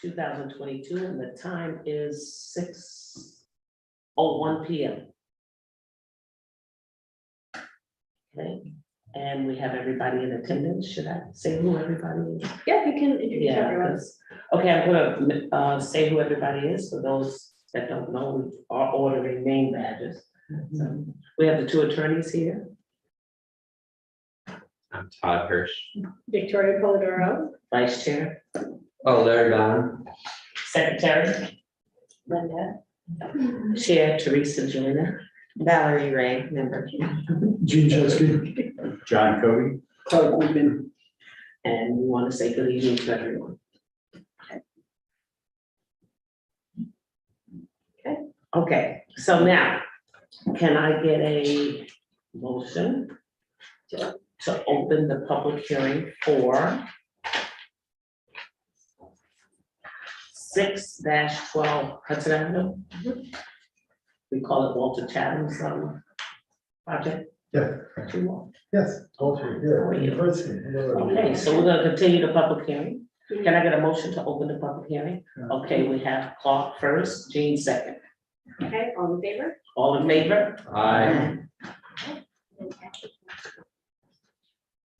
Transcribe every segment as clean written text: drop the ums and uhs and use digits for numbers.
2022, and the time is 6:01 p.m. Okay, and we have everybody in attendance. Should I say who everybody is? Yeah, you can introduce everyone. 'Cause- okay, I'm gonna say who everybody is for those that don't know. We are ordering name badges. So we have the two attorneys here. I'm Todd Hirsch. Victoria Polidoro. Vice Chair, Oh, Larry Don. Secretary, Linda. Chair Teresa Joyner, Valerie Ray, member. Gene Chesky. John Cody. Claude Woodman. and we want to say good evening to everyone. Okay, so now, can I get a motion to open the public hearing for 6-12 Hudson Avenue? We call it Walter Chatham's project. Yeah. Yes, Walter, How are you? here, in person. Hello. Okay, so we're gonna continue the public hearing. Can I get a motion to open the public hearing? Okay, we have Clark first, Jean second. Okay, all in favor? All in favor? Aye.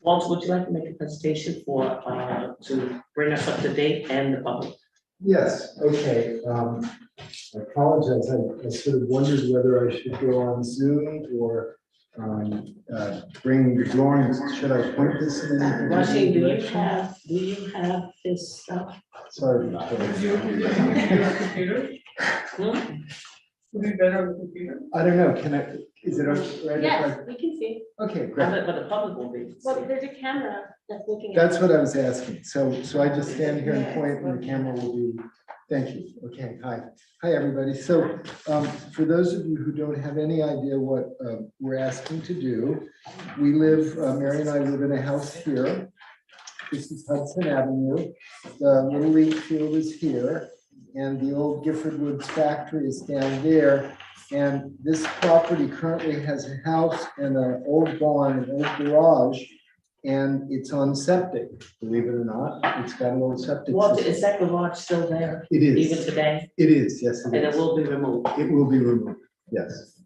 Walter, would you like to make a presentation for, to bring us up to date and the public? Yes, okay, I apologize, I sort of wondered whether I should go on Zoom or bring the drawings. Should I point this in? any Rashid, do direction? you have this stuff? Sorry. Hmm? I don't know, can I, is it right? Yes, we can see. Okay, great. But the public will be. Well, there's a camera that's looking at. That's what I was asking. So I just stand here and point and the camera will be, thank you. Okay, hi. Hi, everybody. So for those of you who don't have any idea what we're asking to do, we live, Mary and I live in a house here. This is Hudson Avenue. The Little League field is here and the old Gifford Woods factory is down there. And this property currently has a house and an old barn, an old garage. And it's on septic, believe it or not. It's got a little septic Walter, system. is that garage still there, It even is, today? it is, yes, And it it is. will be removed? It will be removed, yes.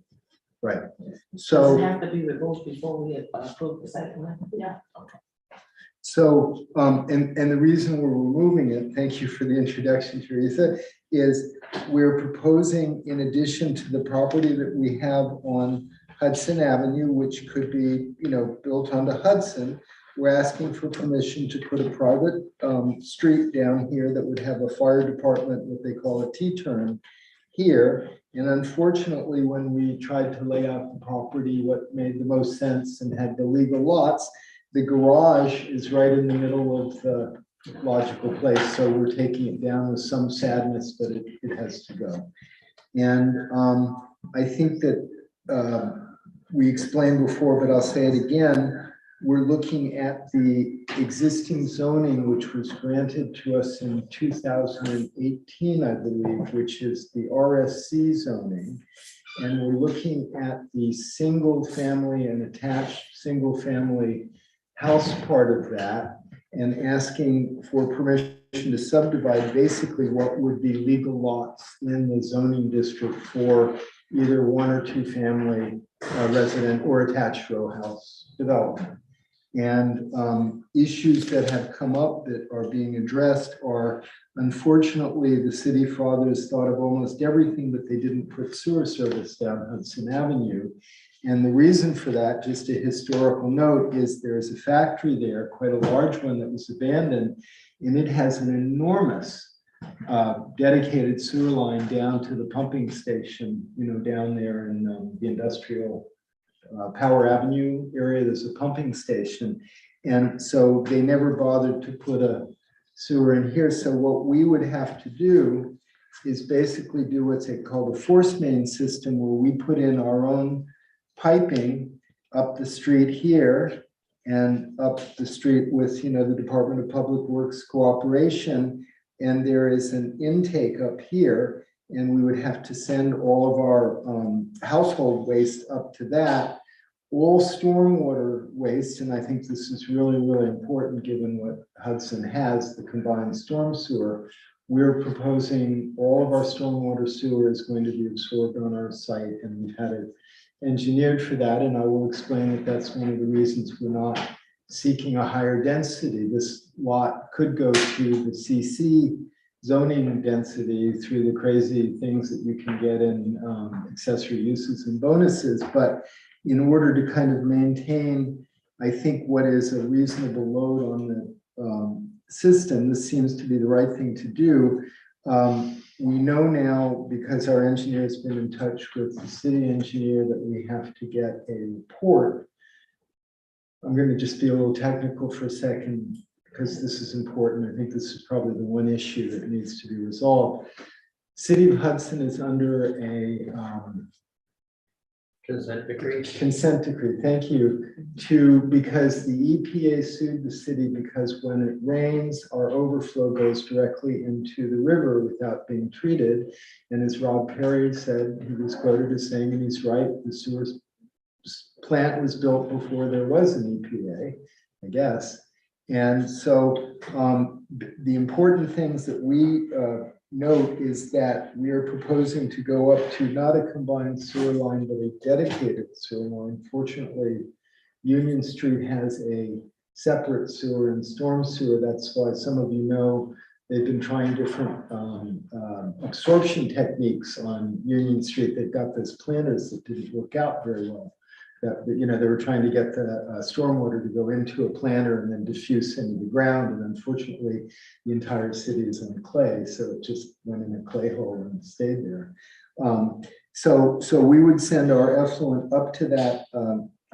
Right, Does it so, have to be removed before we approve the site plan? Yeah. so, and the reason we're removing it, thank you for the introduction, Teresa, is we're proposing, in addition to the property that we have on Hudson Avenue, which could be, built onto Hudson, we're asking for permission to put a private street down here that would have a fire department, what they call a T-turn here. And unfortunately, when we tried to lay out the property, what made the most sense and had the legal lots, the garage is right in the middle of the logical place. So we're taking it down with some sadness, but it has to go. And I think that we explained before, but I'll say it again. We're looking at the existing zoning, which was granted to us in 2018, I believe, which is the RSC zoning. And we're looking at the single family and attached single family house part of that and asking for permission to subdivide basically what would be legal lots in the zoning district for either one or two family resident or attached row house development. And issues that have come up that are being addressed are, unfortunately, the city fathers thought of almost everything, but they didn't put sewer service down Hudson Avenue. And the reason for that, just a historical note, is there's a factory there, quite a large one that was abandoned, and it has an enormous dedicated sewer line down to the pumping station, down there in the industrial Power Avenue area. There's a pumping station. And so they never bothered to put a sewer in here. So what we would have to do is basically do what's called a force main system, where we put in our own piping up the street here and up the street with, the Department of Public Works cooperation. And there is an intake up here, and we would have to send all of our household waste up to that. All stormwater waste, and I think this is really, really important given what Hudson has, the combined storm sewer, we're proposing all of our stormwater sewer is going to be absorbed on our site, and we've had it engineered for that, and I will explain that that's one of the reasons we're not seeking a higher density. This lot could go to the CC zoning density through the crazy things that you can get in accessory uses and bonuses, but in order to kind of maintain, I think, what is a reasonable load on the system, this seems to be the right thing to do. We know now, because our engineer's been in touch with the city engineer, that we have to get a report. I'm going to just be a little technical for a second, because this is important. I think this is probably the one issue that needs to be resolved. City of Hudson is under a Consent decree. consent decree, thank you, because the EPA sued the city because when it rains, our overflow goes directly into the river without being treated. And as Rob Perry said, he was quoted as saying, and he's right, the sewer plant was built before there was an EPA, I guess. And so the important things that we note is that we are proposing to go up to not a combined sewer line, but a dedicated sewer line. Fortunately, Union Street has a separate sewer and storm sewer. That's why some of you know they've been trying different absorption techniques on Union Street. They've got those planners that didn't work out very well. That, you know, they were trying to get the stormwater to go into a planter and then diffuse into the ground. And unfortunately, the entire city is on clay. So it just went in a clay hole and stayed there. So we would send our effluent up to that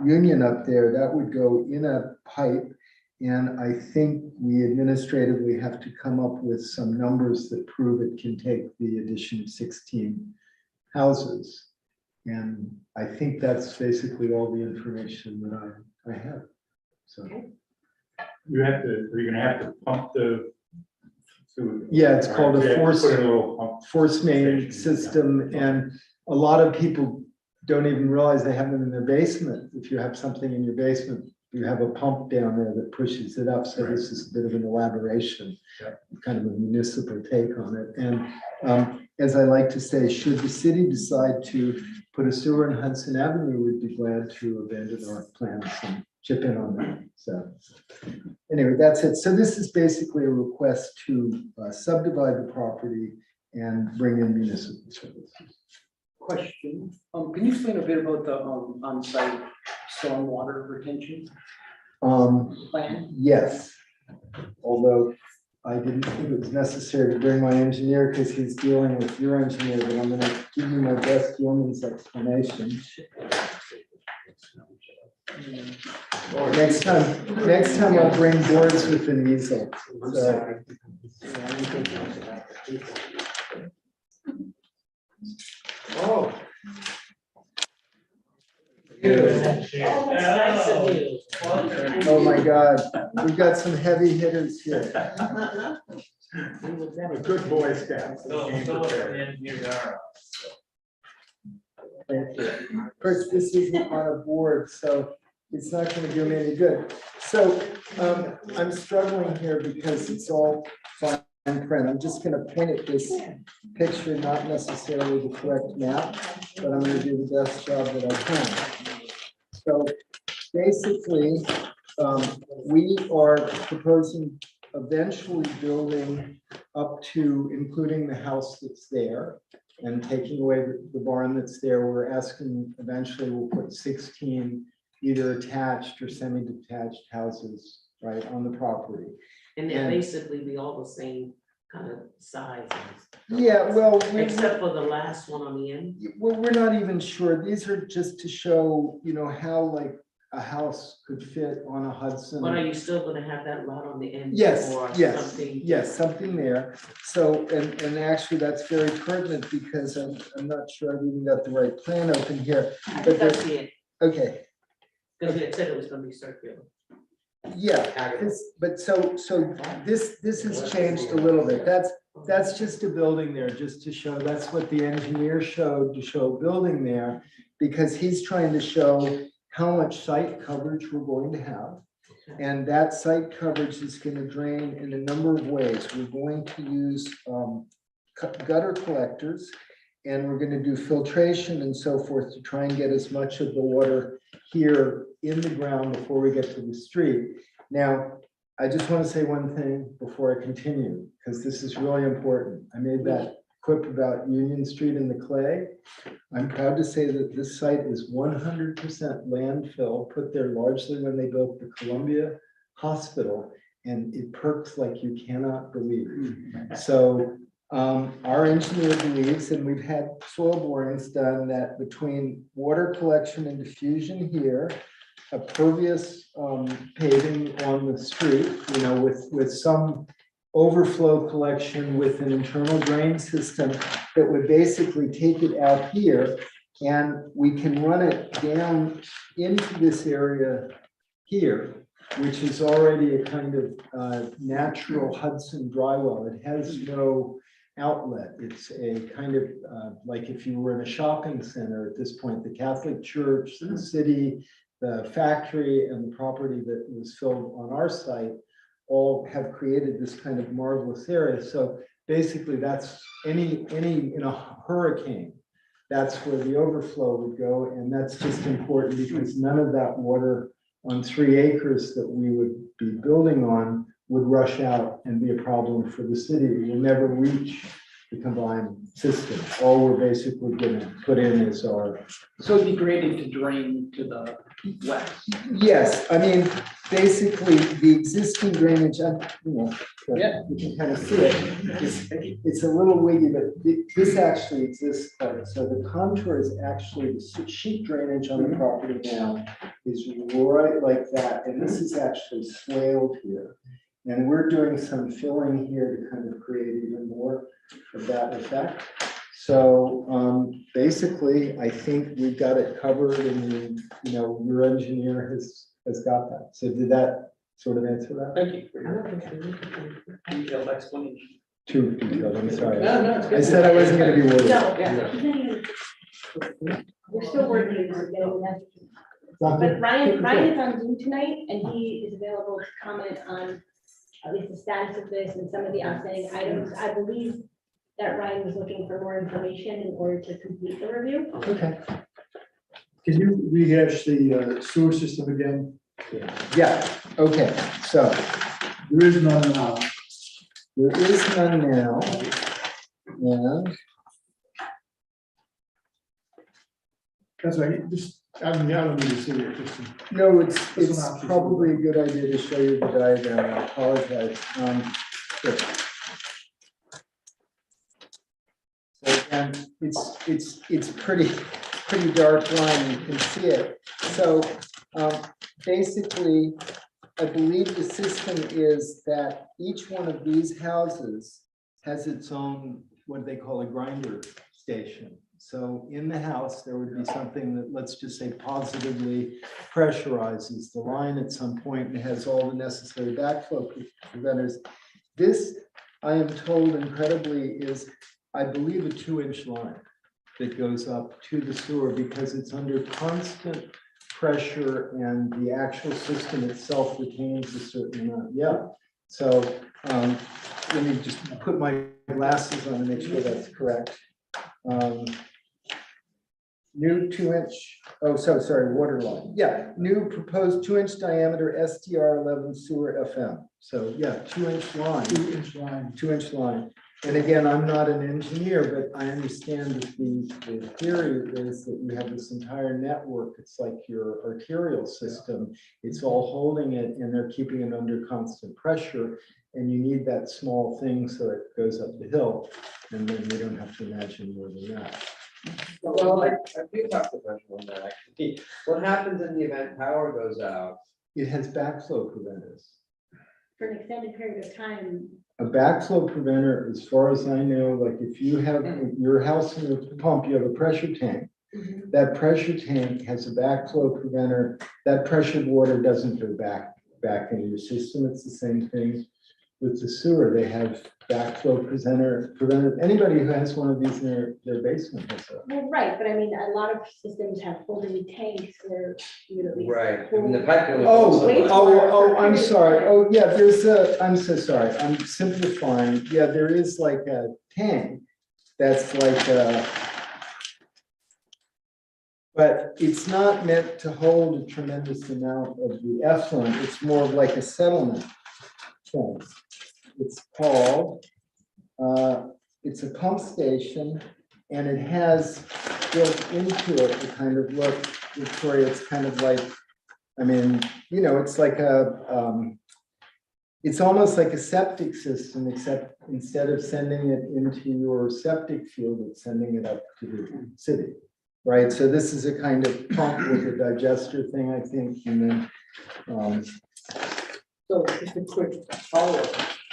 union up there. That would go in a pipe. And I think we administratively have to come up with some numbers that prove it can take the addition of 16 houses. And I think that's basically all the information that I have. So You have to, are you gonna have to pump the sewer? yeah, it's called You a have to force put a little pump. main station, system, and a lot of people don't even realize they have them in their basement. If you have something in your basement, you have a pump down there that pushes it up. So this is a bit of an elaboration, kind of a municipal take on it. And as I like to say, should the city decide to put a sewer in Hudson Avenue, we'd be glad to abandon our plans and chip in on that. So anyway, that's it. So this is basically a request to subdivide the property and bring in municipal services. Question, can you explain a bit about the on-site stormwater retention plan? Yes, although I didn't think it was necessary to bring my engineer because he's dealing with your engineer, but I'm going to give you my best yeoman's explanation. Next time I'll bring boards with an easel. So, Oh. That's nice of you. oh my God, we've got some heavy hitters here. A good boy scout. Thank you. Of course, this isn't on a board, so it's not going to do me any good. So I'm struggling here because it's all fine print. I'm just going to point at this picture, not necessarily the correct map, but I'm going to do the best job that I can. So basically, we are proposing eventually building up to, including the house that's there, and taking away the barn that's there. We're asking eventually we'll put 16 either attached or semi-detached houses right on the property. And they'll basically be all the same kind of sizes. Yeah, well, Except for the last one on the end. we're not even sure. These are just to show, you know, how like a house could fit on a Hudson. But are you still gonna have that lot on the end? Yes, or yes, something? yes, something there. So, and actually that's very pertinent because I'm not sure I've even got the right plan open here. I But think I there's, see it, okay, because it said it was gonna be circular. yeah, but so this has changed a little bit. That's just a building there, just to show, that's what the engineer showed, to show a building there, because he's trying to show how much site coverage we're going to have. And that site coverage is going to drain in a number of ways. We're going to use gutter collectors, and we're going to do filtration and so forth to try and get as much of the water here in the ground before we get to the street. Now, I just want to say one thing before I continue, because this is really important. I made that quip about Union Street and the clay. I'm proud to say that this site is 100% landfill, put there largely when they built the Columbia Hospital, and it perks like you cannot believe. So our engineer believes, and we've had soil borings done, that between water collection and diffusion here, a pervious paving on the street, with some overflow collection with an internal drain system that would basically take it out here, and we can run it down into this area here, which is already a kind of natural Hudson dry well. It has no outlet. It's a kind of like if you were in a shopping center at this point, the Catholic Church, the city, the factory, and the property that was filled on our site all have created this kind of marvelous area. So basically that's any in a hurricane, that's where the overflow would go. And that's just important because none of that water on 3 acres that we would be building on would rush out and be a problem for the city. It will never reach the combined system. All we're basically going to put in is our. So it'd be graded to drain to the west. Yes, I mean, basically the existing drainage, Yeah. you can kind of see it. It's a little wiggy, but this actually exists. So the contour is actually the sheet drainage on the property now is right like that. And this is actually swaled here. And we're doing some filling here to kind of create even more of that effect. So basically, I think we've got it covered, and your engineer has got that. So did that sort of answer that? Thank you for your detailed explanation. Too detailed, I'm sorry. No, it's good. I said I wasn't going to be worried. No, Yeah. we're still working on getting that. But Ryan is on Zoom tonight, and he is available to comment on at least the status of this and some of the outstanding items. I believe that Ryan was looking for more information in order to complete the review. Okay. Can you rehash the sewer system again? Yeah, okay, so There is none now. there is none now. And That's right, just, I don't need to see it, just. no, it's That's an option. probably a good idea to show you the diagram. I apologize. Here. So again, it's pretty dark line, you can see it. So basically, I believe the system is that each one of these houses has its own, what they call a grinder station. So in the house, there would be something that, let's just say, positively pressurizes the line at some point and has all the necessary backflow preventers. This, I am told incredibly, is, I believe, a 2-inch line that goes up to the sewer because it's under constant pressure and the actual system itself retains a certain amount. Yeah. So let me just put my glasses on to make sure that's correct. New 2-inch, water line. Yeah, new proposed 2-inch diameter STR11 sewer FM. So yeah, 2-inch line. 2-inch line. 2-inch line. And again, I'm not an engineer, but I understand that the theory is that you have this entire network. It's like your arterial system. It's all holding it and they're keeping it under constant pressure. And you need that small thing so it goes up the hill. And then you don't have to imagine more than that. Well, I do have a question on that, actually. What happens in the event power goes out? It has backflow preventers. For an extended period of time. A backflow preventer, as far as I know, like if you have your house in a pump, you have a pressure tank. That pressure tank has a backflow preventer. That pressured water doesn't go back into your system. It's the same thing with the sewer, they have backflow preventer, anybody who has one of these in their basement has a. Well, right, but I mean, a lot of systems have holding tanks where you would at least. Right, I mean, hold- the pipe. was Oh, also- I'm sorry. Oh, yeah, I'm so sorry. I'm simplifying. Yeah, there is like a tank that's like a. But it's not meant to hold a tremendous amount of the effluent. It's more of like a settlement tank. It's called, it's a pump station, and it has built into it the kind of look, Victoria, it's kind of like, I mean, you know, it's like it's almost like a septic system, except instead of sending it into your septic field, it's sending it up to the city, right? So this is a kind of pump with a digester thing, I think, and then, So just a quick follow-up,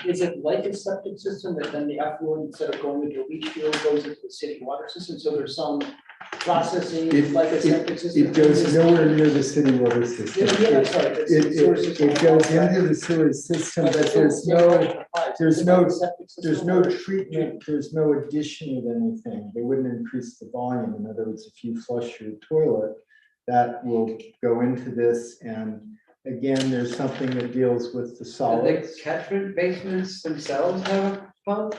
is it like a septic system that then the effluent, instead of going into a leach field, goes into the city water system? So there's some processing like a septic system? it goes nowhere near the city water system. Yeah, yeah, sorry, it's the sewer system. It goes into the sewer system, but there's no treatment, there's no addition of anything. They wouldn't increase the volume. In other words, if you flush your toilet, that will go into this. And again, there's something that deals with the Do the solids. catchment basements themselves have a pump?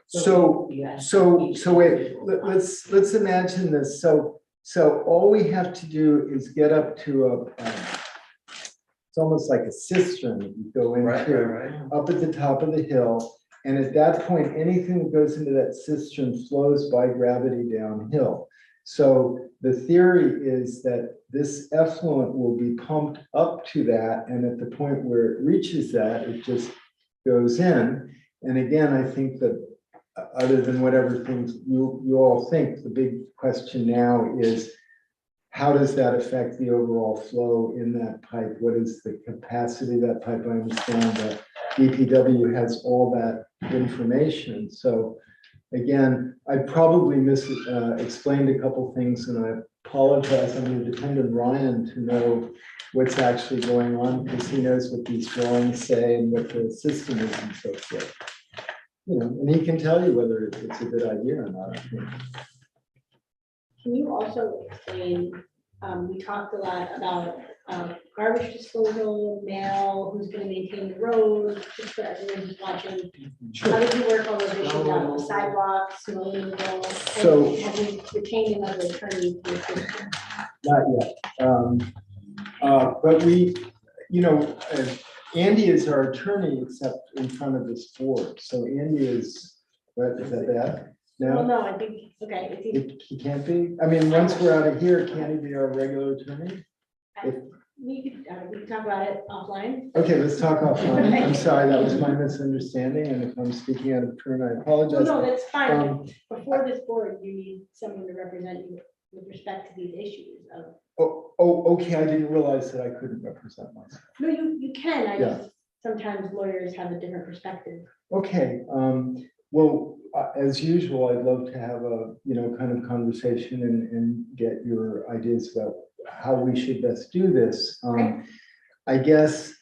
So wait, let's imagine this. So all we have to do is get up to it's almost like a cistern that you go into. Right. Up at the top of the hill. And at that point, anything that goes into that cistern flows by gravity downhill. So the theory is that this effluent will be pumped up to that, and at the point where it reaches that, it just goes in. And again, I think that other than whatever things you all think, the big question now is, how does that affect the overall flow in that pipe? What is the capacity of that pipe? I understand that DPW has all that information. So again, I probably explained a couple things, and I apologize. I'm going to depend on Ryan to know what's actually going on, because he knows what these drawings say and what the system is and so forth. You know, and he can tell you whether it's a good idea or not, I think. Can you also explain, we talked a lot about garbage disposal, mail, who's gonna maintain the road, just for everyone who's watching. How did you work on those issues on the sidewalks, snow removal? So- Have we retained another attorney? For this? Not yet. But we, you know, Andy is our attorney except in front of this board. So Andy is, what, is that bad? Well, No, no, I think, okay, if you, he can't be? I mean, once we're out of here, can he be our regular attorney? we could talk about it offline. Okay, let's talk offline. I'm sorry, that was my misunderstanding, and if I'm speaking out of turn, I No, apologize. no, that's fine. Um, Before this board, you need someone to represent you with respect to these issues of, okay, I didn't realize that I couldn't represent myself. no, you can, I Yeah. just, sometimes lawyers have a different perspective. Okay, well, as usual, I'd love to have a, you know, kind of conversation and get your ideas about how we should best do this. Right. I guess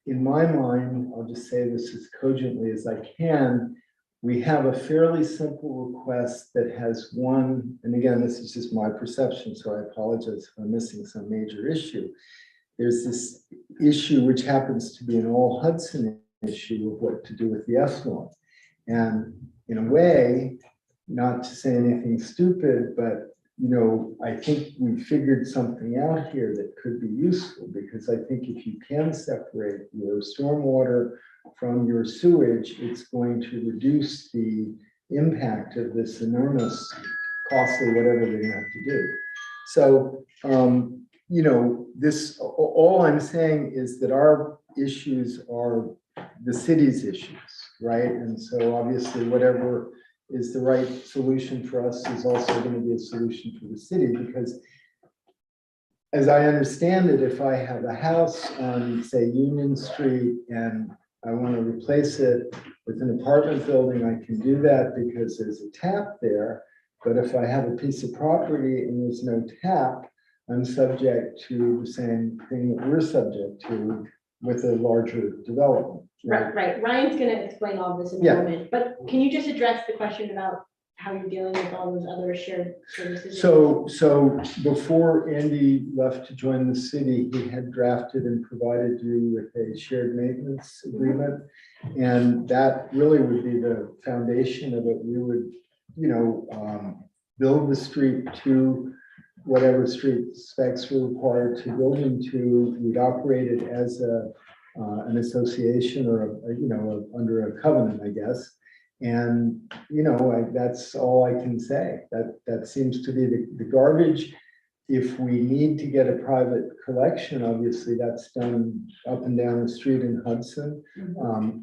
in my mind, I'll just say this as cogently as I can. We have a fairly simple request that has one, and again, this is just my perception, so I apologize if I'm missing some major issue. There's this issue which happens to be an all Hudson issue of what to do with the effluent. And in a way, not to say anything stupid, but you know, I think we figured something out here that could be useful, because I think if you can separate your stormwater from your sewage, it's going to reduce the impact of this enormous costly whatever they're gonna have to do. So, you know, this, all I'm saying is that our issues are the city's issues, right? And so obviously whatever is the right solution for us is also going to be a solution for the city, because as I understand it, if I have a house on, say, Union Street and I want to replace it with an apartment building, I can do that because there's a tap there. But if I have a piece of property and there's no tap, I'm subject to the same thing that we're subject to, with a larger development. Right, Ryan's gonna explain all this in a Yeah. moment, but can you just address the question about how you're dealing with all those other shared services? So before Andy left to join the city, he had drafted and provided you with a shared maintenance agreement. And that really would be the foundation of it. We would, build the street to whatever street specs were required to build into. We'd operate it as an association or, under a covenant, I guess. And, that's all I can say. That seems to be the garbage. If we need to get a private collection, obviously that's done up and down the street in Hudson.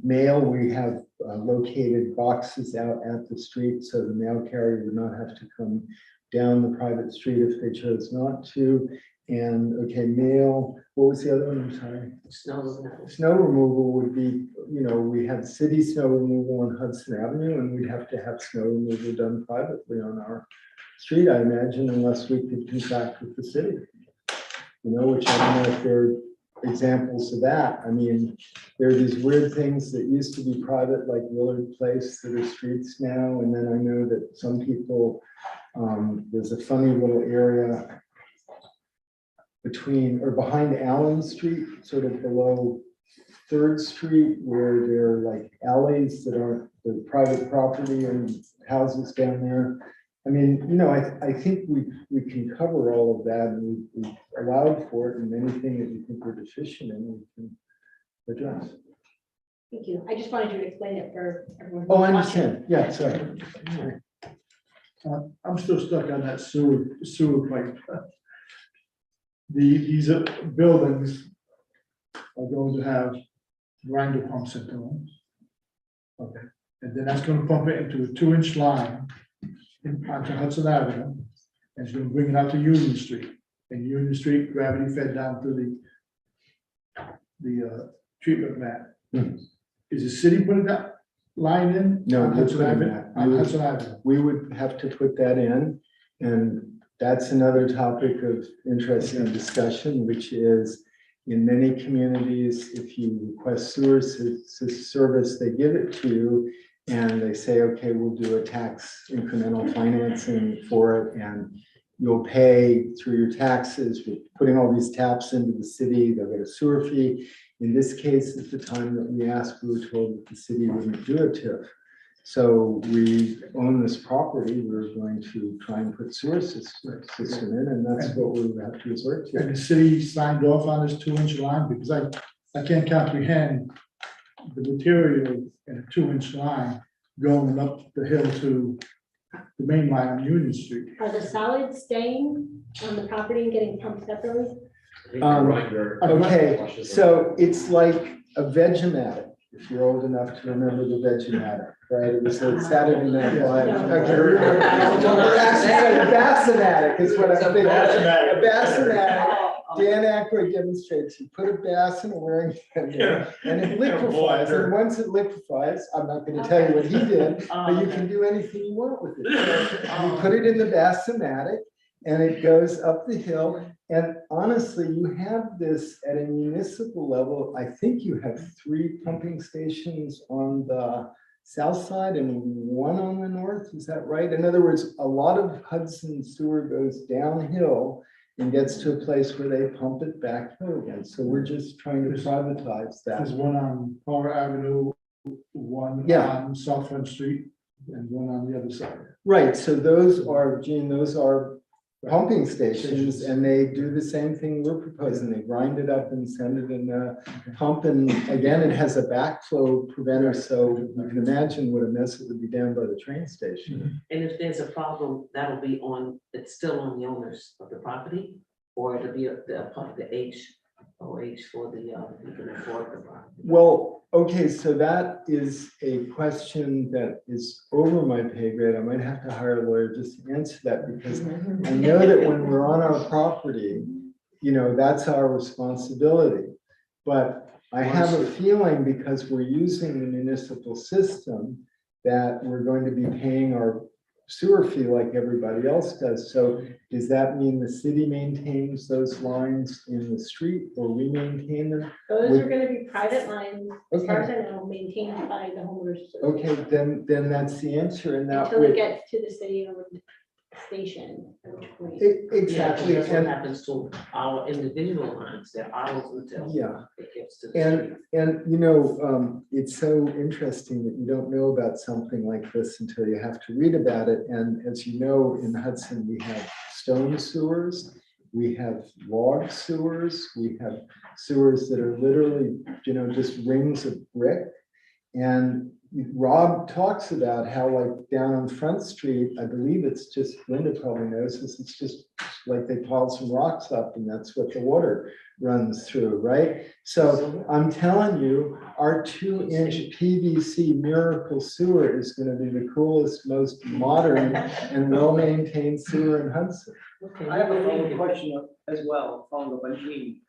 Mail, we have located boxes out at the street, so the mail carrier would not have to come down the private street if they chose not to. And, okay, mail, what was the other one? I'm sorry. Snow removal would be, we have city snow removal on Hudson Avenue, and we'd have to have snow removal done privately on our street, I imagine, unless we could contract with the city. Which I don't know if there are examples of that. I mean, there are these weird things that used to be private, like Willard Place, that are streets now. And then I know that some people, there's a funny little area between or behind Allen Street, sort of below 3rd Street, where there are like alleys that aren't the private property and houses down there. I mean, I think we can cover all of that, and we've allowed for it, and anything that you think we're deficient in, we can address. Thank you. I just wanted you to explain it for everyone. Oh, I understand. Yeah, sorry. I'm still stuck on that sewer pipe. These buildings are going to have grinder pumps into them. Okay, and then that's gonna pump it into a 2-inch line onto Hudson Avenue, and it's gonna bring it out to Union Street. And Union Street, gravity fed down through the treatment plant. Is the city putting that line in? No, on we're Hudson putting Avenue? that. On Hudson Avenue. We would have to put that in, and that's another topic of interesting discussion, which is in many communities, if you request sewer service, they give it to you and they say, okay, we'll do a tax incremental financing for it, and you'll pay through your taxes. We're putting all these taps into the city, they'll get a sewer fee. In this case, at the time that we asked, we were told that the city wouldn't do a TIF. So we own this property, we're going to try and put sewer system in, and that's what we would have to resort to. And the city signed off on this 2-inch line, because I can't comprehend the material in a 2-inch line going up the hill to the main line on Union Street. Are the solids staying on the property and getting pumped separately? Okay, so it's like a Vegematic, if you're old enough to remember the Vegematic, right? It was a Saturday Night Live. Okay, or actually, a Bassamatic is what I'm thinking. A Bassamatic. Dan Aykroyd demonstrates, you put a bass in a wearing fender and it liquefies, and once it liquefies, I'm not gonna tell you what he did, but you can do anything you want with it. You put it in the Bassamatic and it goes up the hill, and honestly, you have this at a municipal level. I think you have 3 pumping stations on the south side and 1 on the north, is that right? In other words, a lot of Hudson sewer goes downhill and gets to a place where they pump it back hill again. So we're just trying to privatize There's that. one on Power Avenue, one on South Front Street, and one on the other side. Right, so those are, Gene, those are pumping stations, and they do the same thing we're proposing. They grind it up and send it in a pump, and again, it has a backflow preventer, so you can imagine what a mess it would be down by the train station. And if there's a problem, that'll be on, it's still on the owners of the property, or it'll be the HOH for the, you can afford the property. Well, okay, so that is a question that is over my pay grade. I might have to hire a lawyer just to answer that, because I know that when we're on our property, that's our responsibility. But I have a feeling, because we're using the municipal system, that we're going to be paying our sewer fee like everybody else does. So does that mean the city maintains those lines in the street or we maintain them? Those Would- are gonna be private lines, as far as Okay, I know, maintained by the homeowners. okay, then that's the answer and that Until it would. gets to the city owned station, at which point. Exactly, That's what and, happens to our individual lines, they're ours until yeah. it gets to the street. And, it's so interesting that you don't know about something like this until you have to read about it. And as you know, in Hudson, we have stone sewers, we have log sewers, we have sewers that are literally, just rings of brick. And Rob talks about how like down on Front Street, I believe it's just, Linda probably knows this, it's just like they pile some rocks up and that's what the water runs through, right? So I'm telling you, our 2-inch PVC miracle sewer is gonna be the coolest, most modern and well-maintained sewer in Hudson. Okay, I have a follow-up okay. question as well, following up on Jean.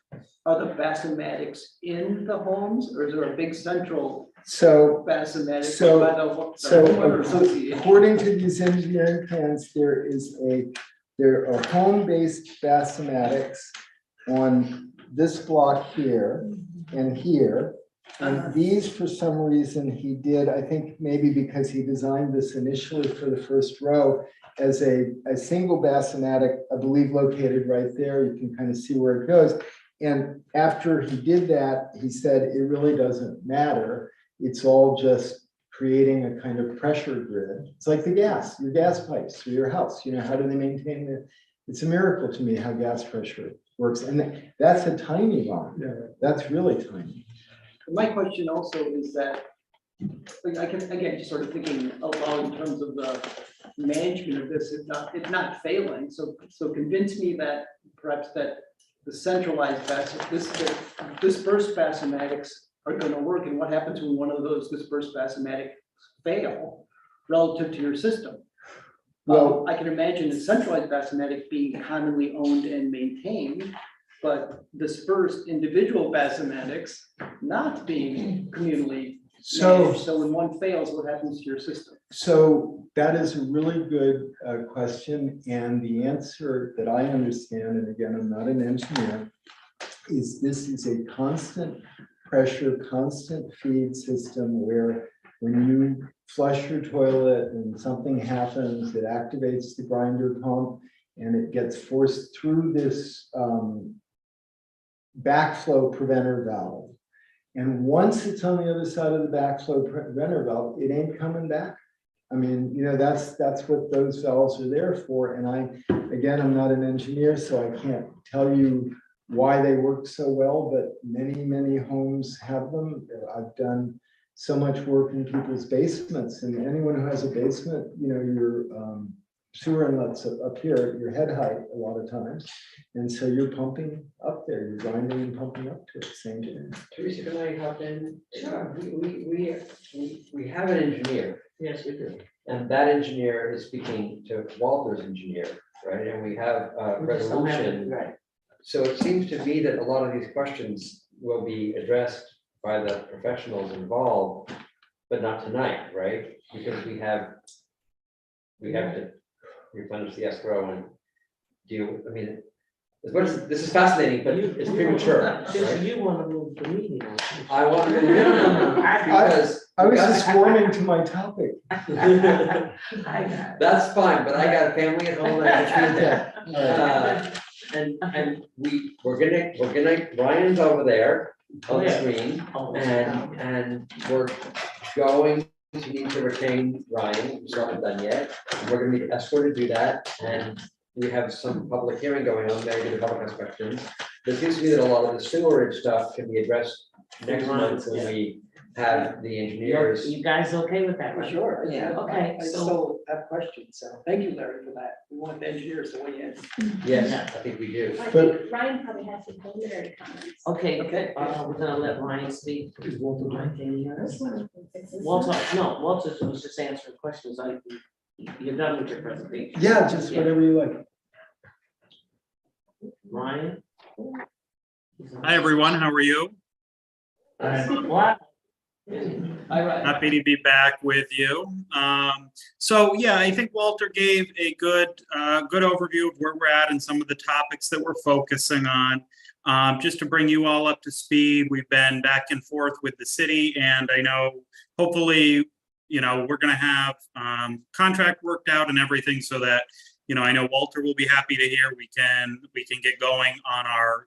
Are the basematics in the homes, or is there a big central So basematic So- by the So homeowner association? according to these engineering plans, there are home-based basematics on this block here and here. And these, for some reason, he did, I think maybe because he designed this initially for the first row as a single basematic, I believe located right there. You can kind of see where it goes. And after he did that, he said, it really doesn't matter. It's all just creating a kind of pressure grid. It's like the gas, your gas pipes through your house. How do they maintain it? It's a miracle to me how gas pressure works. And that's a tiny line. Yeah. That's really tiny. My question also is that, like, I can, again, just sort of thinking aloud in terms of the management of this, it's not failing, so convince me that perhaps that the centralized dispersed basematics are gonna work, and what happens when one of those dispersed basematics fail relative to your system? Well- I can imagine a centralized basematic being commonly owned and maintained, but dispersed individual basematics not being communally managed. So when one fails, what happens to your system? So that is a really good question. And the answer that I understand, and again, I'm not an engineer, is this is a constant pressure, constant feed system where when you flush your toilet and something happens, it activates the grinder pump and it gets forced through this backflow preventer valve. And once it's on the other side of the backflow preventer valve, it ain't coming back. I mean, that's what those valves are there for. And I'm not an engineer, so I can't tell you why they work so well, but many, many homes have them. I've done so much work in people's basements, and anyone who has a basement, your sewer inlets up here at your head height a lot of times. And so you're pumping up there, you're grinding and pumping up to it, same thing. Teresa, can I hop in? Sure. We have an engineer, Yes, we do. and that engineer is speaking to Walter's engineer, right? And we have a We just don't have it, resolution. right. So it seems to me that a lot of these questions will be addressed by the professionals involved, but not tonight, right? Because we have to replenish the escrow and deal, I mean, as much as, this is fascinating, but it's premature, Since right? you want to move the meeting on. I want to, No, because. I was just warming to my topic. I got it. That's fine, but I got a family at home that I can feed there. And we're gonna, Ryan's over there on the screen, Oh, and we're going to need to retain Ryan, who's not done yet. We're gonna need escort to do that, and we have some public hearing going on, maybe the public has questions. It seems to me that a lot of the sewerage stuff can be addressed next month when we have the engineers. You guys okay with that, For right? sure. Yeah. Okay, I so- still have questions, so thank you, Larry, for that. We want the engineers to weigh in. Yes, I think we do. I think Ryan probably has some preliminary comments. Okay, Okay. we're gonna let Ryan speak. Walter, Walter. Walter was just answering questions. You're done with your presentation. Yeah, just whatever you like. Ryan? Hi, everyone. How are you? What? Hi, Ryan. Happy to be back with you. So yeah, I think Walter gave a good overview of where we're at and some of the topics that we're focusing on. Just to bring you all up to speed, we've been back and forth with the city, and I know hopefully, we're going to have contract worked out and everything so that, I know Walter will be happy to hear we can get going on our,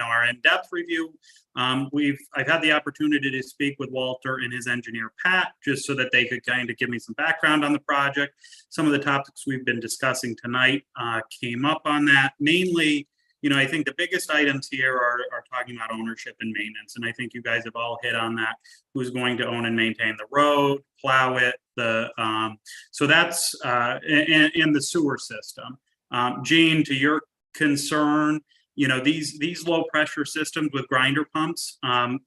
our in-depth review. I've had the opportunity to speak with Walter and his engineer, Pat, just so that they could kind of give me some background on the project. Some of the topics we've been discussing tonight came up on that. Mainly, I think the biggest items here are talking about ownership and maintenance. And I think you guys have all hit on that. Who's going to own and maintain the road, plow it, so that's in the sewer system. Gene, to your concern, these low pressure systems with grinder pumps,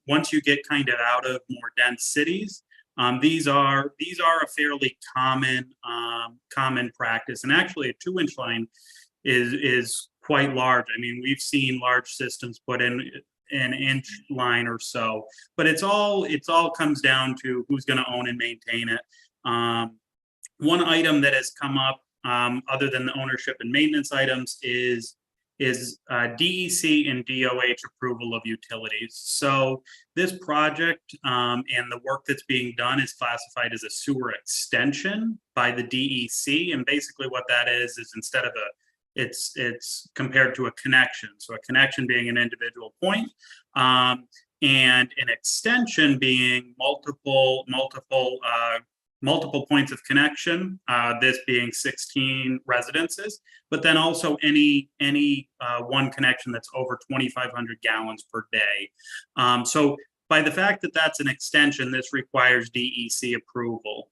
once you get kind of out of more dense cities, these are a fairly common practice. And actually a 2-inch line is quite large. I mean, we've seen large systems put in an inch line or so, but it's all comes down to who's going to own and maintain it. One item that has come up, other than the ownership and maintenance items, is DEC and DOH approval of utilities. So this project and the work that's being done is classified as a sewer extension by the DEC, and basically what that is instead of it's compared to a connection. So a connection being an individual point, and an extension being multiple points of connection, this being 16 residences, but then also any one connection that's over 2,500 gallons per day. So by the fact that that's an extension, this requires DEC approval.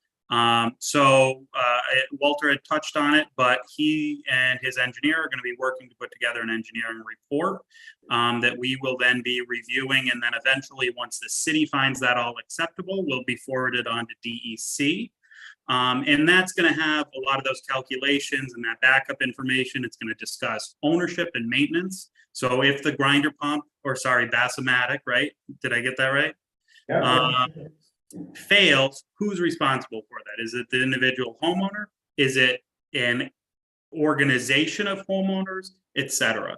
Walter had touched on it, but he and his engineer are going to be working to put together an engineering report that we will then be reviewing. And then eventually, once the city finds that all acceptable, will be forwarded on to DEC. And that's going to have a lot of those calculations and that backup information. It's going to discuss ownership and maintenance. So if the grinder pump, Bassomatic, right? Did I get that right? Yeah. Fails, who's responsible for that? Is it the individual homeowner? Is it an organization of homeowners, etc.?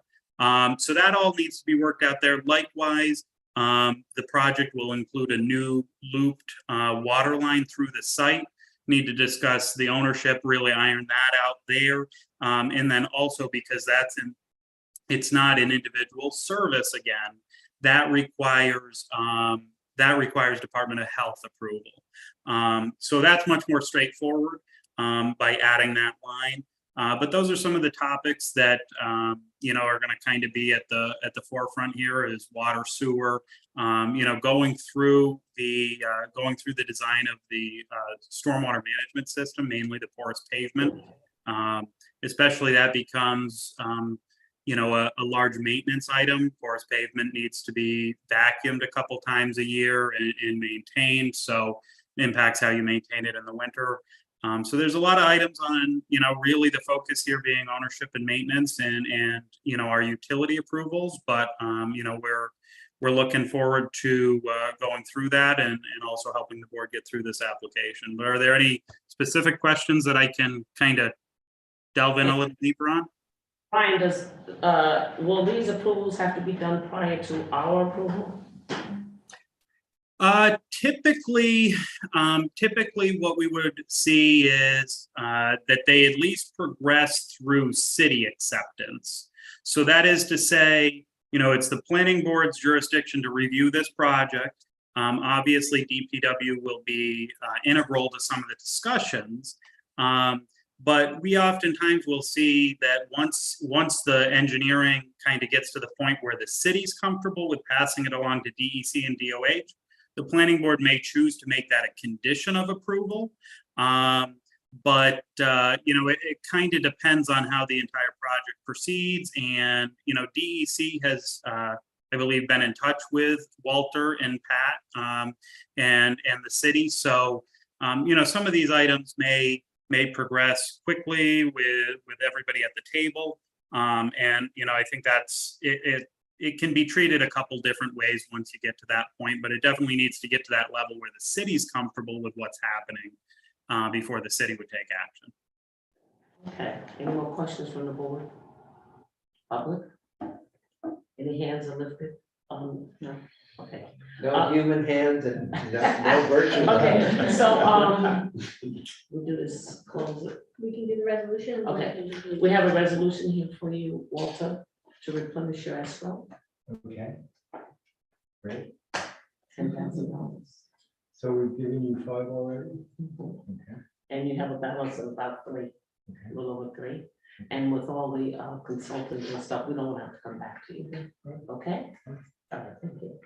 So that all needs to be worked out there. Likewise, the project will include a new looped water line through the site. Need to discuss the ownership, really iron that out there. And then also, because it's not an individual service again, that requires Department of Health approval. So that's much more straightforward by adding that line. But those are some of the topics that are going to kind of be at the forefront here is water, sewer. Going through the design of the stormwater management system, mainly the porous pavement. Especially that becomes a large maintenance item. Porous pavement needs to be vacuumed a couple times a year and maintained, so it impacts how you maintain it in the winter. So there's a lot of items on, really the focus here being ownership and maintenance and our utility approvals, but we're looking forward to going through that and also helping the board get through this application. But are there any specific questions that I can kind of delve in a little deeper on? Brian, will these approvals have to be done prior to our approval? Typically what we would see is that they at least progress through city acceptance. So that is to say, it's the planning board's jurisdiction to review this project. Obviously, DPW will be integral to some of the discussions. But we oftentimes will see that once the engineering kind of gets to the point where the city's comfortable with passing it along to DEC and DOH, the planning board may choose to make that a condition of approval. But it kind of depends on how the entire project proceeds. And, DEC has, I believe, been in touch with Walter and Pat and the city. So, some of these items may progress quickly with everybody at the table. And, I think that's it. it can be treated a couple different ways once you get to that point, but it definitely needs to get to that level where the city's comfortable with what's happening before the city would take action. Okay, any more questions from the board? Public? Any hands are lifted? No, okay. No human hands and no virtue. Okay, so, we'll do this, close it. We can do the resolution. Okay. We have a resolution here for you, Walter, to replenish your escrow, Okay, great. $10,000. So we've given you 5 already? Okay. And you have a balance of about 3, a little over 3. And with all the consultants and stuff, we don't have to come back to you, okay? All right, thank you.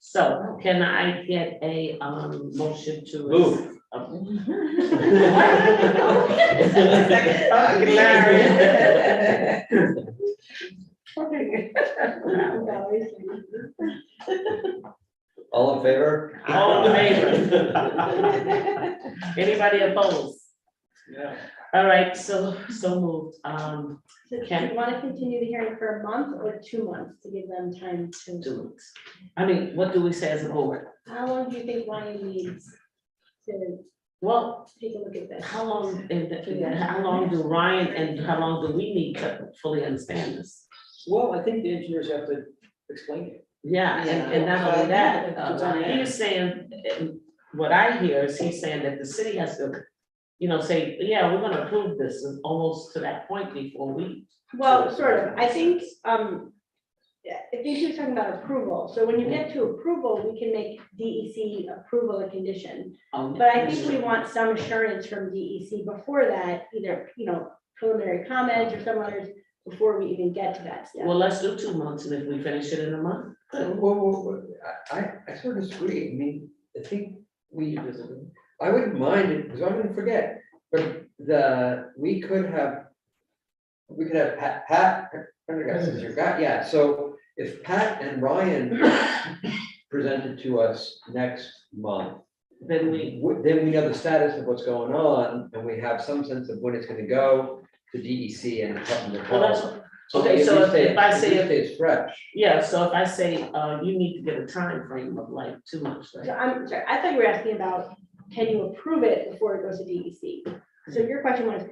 So can I get a motion to? Move. All in favor? All in favor? Anybody opposed? Yeah. All right, so moved. So do Can- you want to continue the hearing for a month or 2 months to give them time to? 2 weeks. I mean, what do we say as a board? How long do you think Ryan needs to Well, take a look at this? how long do Ryan and how long do we need to fully understand this? Well, I think the engineers have to explain it. Yeah, and not only that, Yeah. he's saying, what I hear is he's saying that the city has to, say, yeah, we're gonna approve this, and almost to that point before we. Well, sort of. I think he was talking about approval. So when you get to approval, we can make DEC approval a condition. But I think we want some assurance from DEC before that, either, preliminary comments or some others before we even get to that step. Well, let's do 2 months, and if we finish it in a month. Well, I sort of disagree. I mean, I think I wouldn't mind it, because I wouldn't forget, but we could have Pat, Prendergast is your guy, yeah, so if Pat and Ryan presented to us next month, Then we, then we know the status of what's going on, and we have some sense of when it's gonna go to DEC and something to well, that's, call. okay, so if I At say, least it's fresh. yeah, so if I say, you need to get a time frame of like 2 months, So right? I'm sorry, I thought you were asking about, can you approve it before it goes to DEC? So your question was,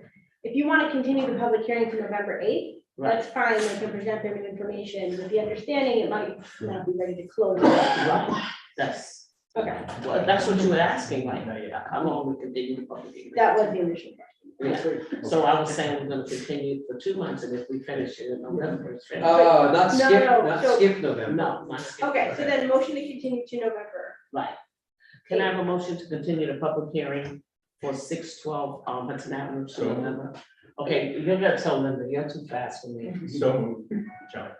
if you want to continue the public hearing to November 8th, Right, that's fine, they can present their new information with the understanding it might not be ready to close. it. right, that's, Okay, well, that's what you were asking, like, how long we continue the public hearing? that was the initial question. Yeah. So I was saying we're gonna continue for 2 months, and if we finish it in November, it's finished. Not No, skip, no, not so- skip November. No, not skip. Okay, so then motion to continue to November. Right. Can I have a motion to continue the public hearing for 612 Hudson Avenue to So- November? Okay, you're gonna tell Linda, you're too fast for me. So moved, John.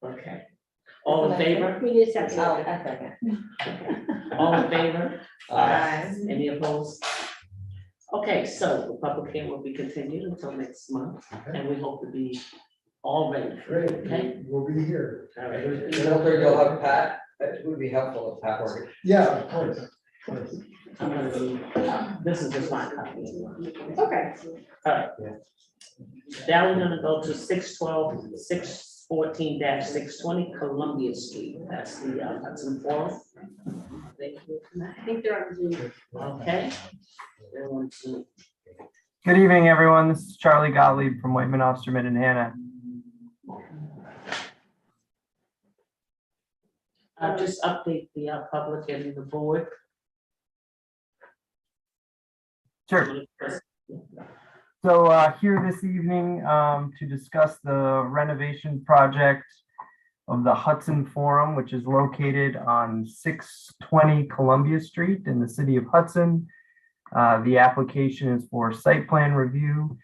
Okay. All in favor? We need a second. Oh, a second. All in favor? Aye. Any opposed? Okay, so the public hearing will be continued until next month, and we hope to be all ready. Great, Okay. we'll be here. All right. And hopefully you'll have Pat, it would be helpful if Pat were. Yeah, of course. Of course. I'm gonna be, this is just my copy. Okay, Now we're gonna go to 614-620 Columbia Street. That's the Hudson Forum. Thank you. I think they're on Zoom. Okay. Everyone to- Good evening, everyone. This is Charlie Gottlieb from Whiteman, Osterman, and Hannah. I'll just update the public and the board. Sure. So here this evening to discuss the renovation project of the Hudson Forum, which is located on 620 Columbia Street in the city of Hudson. The application is for site plan review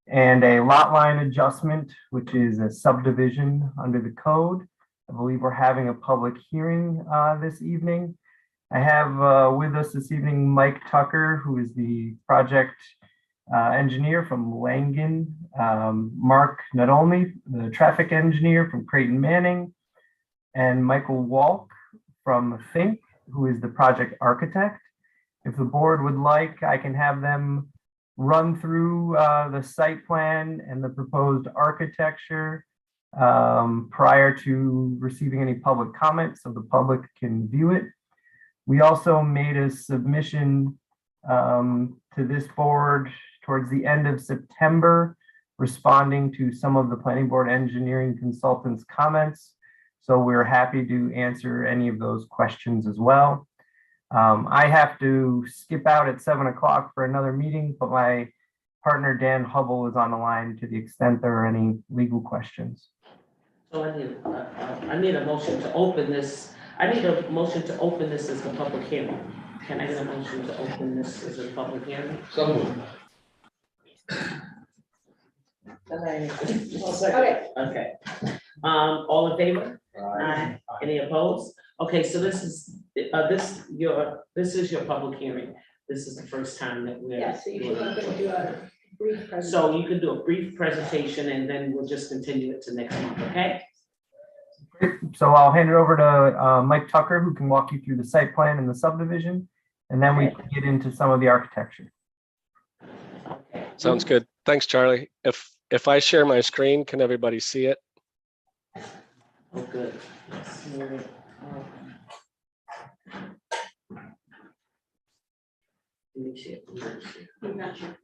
and a lot line adjustment, which is a subdivision under the code. I believe we're having a public hearing this evening. I have with us this evening Mike Tucker, who is the project engineer from Langen, Mark Nadolny, the traffic engineer from Creighton Manning, and Michael Walk from Fink, who is the project architect. If the board would like, I can have them run through the site plan and the proposed architecture prior to receiving any public comment, so the public can view it. We also made a submission to this board towards the end of September, responding to some of the planning board engineering consultants' comments. So we're happy to answer any of those questions as well. I have to skip out at 7 o'clock for another meeting, but my partner Dan Hubble is on the line to the extent there are any legal questions. So I need a motion to open this. I need a motion to open this as a public hearing. Can I get a motion to open this as a public hearing? So moved. Okay, Okay. All in favor? Aye. Any opposed? Okay, so this is your public hearing. This is the first time that we're. yeah, so you should want to do a brief presentation. So you can do a brief presentation and then we'll just continue it to next month, okay? Great. So I'll hand it over to Mike Tucker, who can walk you through the site plan and the subdivision, and then we can get into some of the architecture. Okay. Sounds good. Thanks, Charlie. If I share my screen, can everybody see it? Oh, good. Yes. Let me see it. I'm not sure.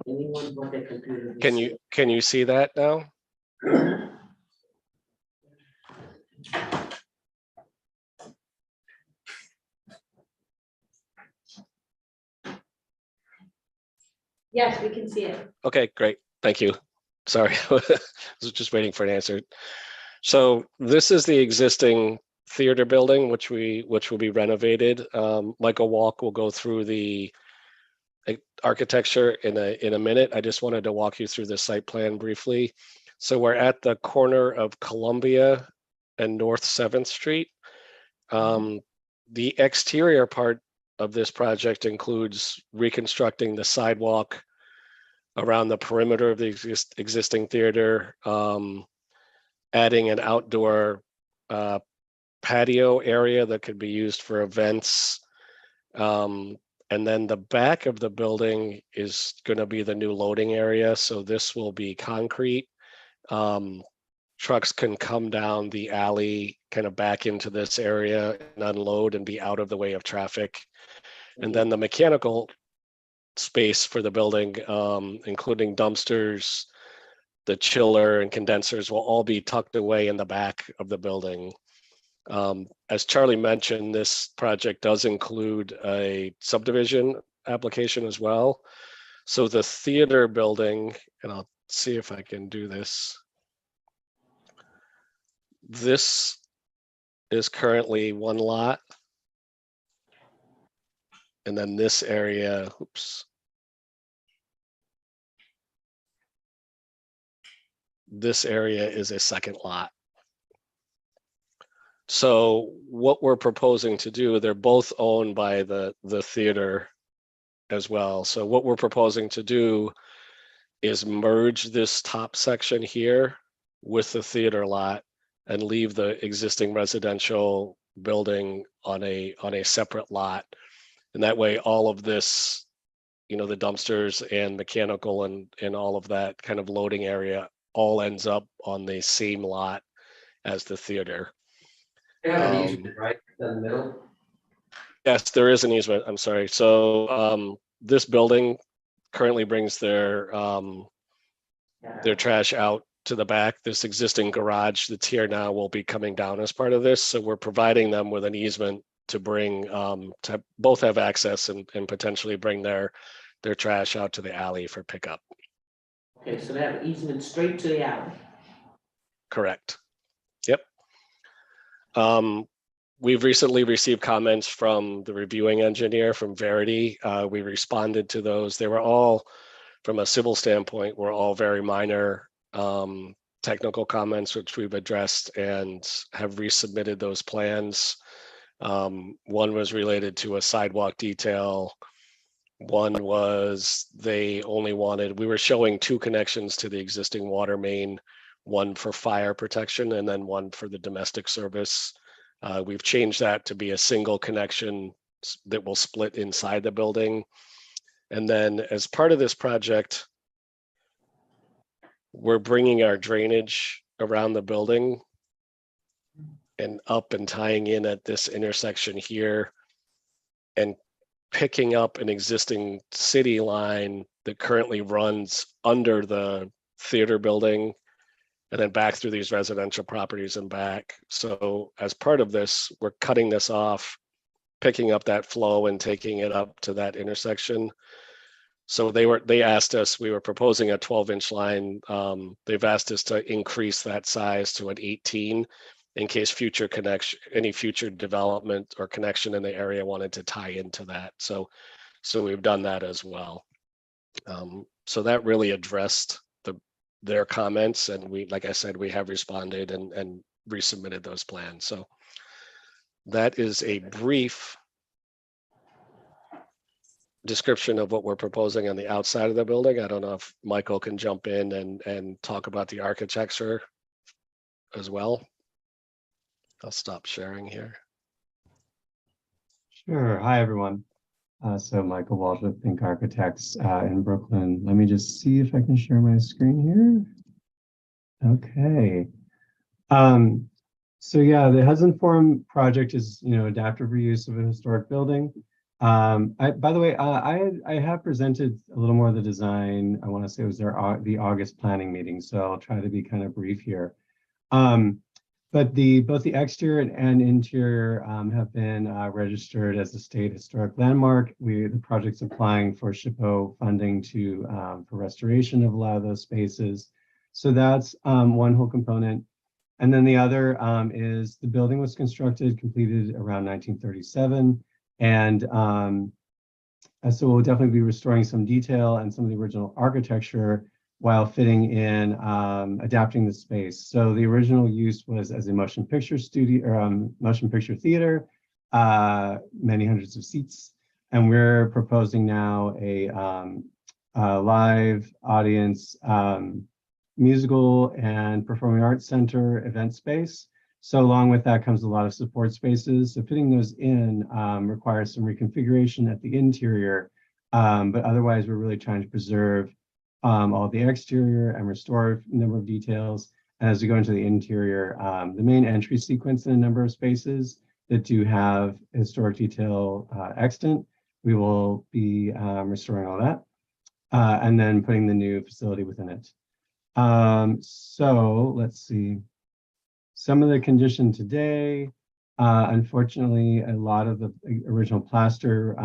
Anyone with their computer? Can you see that now? Yes, we can see it. Okay, great. Thank you. Sorry, I was just waiting for an answer. So this is the existing theater building, which will be renovated. Michael Walk will go through the architecture in a minute. I just wanted to walk you through the site plan briefly. So we're at the corner of Columbia and North 7th Street. The exterior part of this project includes reconstructing the sidewalk around the perimeter of the existing theater, adding an outdoor patio area that could be used for events. And then the back of the building is going to be the new loading area. So this will be concrete. Trucks can come down the alley, kind of back into this area and unload and be out of the way of traffic. And then the mechanical space for the building, including dumpsters, the chiller and condensers, will all be tucked away in the back of the building. As Charlie mentioned, this project does include a subdivision application as well. So the theater building, and I'll see if I can do this. This is currently one lot. And then this area, oops. This area is a second lot. So what we're proposing to do, they're both owned by the theater as well. So what we're proposing to do is merge this top section here with the theater lot and leave the existing residential building on a separate lot. And that way all of this, the dumpsters and mechanical and all of that kind of loading area all ends up on the same lot as the theater. They have an easement, right, in the middle? Yes, there is an easement. I'm sorry. So this building currently brings their trash out to the back. This existing garage that's here now will be coming down as part of this. So we're providing them with an easement to bring to both have access and potentially bring their trash out to the alley for pickup. Okay, so they have an easement straight to the alley. Correct. Yep. We've recently received comments from the reviewing engineer from Verity. We responded to those. They were all, from a civil standpoint, were all very minor technical comments, which we've addressed and have resubmitted those plans. One was related to a sidewalk detail. One was they only wanted, we were showing 2 connections to the existing water main, one for fire protection and then one for the domestic service. We've changed that to be a single connection that will split inside the building. And then as part of this project, we're bringing our drainage around the building and up and tying in at this intersection here and picking up an existing city line that currently runs under the theater building and then back through these residential properties and back. So as part of this, we're cutting this off, picking up that flow and taking it up to that intersection. So they asked us, we were proposing a 12-inch line. They've asked us to increase that size to an 18 in case any future development or connection in the area wanted to tie into that. So we've done that as well. So that really addressed their comments, and we, like I said, we have responded and resubmitted those plans. So that is a brief description of what we're proposing on the outside of the building. I don't know if Michael can jump in and talk about the architecture as well. I'll stop sharing here. Sure. Hi, everyone. So Michael Walsh with Think Architects in Brooklyn. Let me just see if I can share my screen here. Okay. So yeah, the Hudson Forum project is, adaptive reuse of a historic building. By the way, I have presented a little more of the design. I want to say it was the August planning meeting, so I'll try to be kind of brief here. But both the exterior and interior have been registered as a state historic landmark. The project's applying for SHPO funding for restoration of a lot of those spaces. So that's one whole component. And then the other is the building was completed around 1937. And so we'll definitely be restoring some detail and some of the original architecture while fitting in, adapting the space. So the original use was as a motion picture studio or motion picture theater, many hundreds of seats. And we're proposing now a live audience, musical and performing arts center event space. So along with that comes a lot of support spaces. So fitting those in requires some reconfiguration at the interior, but otherwise we're really trying to preserve all the exterior and restore a number of details. And as we go into the interior, the main entry sequence in a number of spaces that do have historic detail extant, we will be restoring all that and then putting the new facility within it. So let's see. Some of the condition today, unfortunately, a lot of the original plaster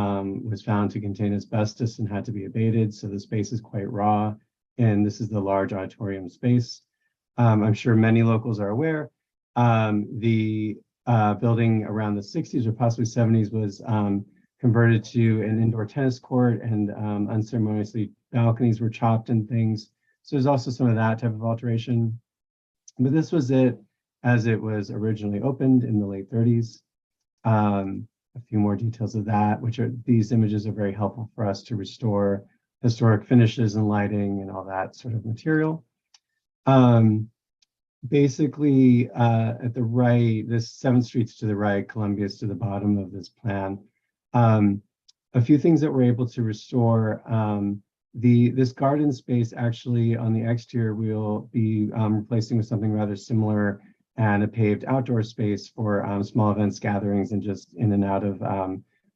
was found to contain asbestos and had to be abated. So the space is quite raw. And this is the large auditorium space. I'm sure many locals are aware. The building around the 60s or possibly 70s was converted to an indoor tennis court, and unceremoniously balconies were chopped and things. So there's also some of that type of alteration. But this was it as it was originally opened in the late 30s. A few more details of that, these images are very helpful for us to restore historic finishes and lighting and all that sort of material. Basically, at the right, this 7th Street's to the right, Columbia's to the bottom of this plan. A few things that we're able to restore. This garden space actually on the exterior we'll be replacing with something rather similar, and a paved outdoor space for small events, gatherings, and just in and out of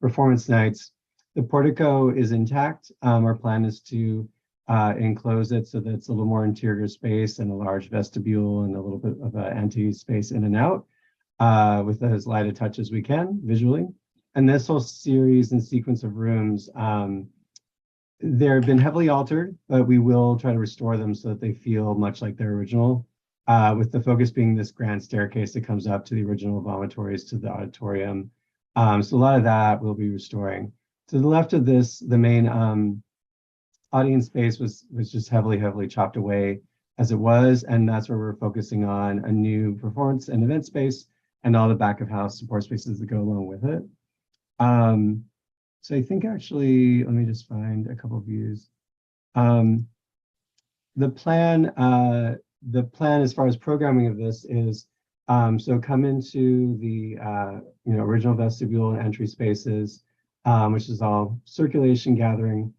performance nights. The portico is intact. Our plan is to enclose it so that it's a little more interior space and a large vestibule and a little bit of an ante space in and out with as light a touch as we can visually. And this whole series and sequence of rooms, they've been heavily altered, but we will try to restore them so that they feel much like their original. With the focus being this grand staircase that comes up to the original vomitories to the auditorium. So a lot of that we'll be restoring. To the left of this, the main audience space was just heavily chopped away as it was, and that's where we're focusing on a new performance and event space and all the back of house support spaces that go along with it. So I think actually, let me just find a couple of views. The plan as far as programming of this is, so come into the original vestibule and entry spaces, which is all circulation gathering,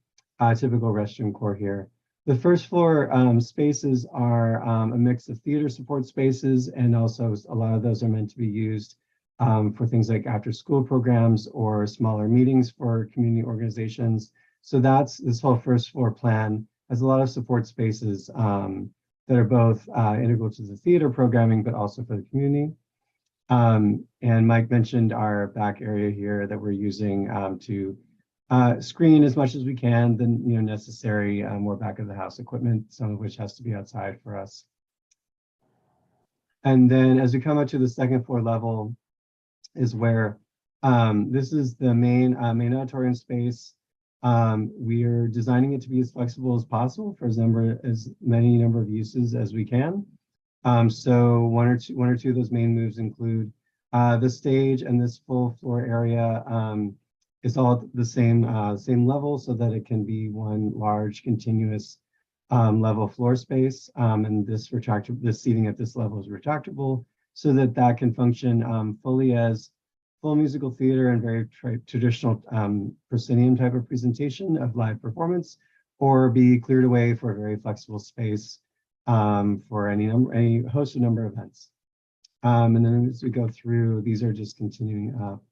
typical restroom core here. The first floor spaces are a mix of theater support spaces, and also a lot of those are meant to be used for things like after school programs or smaller meetings for community organizations. So that's this whole first floor plan has a lot of support spaces that are both integral to the theater programming, but also for the community. And Mike mentioned our back area here that we're using to screen as much as we can the necessary more back of the house equipment, some of which has to be outside for us. And then as we come up to the second floor level is where this is the main auditorium space. We are designing it to be as flexible as possible for as many number of uses as we can. So one or two of those main moves include the stage, and this full floor area is all at the same level, so that it can be one large continuous level floor space. And this seating at this level is retractable, so that that can function fully as full musical theater and very traditional proscenium type of presentation of live performance, or be cleared away for a very flexible space for any hosted number of events. And then as we go through, these are just continuing up.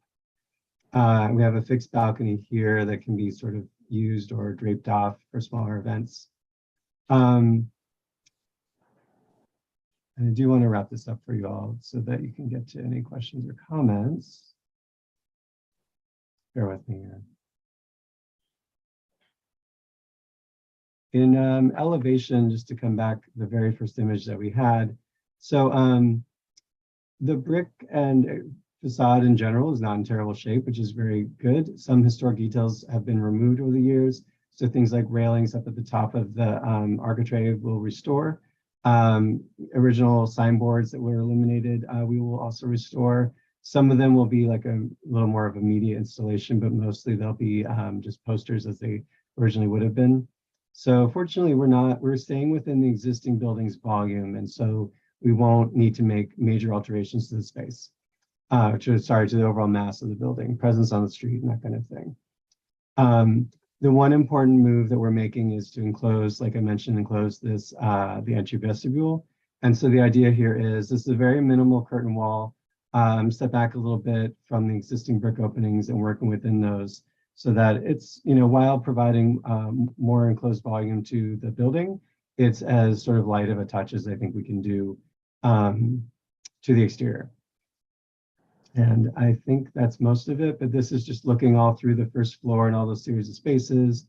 We have a fixed balcony here that can be sort of used or draped off for smaller events. And I do want to wrap this up for you all so that you can get to any questions or comments. Bear with me here. In elevation, just to come back, the very first image that we had. So the brick and facade in general is not in terrible shape, which is very good. Some historic details have been removed over the years. So things like railings up at the top of the architrave will restore. Original signboards that were eliminated, we will also restore. Some of them will be like a little more of a media installation, but mostly they'll be just posters as they originally would have been. So fortunately, we're staying within the existing building's volume, and so we won't need to make major alterations to the space, to the overall mass of the building, presence on the street, and that kind of thing. The one important move that we're making is to enclose, like I mentioned, enclose this, the entry vestibule. And so the idea here is this is a very minimal curtain wall, step back a little bit from the existing brick openings and working within those, so that it's, while providing more enclosed volume to the building, it's as sort of light of a touch as I think we can do to the exterior. And I think that's most of it, but this is just looking all through the first floor and all those series of spaces,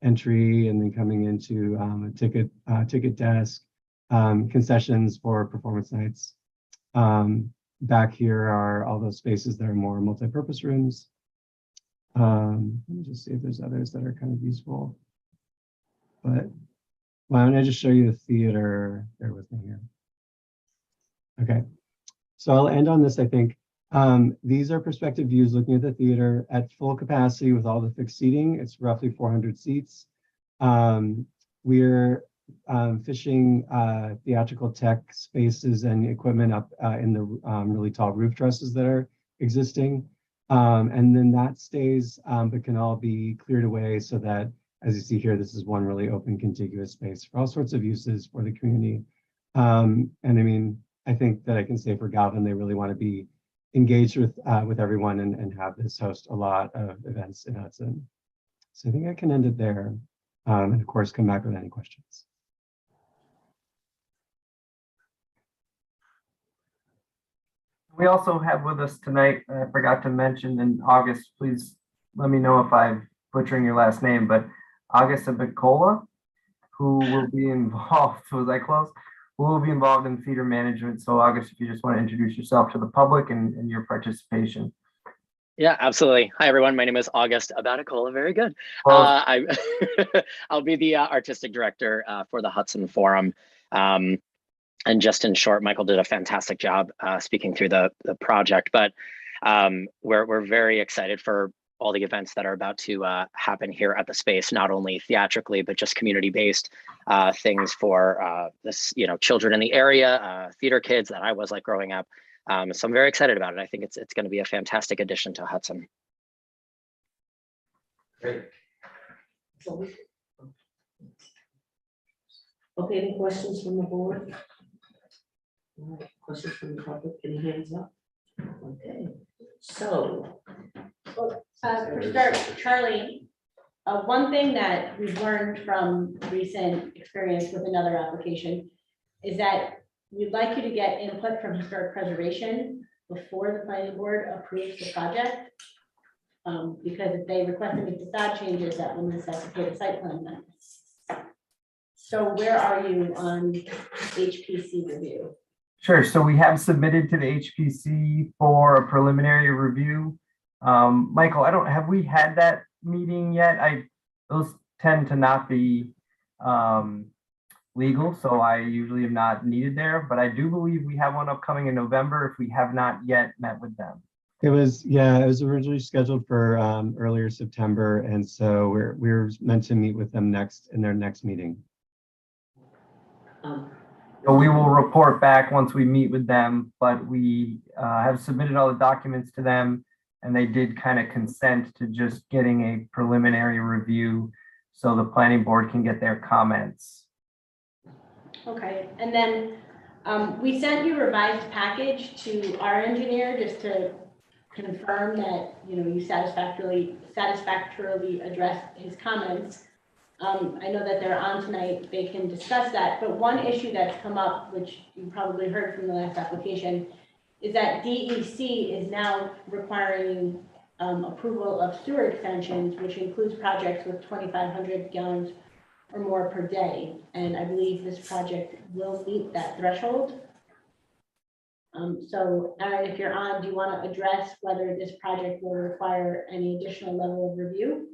entry, and then coming into a ticket desk, concessions for performance nights. Back here are all those spaces that are more multi-purpose rooms. Let me just see if there's others that are kind of useful. But why don't I just show you the theater? Bear with me here. Okay, so I'll end on this, I think. These are perspective views looking at the theater at full capacity with all the fixed seating. It's roughly 400 seats. We're fishing theatrical tech spaces and equipment up in the really tall roof trusses that are existing. And then that stays, but can all be cleared away so that, as you see here, this is one really open contiguous space for all sorts of uses for the community. And I mean, I think that I can say for Galvin, they really want to be engaged with everyone and have this host a lot of events in Hudson. So I think I can end it there. And of course, come back with any questions. We also have with us tonight, I forgot to mention in August, please let me know if I'm butchering your last name, but August Abicola, who will be involved, was I close? Who will be involved in theater management. So August, if you just want to introduce yourself to the public and your participation. Yeah, absolutely. Hi, everyone. My name is August Abaticola. Very good. I'll be the artistic director for the Hudson Forum. And just in short, Michael did a fantastic job speaking through the project, but we're very excited for all the events that are about to happen here at the space, not only theatrically, but just community-based things for this, children in the area, theater kids that I was like growing up. So I'm very excited about it. I think it's going to be a fantastic addition to Hudson. Great. Okay, any questions from the board? All right, questions from the public, any hands up? Okay, so, For start, Charlie, one thing that we've learned from recent experience with another application is that we'd like you to get input from historic preservation before the planning board approves the project. Because if they request to make facade changes, that will necessitate a site plan amendment. So where are you on HPC review? Sure. So we have submitted to the HPC for a preliminary review. Michael, have we had that meeting yet? Those tend to not be legal, so I usually am not needed there, but I do believe we have one upcoming in November if we have not yet met with them. It was originally scheduled for earlier September, and so we're meant to meet with them in their next meeting. So we will report back once we meet with them, but we have submitted all the documents to them, and they did kind of consent to just getting a preliminary review so the planning board can get their comments. Okay, and then we sent you a revised package to our engineer just to confirm that, you satisfactorily addressed his comments. I know that they're on tonight, they can discuss that, but one issue that's come up, which you probably heard from the last application, is that DEC is now requiring approval of sewer extensions, which includes projects with 2,500 gallons or more per day. And I believe this project will meet that threshold. So Aaron, if you're on, do you want to address whether this project will require any additional level of review?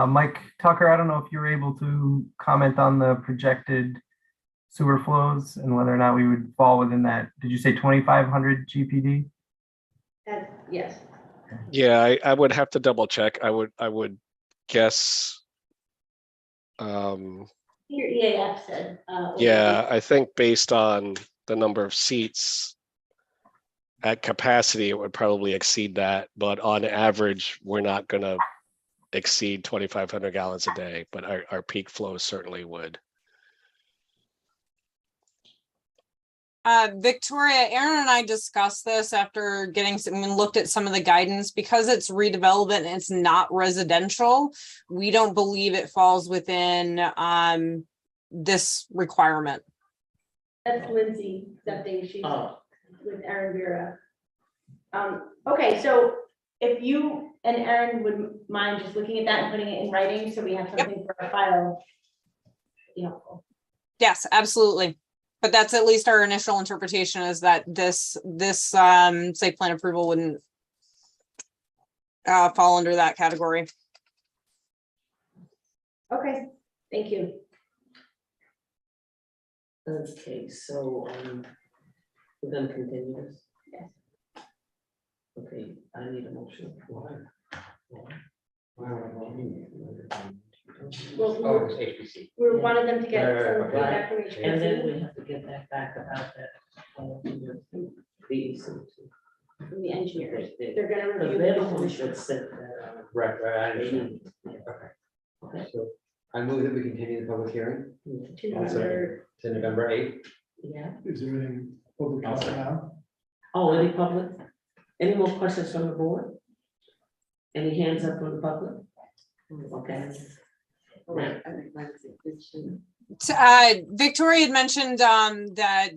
Mike Tucker, I don't know if you're able to comment on the projected sewer flows and whether or not we would fall within that. Did you say 2,500 GPD? Yes. Yeah, I would have to double check. I would guess. Your EAF said. Yeah, I think based on the number of seats at capacity, it would probably exceed that. But on average, we're not going to exceed 2,500 gallons a day, but our peak flow certainly would. Victoria, Aaron and I discussed this after looked at some of the guidance. Because it's redevelopment and it's not residential, we don't believe it falls within this requirement. That's Lindsay, something she's with Aaron Vera. Okay, so if you and Aaron would mind just looking at that and putting it in writing, so we have something for our file. Be helpful. Yes, absolutely. But that's at least our initial interpretation, is that this site plan approval wouldn't fall under that category. Okay, thank you. okay, so, we're gonna continue this? Yes. Okay, I need a motion. Well, Oh, it's HPC. we wanted them to get some Right, feedback from And then HPC, we have to get that back about that. from the engineers. They're gonna Because review. they're the the ones solution. that said that. Right, I They understand. need- Okay, Okay. so I move that we continue the public hearing To November. to November 8th. Yeah. Is there any public comment now? Oh, any public? Any more questions from the board? Any hands up from the public? Okay. Right. Victoria had mentioned that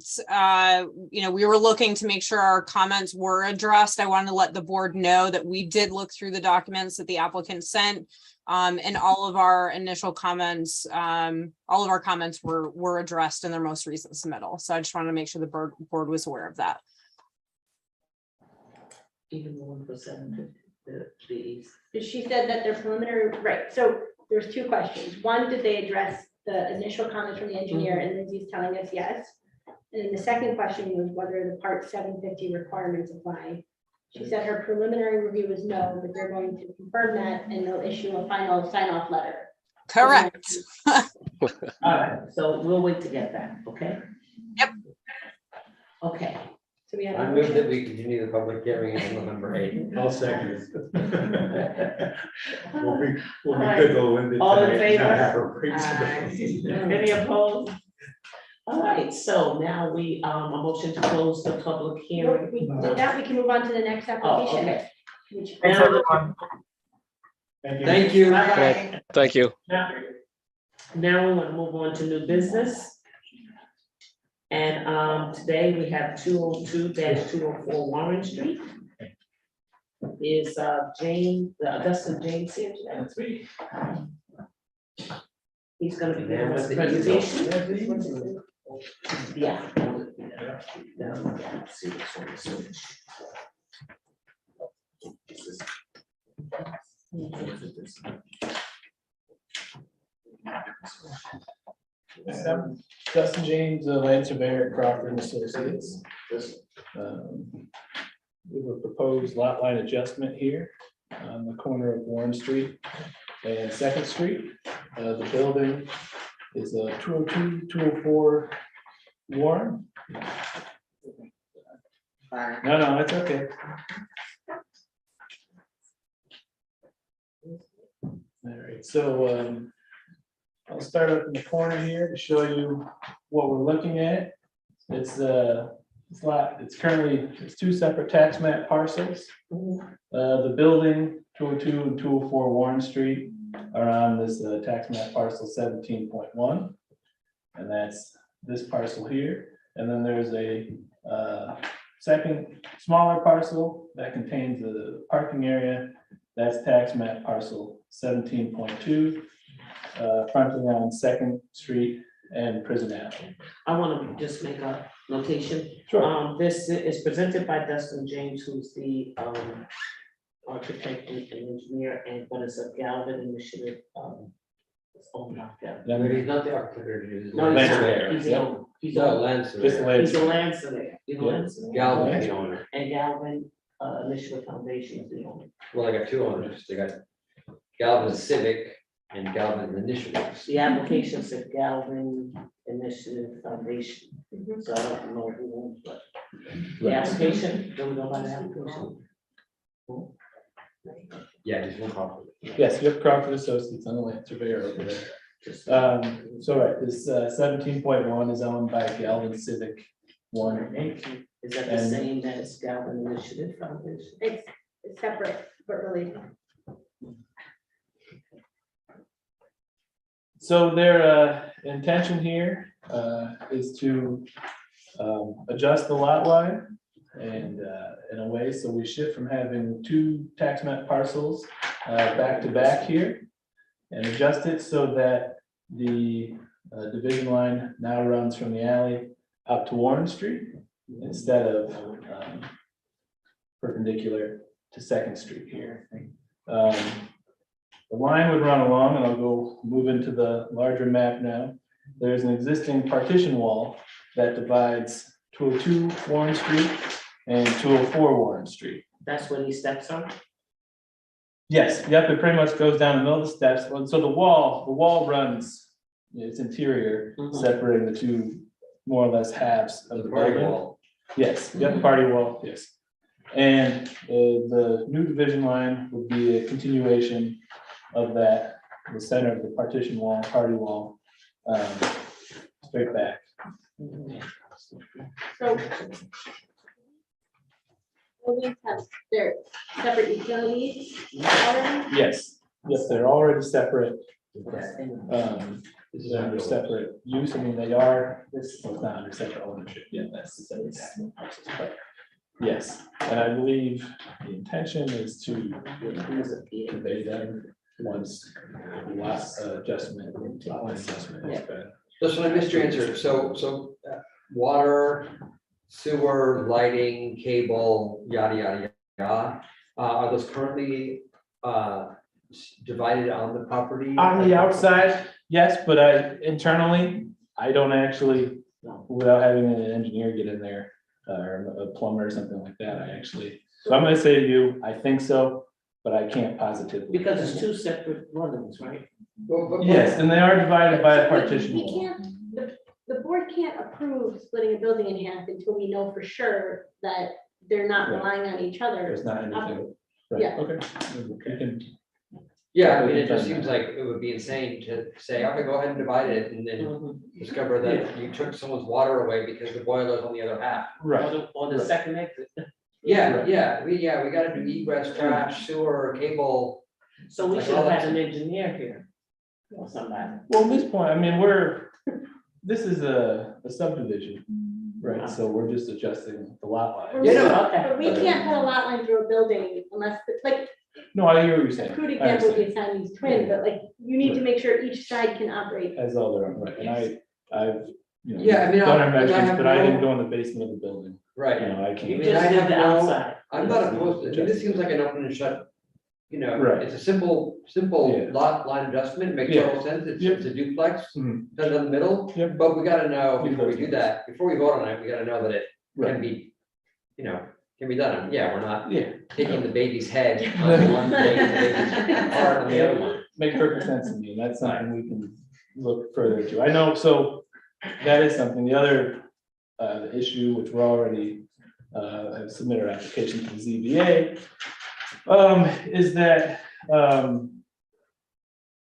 we were looking to make sure our comments were addressed. I wanted to let the board know that we did look through the documents that the applicant sent, and all of our initial comments, were addressed in their most recent submittal. So I just wanted to make sure the board was aware of that. Even the 1%, these. She said that their preliminary, right, so there's two questions. One, did they address the initial comments from the engineer, and Lindsay's telling us yes. And then the second question was whether the part 750 requirements apply. She said her preliminary review is no, but they're going to confirm that and they'll issue a final sign-off letter. Correct. All right, so we'll wait to get that, okay? Yep. Okay, So we had. I move that we continue the public hearing until November 8th. I'll second it. We'll be Alright. fickle-winded All in tonight, not favor? have a break today. Any opposed? All right, so now we, a motion to close the public hearing. We did that, we can move on to the next Oh, application. okay. Which- Thanks, everyone. Thank you. Bye-bye. Thank you. Now we want to move on to new business. And today we have 202-204 Warren Street. Is Dustin James here today? That's me. He's gonna be giving us a presentation. Yeah. See this one, switch. Dustin James, land surveyor at Crawford and Associates. We have a proposed lot line adjustment here on the corner of Warren Street and Second Street. The building is 202, 204 Warren. No, it's okay. All right, so I'll start up in the corner here to show you what we're looking at. It's currently two separate tax map parcels. The building 202 and 204 Warren Street are on this tax map parcel 17.1. And that's this parcel here. And then there's a second smaller parcel that contains the parking area. That's tax map parcel 17.2, fronting on Second Street and Prison Avenue. I want to just make a notation. Sure. This is presented by Dustin James, who's the architect and engineer, and what is a Galvin initiative. Oh, not Galvin. But he's not the architect, he's. No, he's Land not. surveyor, He's yep. a- he's No, a- land Just surveyor. land. He's a land surveyor. He's a land surveyor. Galvin is the owner. And Galvin Initiative Foundation is the owner. Well, I got two owners. They got Galvin Civic and Galvin Initiatives. The application said Galvin Initiative Foundation, so I don't know who owns, but the application, do we know about the application? Yeah, just one property. Yes, you have Crawford Associates on the land surveyor over there. Just- So right, this 17.1 is owned by Galvin Civic One. Is that the And- same as Galvin Initiative Foundation? It's separate, but related. So their intention here is to adjust the lot line and in a way, so we shift from having two tax map parcels back to back here and adjust it so that the division line now runs from the alley up to Warren Street instead of perpendicular to Second Street here. The line would run along, and I'll go move into the larger map now. There's an existing partition wall that divides 202 Warren Street and 204 Warren Street. That's where these steps are? Yes, yep, it pretty much goes down the middle of the steps. So the wall runs, its interior, Mhm. separating the two more or less halves of the Party building. wall. Yes, yep, party wall, yes. And the new division line would be a continuation of that, the center of the partition wall, party wall, straight back. So. Buildings have their separate utilities already? Yes, yes, they're already separate. Okay. This is They're under separate use, I mean, they are, well, it's not under separate ownership yet, that's the separate tax parcels, but yes, and I believe the intention is to convey them once lot adjustment, lot line adjustment is done. Just when I missed your answer, so water, sewer, lighting, cable, yada, yada, yada. Are those currently divided on the property? On the outside, yes, but internally, I don't actually, without having an engineer get in there, or a plumber or something like that, so I'm gonna say to you, I think so, but I can't positively. Because it's two separate buildings, right? Well, Yes, and they are divided by a partition We wall. can't, the board can't approve splitting a building in half until we know for sure that they're not Right. relying on each other. There's not anything. Right, Yeah. okay. We can, Yeah, I mean, it just seems like it would be insane to say, okay, go ahead and divide it and then Mhm. discover that you took someone's water away because the boiler's on the other half. right, Or the second exit. Yeah, we gotta do egress, trash, sewer, cable. So we Like should all have that had an engineer here or somebody. well, at this point, I mean, this is a subdivision, right, so we're just adjusting the lot line. Yeah, no, Okay. But we can't put a lot line through a building unless, like, No, I hear what you're saying. a crude I example would understand. be a Siamese twin, but like, you need to make sure each side can operate. As all their own, right, and I've, you know, Yeah, I mean, done our I measurements, have but I didn't no- go in the basement of the building, you Right, know, I You can't. just I did have the no- outside. I'm not opposed to, I mean, this seems like an open and shut, Right. it's a simple Yeah. lot line adjustment, makes Yeah. total sense, it's Yep. it's a duplex. Mhm. Done in the middle, Yep. but we gotta know Leave before we those do ones. that, before we vote on it, we gotta know that it can Right. be, can be done, yeah, we're not Yeah, taking the baby's head on one thing, and the baby's heart on the other one. makes perfect sense to me, and that's something we can look further into. I know, so that is something, the other issue, which we're already have submitted our application to the ZBA, is that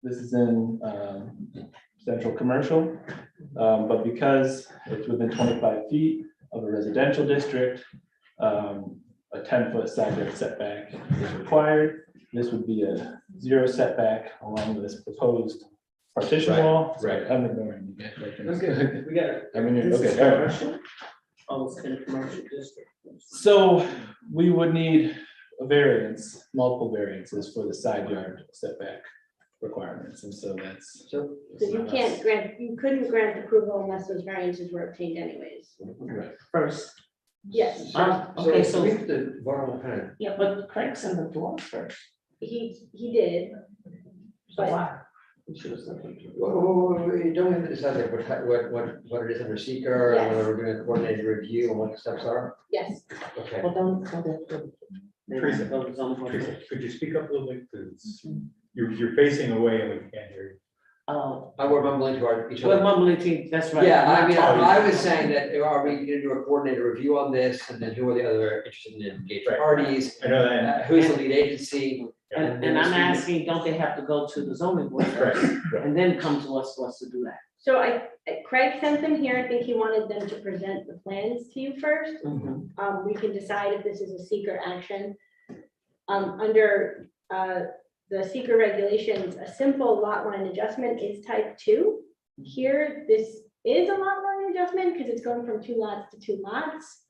this is in central commercial, but because it's within 25 feet of a residential district, a 10-foot side yard setback is required. This would be a 0 setback along this proposed partition Right, wall. right. I'm ignoring you guys. Okay, we got it. I mean, This is okay, all right. commercial? Oh, it's in a commercial district. So we would need a variance, multiple variances for the side yard setback requirements, and so that's. So, So you couldn't grant approval unless those variances were obtained anyways. Right. First. Yes, Okay, so, we have to vote on what kind of, yeah, but Craig's in the door first. he did. So why? We should have said it. you don't have to decide like what it is under seeker, and Yes. whether we're doing a coordinated review and what the steps are, Yes, okay. Well, don't have to. They want to go to zone board. Teresa, could you speak up a little bit, because you're facing away and we can't hear you. We're mumbling to each We're other. mumbling to, that's right. Yeah, I mean, Sorry. I was saying that, are we gonna do a coordinated review on this, and then who are the other interested in engaged Right. parties? I know that. Who's the lead agency? And I'm asking, don't they have to go to the zoning board first Right. and then come to us for us to do that? so Craig sent them here. I think he wanted them to present the plans to you first. We can decide if this is a seeker action. Under the seeker regulations, a simple lot line adjustment is type 2. Here, this is a lot line adjustment because it's going from 2 lots to 2 lots.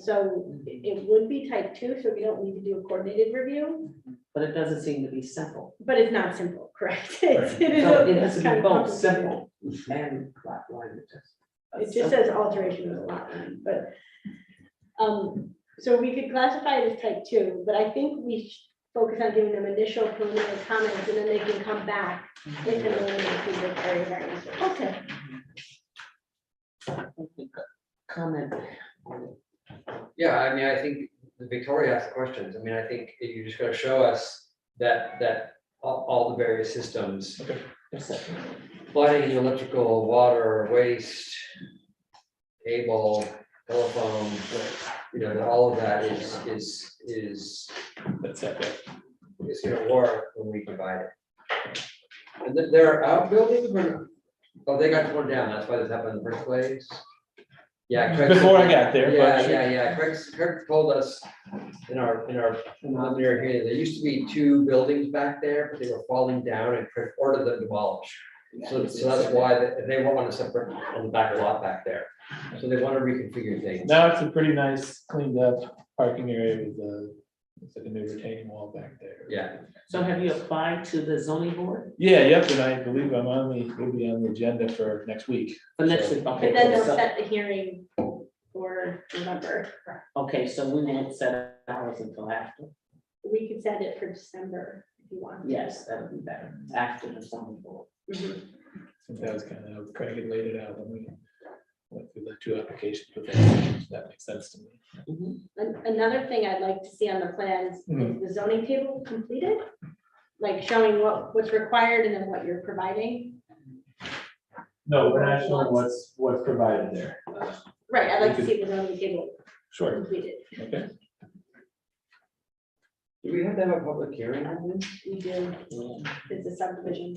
So it would be type 2, so we don't need to do a coordinated review, But it doesn't seem to be simple. but it's not simple, correct? It is. So it has to kind be of both complicated. simple and lot line It just says alteration of the lot line, but, so we could classify it as type 2, but I think we should focus on giving them initial preliminary comments, and then they can come back if and when they see the area variance. Okay. Comment. Yeah, I mean, I think Victoria asked the questions, I mean, I think you just gotta show us that all the various systems, flooding, electrical, water, waste, cable, telephone, that all of that is That's setback. gonna work when we divide it. And then there are outbuildings, or, oh, they got torn down, that's why this happened in the first place? Yeah. Craig said- Before I got there, Yeah, but- yeah, Craig told us in our preliminary hearing, there used to be 2 buildings back there, but they were falling down, and Craig ordered them demolished. So that's why they won't want to separate on the back lot back there, so they want to reconfigure things. Now it's a pretty nice cleaned up parking area with it's like a new retaining wall back there. Yeah, So have you applied to the zoning board Yeah, yep, and I believe we'll be on the agenda for next week. for next week? But then they'll Okay, set the hearing for November. okay, so we won't set ours until after. We could set it for December if you want. Yes, that would be better, after the zoning board. Mhm. I think that was kind of how Craig had laid it out when we went through the 2 applications, but that makes sense to me. Another thing I'd like to see on the plans is the zoning table completed, like showing what's required and then what you're providing. No, we're not showing what's provided there. Right, I'd like to see the zoning table Sure, completed. okay. Do we have to have a public hearing on this? We do, it's a subdivision.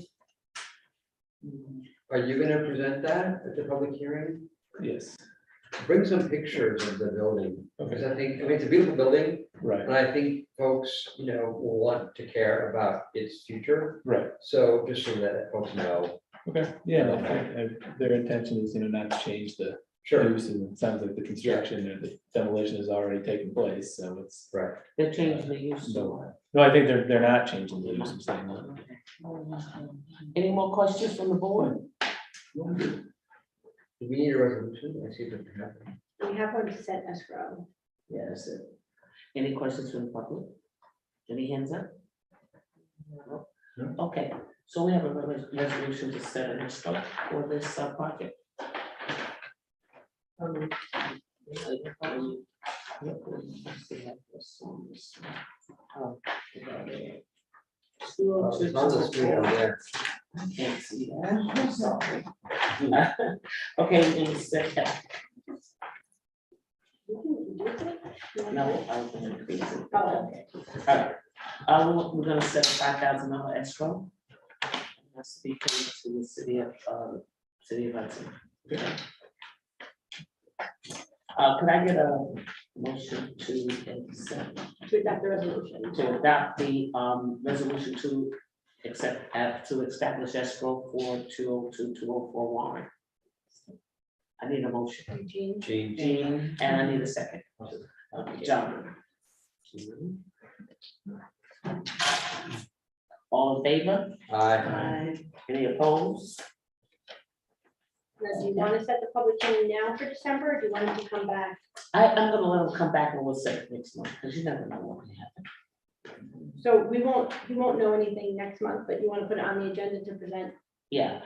Are you gonna present that at the public hearing? Yes, Bring some pictures of the building, because okay, I think, I mean, it's a beautiful building, right, and I think folks, will want to care about its future. right, So just so that folks know. okay, yeah, no, their intention is, not to change the Sure. use, and it sounds like the construction or the demolition has already taken place, so it's. Right. They're changing the use. No, I think they're not changing the use, I'm saying that. Any more questions from the board? Do we need a resolution? I see that we have. We have one to set escrow. Yeah, that's it. Any questions from the public? Any hands up? No? Okay, so we have a resolution to set an escrow for this project. It's on the screen over there. I can't see that, I'm sorry. Okay, in a second. No, I was gonna increase it. Oh, Okay. All right, we're gonna set a $5,000 escrow. That's to be paid to the city of Hudson. Could I get a motion to accept, to adopt the resolution. to adopt the resolution to accept, to establish escrow for 202-204 warrant? I need a motion. Eugene. Jean, and I need a second. John. All in favor? Aye. Any opposed? Now, do you want to set the public hearing now for December, or do you want him to come back? I'm gonna let him come back and we'll set it next month, because you never know what can happen. So we won't know anything next month, but you want to put it on the agenda to present? Yeah,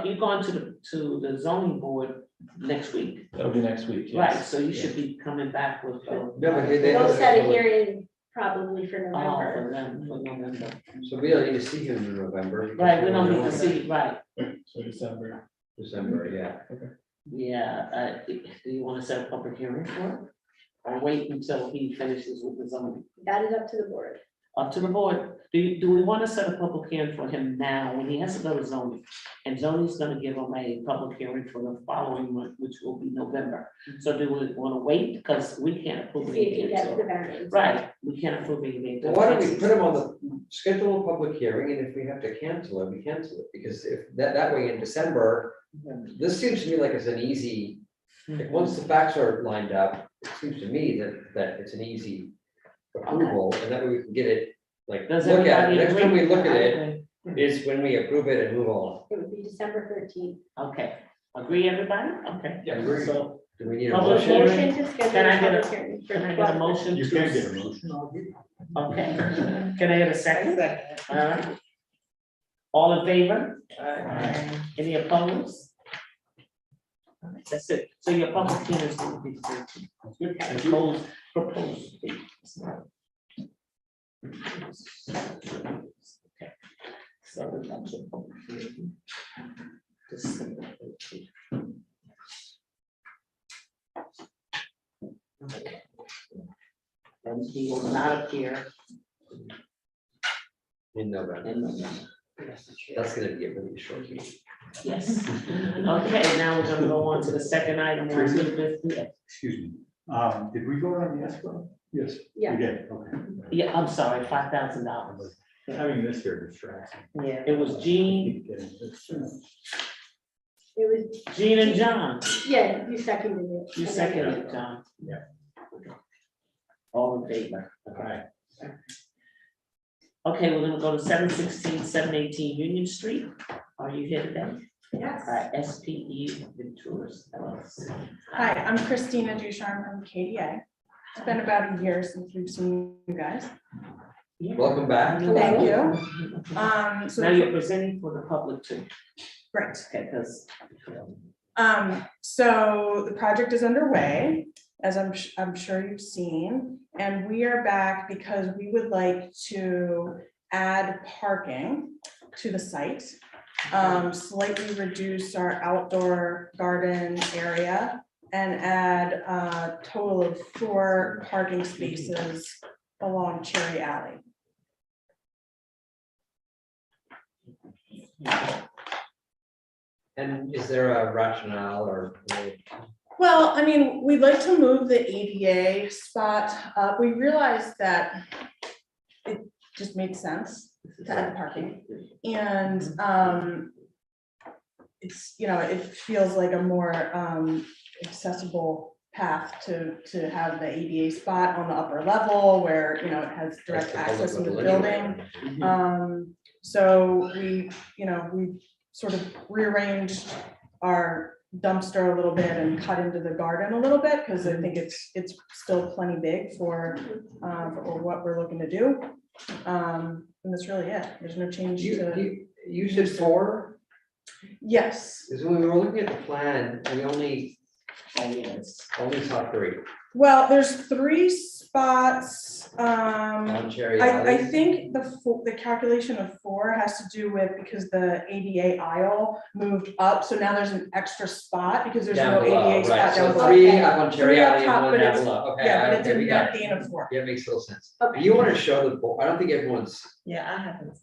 you're going to the zoning board next week, That'll be next week, right, yes. so you should be coming back with. No, but they We'll have set a public- hearing probably for Oh, November. for them, for November. So we don't need to see him in November. because Right, we don't we're need to in see, right, So December. December, yeah. yeah, do you want to set a public hearing for it? Or wait until he finishes with the zoning? That is up to the board. Up to the board, do we want to set a public hearing for him now, when he has to go to zoning? And zoning's gonna give him a public hearing for the following month, which will be November. So do we want to wait, because we can't approve See if he anything, gets the so- variance. right, we can't approve anything. Well, why don't we put him on the, schedule a public hearing, and if we have to cancel it, we cancel it, because if that way in December, this seems to me like it's an easy, if once the facts are lined up, it seems to me that it's an easy approval, and that way we can get it, like, Does look at everybody it, next time we agree? look at it, is when we approve it and move on. It would be December 13th. Okay, agree, everybody? Okay. Yeah, agree. So, Do we need a Public motion? hearing. Motion to schedule Can I a get a- public hearing for can I get a 12. motion? You to- can get a motion, I'll give you. Okay, can I get a second? All right. All in favor? Any opposed? All right, that's it, so your public hearing is going to be 13. Proposed, proposed. date. Okay. So that's your public hearing. December 13th. Okay. And he will not appear In November. in November. That's gonna be a really short meeting. Yes. Okay, now we're gonna go on to the second item. on new business. Excuse me, did we vote on the escrow? Yes. Yeah. We did, okay. Yeah, I'm sorry, $5,000. Having this here distracts me. Yeah, it was Jean, It was, Jean and John. yeah, you seconded it. You seconded it, John. Yeah. All in favor? Alright. Okay, we're gonna go to 716, 718 Union Street. Are you here today? Yes. SPE Ventures LLC. Hi, I'm Christina Ducharme from KDA. It's been about a year since we've seen you guys. Welcome back. Thank you. So Now you're presenting for the public too. Right. Okay, because. So the project is underway, as I'm sure you've seen, and we are back because we would like to add parking to the site. slightly reduce our outdoor garden area and add a total of 4 parking spaces along Cherry Alley. And is there a rationale or? Well, I mean, we'd like to move the ADA spot up. We realized that it just made sense to add the parking. And it's, you know, it feels like a more accessible path to have the ADA spot on the upper level where, you know, it has direct access into the building. So we, you know, we sort of rearranged our dumpster a little bit and cut into the garden a little bit, because I think it's still plenty big for what we're looking to do. And that's really it. There's no change to. You said 4? Yes. Because when we were looking at the plan, we only saw 3. Well, there's 3 spots. On Cherry I Alley. think the calculation of 4 has to do with because the ADA aisle moved up, so now there's an extra spot because there's Down no below, ADA spot right, down so below. 3 up on Cherry 3 up Alley top, and 1 but down it's- below, okay. Yeah, but okay, it's a we got net it. gain of 4. Yeah, it makes total sense. Okay. You want to show the board, I don't think everyone's, Yeah, I haven't.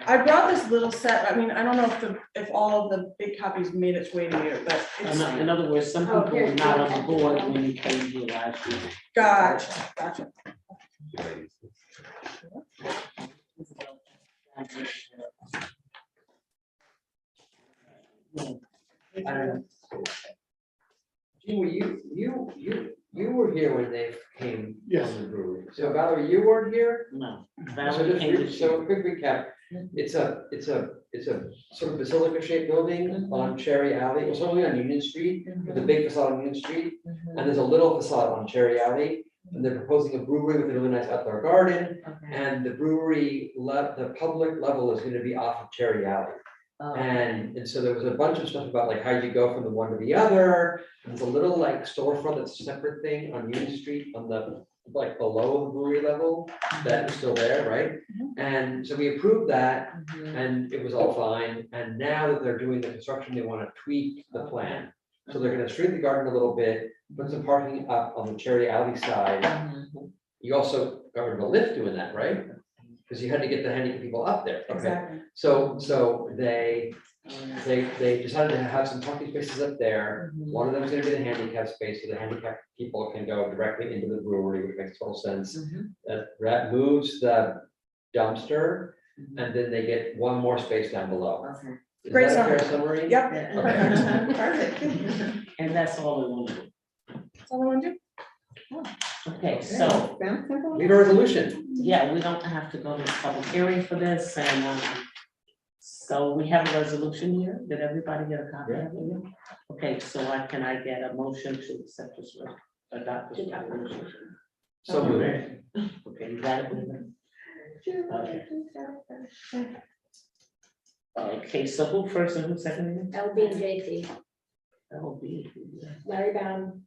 I brought this little set. I mean, I don't know if all of the big copies made its way to you, but it's. In other words, some people were not on the board when you came here last year. Gotcha. Gene, you were here when they came Yes. from the brewery. So Valerie, you weren't here? No. So Valerie came this so year. a quick recap, it's a sort of basilica shaped building on Cherry Alley, it's only on Union Street, with a big facade on Union Street, and there's a little facade on Cherry Alley. And they're proposing a brewery with a really nice outdoor garden, and the brewery the public level is gonna be off of Cherry Alley. And so there was a bunch of stuff about like how you go from the one to the other. There's a little like storefront that's a separate thing on Union Street on the like below the brewery level that is still there, right? And so we approved that and it was all fine. And now that they're doing the construction, they want to tweak the plan. So they're gonna shrink the garden a little bit, put some parking up on the Cherry Alley side. You also got rid of a lift doing that, right? Because you had to get the handicapped people up there. Okay. Exactly. So they decided to have some parking spaces up there. One of them is gonna be the handicap space, so the handicapped people can go directly into the brewery, which makes total sense. That moves the dumpster, and then they get one more space down below. Is Great that a fair summary? Yep. Okay. Perfect. And that's all we want to do. That's all I want to do. Okay, so, We have a resolution. yeah, we don't have to go to public hearing for this, and, so we have a resolution here. Did everybody get a copy of it? Okay, so can I get a motion to accept this, adopt this resolution? So moved. Okay, you got it, Linda? Okay. Okay, so who first and who second? LB and JC, LB. Larry Bound.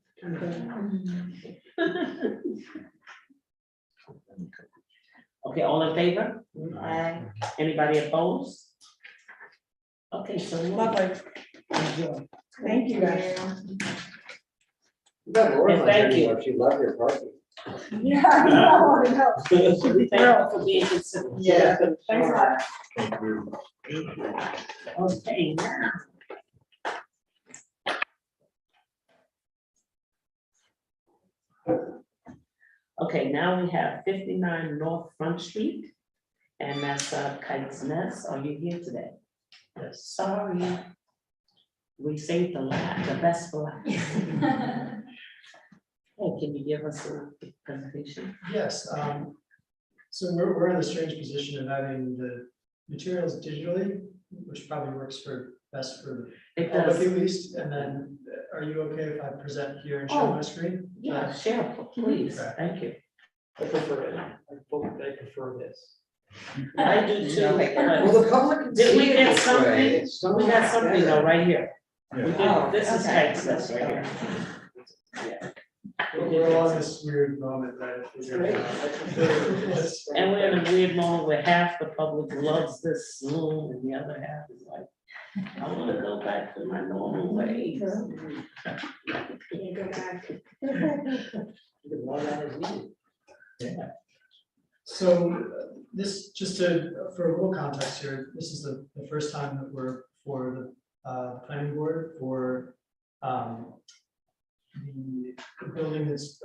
Okay, all in favor? Aye. Anybody opposed? Okay, so. Lovely. Enjoy. Thank you guys. You got Laura on Thank video, you. she loved your party. Yeah, I know, I know. Thank you for being considerate. Yeah, thanks a lot. Okay, now. Okay, now we have 59 North Front Street, and that's Kite's Nest. Are you here today? Yes. Sorry. We saved the best for last. Hey, can you give us a presentation? Yes, so we're in the strange position of having the materials digitally, which probably works best for the It public does. at least, and then are you okay if I present here and show my screen? Yeah, share, please. Okay. Thank you. I prefer it, I prefer this. I do too. Well, the public can Did we see it get this way. something? It's so We got much something better. though, right here. We Yeah. did, this is okay. Kite's Nest right here. Yeah. We're all in this weird moment that. And we're in a weird moment where half the public loves this Zoom and the other half is like, I wanna go back to my normal ways. Yeah. So this, just to, for a little context here, this is the first time that we're for the planning board for the building that's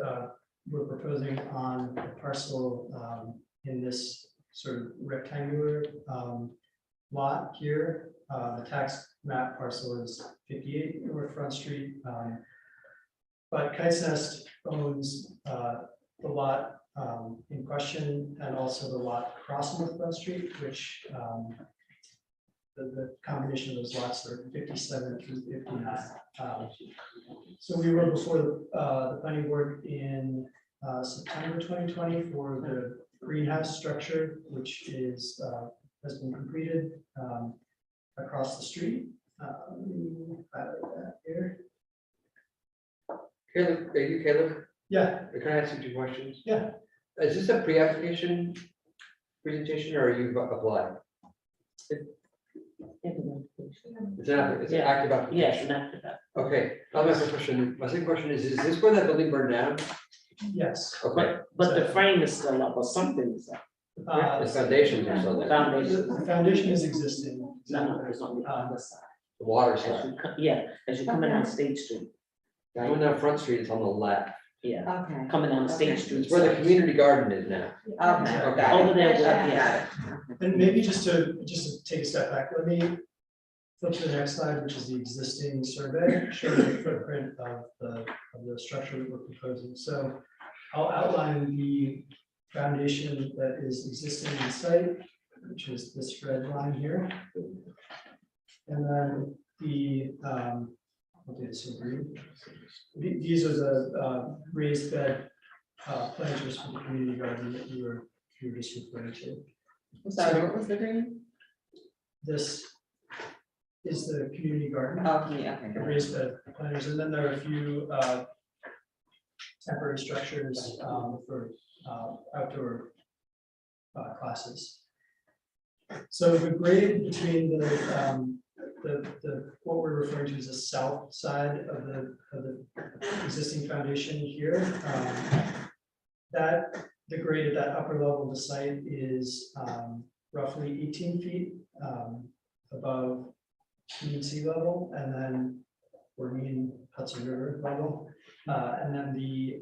we're proposing on the parcel in this sort of rectangular lot here. The tax map parcel is 58 North Front Street. But Kite's Nest owns the lot in question and also the lot across North Front Street, which the combination of those lots are 57 through 59. So we were before the planning board in September 2020 for the greenhouse structure, which is has been completed across the street. Highlight that here. Caleb, are you Caleb? Yeah. Can I ask you two questions? Yeah. Is this a pre-application presentation or are you applied? It's an active application. Yes, an active application. Okay, that's my first question. My second question is this where that building burned down? Yes. Okay. But the frame is still up or something is up. The foundations are still there. The foundation is existing. No, it's on the other side. The water As side. you yeah, as you're coming down State Street. Coming down Front Street, it's on the left. Yeah, Okay. coming down State Street. It's where the community garden is now. Okay. Okay. Over there, yeah. And maybe just to take a step back, let me flip to the next slide, which is the existing survey showing the footprint of the structure that we're proposing. So I'll outline the foundation that is existing in the site, which is this red line here. And then the I'll do this in green. These are the raised bed planters for the community garden that you were just referring to. Sorry, what was the green? This is the community garden. Oh, yeah, okay. Raised bed planters, and then there are a few temporary structures for outdoor classes. So the grade between the what we're referring to as the south side of the existing foundation here, that the grade at that upper level of the site is roughly 18 feet above mean sea level, and then or mean Hudson River level, and then the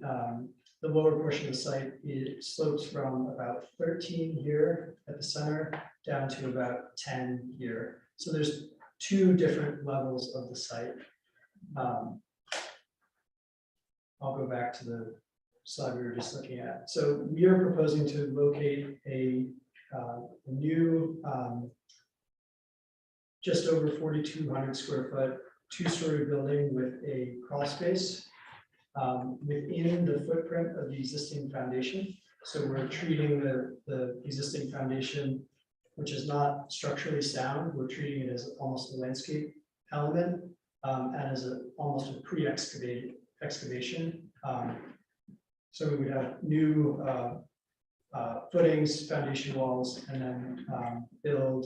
lower portion of the site, it slopes from about 13 here at the center down to about 10 here. So there's two different levels of the site. I'll go back to the slide we were just looking at. So we are proposing to locate a new just over 4,200 square foot, two-story building with a crawl space within the footprint of the existing foundation. So we're treating the existing foundation, which is not structurally sound, we're treating it as almost a landscape element and as almost a excavation. So we would have new footings, foundation walls, and then build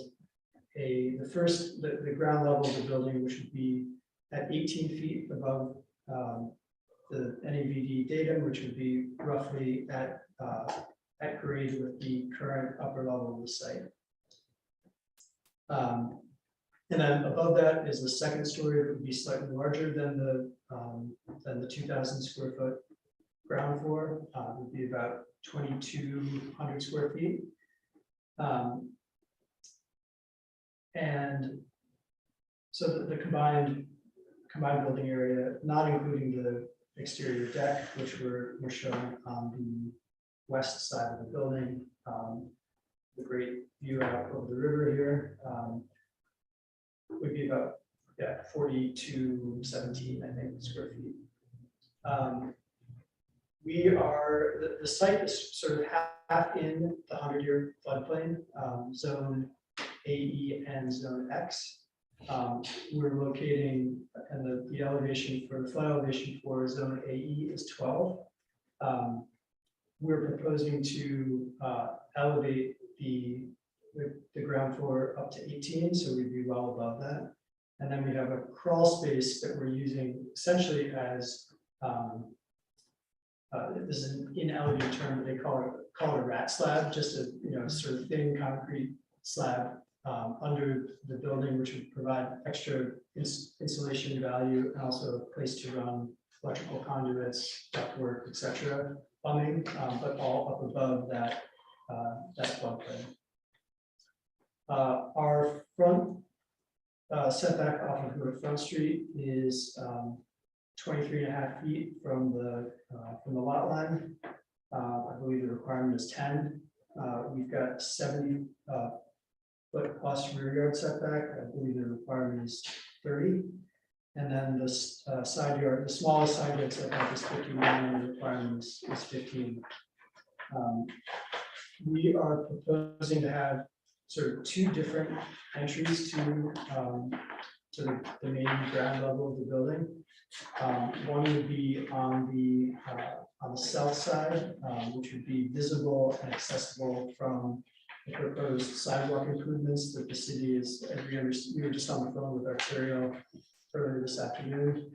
the ground level of the building, which would be at 18 feet above the NAVD datum, which would be roughly at grade with the current upper level of the site. And then above that is the second story, that would be slightly larger than the 2,000 square foot ground floor, would be about 2,200 square feet. And so the combined building area, not including the exterior deck, which we're showing on the west side of the building, the great view out over the river here, would be about 4,217, I think, square feet. The site is sort of half in the 100-year floodplain, zone AE and zone X. We're locating, and the elevation for the flood elevation for zone AE is 12, we're proposing to elevate the ground floor up to 18, so we'd be well above that. And then we have a crawl space that we're using essentially as, this is an in-elegant term, but they call it a rat slab, just a, sort of thin concrete slab under the building, which would provide extra insulation value and also a place to run electrical conduits, ductwork, etc., plumbing, but all up above that floodplain. Our front setback off of Newark Front Street is 23.5 feet from the lot line. I believe the requirement is 10. We've got 70 foot plus rear yard setback. I believe the requirement is 30. And then the side yard, the smallest side yard setback is 59, and the requirement is 15. We are proposing to have sort of two different entries to the main ground level of the building. One would be on the south side, which would be visible and accessible from the proposed sidewalk improvements that the city is. We were just on the phone with Arterial earlier this afternoon.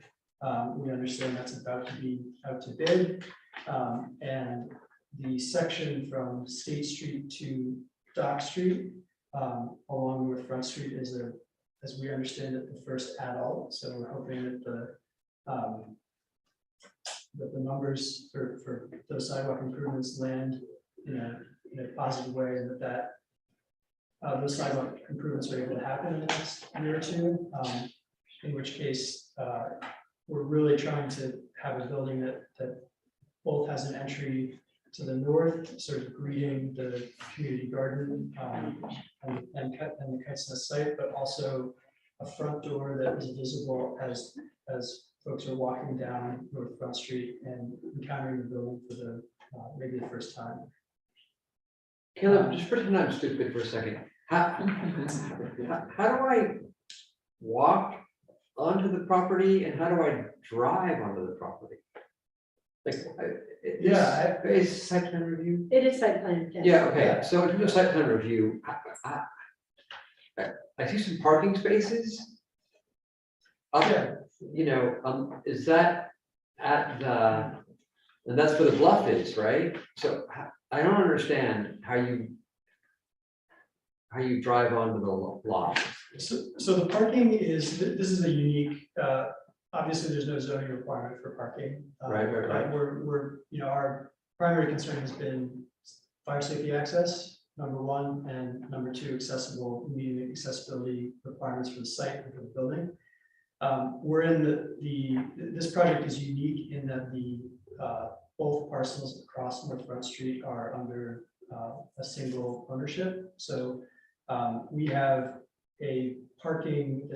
We understand that's about to be out to bid, and the section from State Street to Dock Street along North Front Street is as we understand it, the first adult. So we're hoping that the numbers for those sidewalk improvements land in a positive way, and that those sidewalk improvements are able to happen in the next year or two. In which case, we're really trying to have a building that both has an entry to the north, sort of greeting the community garden and the Kites Nest site, but also a front door that is visible as folks are walking down North Front Street and encountering the building for the maybe the first time. Caleb, just pretend I'm stupid for a second. How do I walk onto the property, and how do I drive onto the property? Like, is site plan review? It is site plan. yes. Yeah, okay, so in terms of site plan review, I see some parking spaces. Is that at the, and that's where the bluff is, right? So I don't understand how you drive onto the lot. So the parking is, this is a unique, obviously there's no zoning requirement for parking. Right. We're, our primary concern has been fire safety access, number one, and number two, meeting the accessibility requirements for the site and for the building. We're in this project is unique in that both parcels across North Front Street are under a single ownership. So we have a parking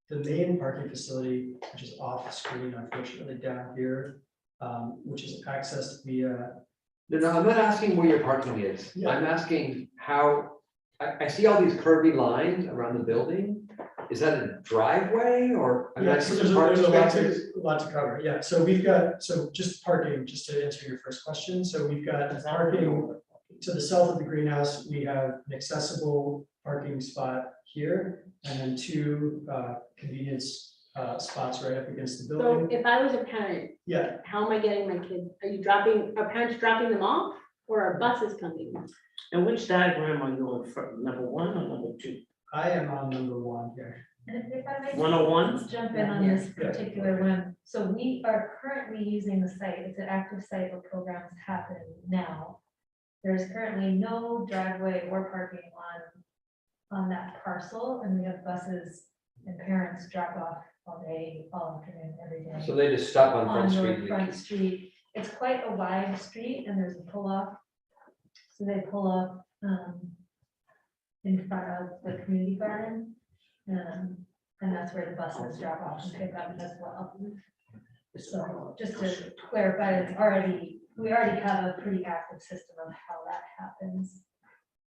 the main parking facility, which is off screen, unfortunately, down here, which is accessed via. No, I'm not asking where your parking is. Yeah. I'm asking how, I see all these curvy lines around the building. Is that a driveway or? Yeah, so there's a lot to cover. Yeah, so just parking, just to answer your first question. So we've got parking to the south of the greenhouse. We have an accessible parking spot here, and then two convenience spots right up against the So building. if I was a parent, Yeah, how am I getting my kid? Are parents dropping them off, or are buses coming? And which diagram are you on, for number 1 or number 2? I am on number 1 here. And if I may 101? just jump in on this particular one. So we are currently using the site. It's an active site where programs happen now. There's currently no driveway or parking on that parcel, and we have buses and parents drop off all day, all afternoon, every day. So they just stop on Front North Street. Front Street. It's quite a wide street, and there's a pull off. So they pull up in front of the community garden. And that's where the buses drop off and pick up as well. So just to clarify, we already have a pretty active system of how that happens.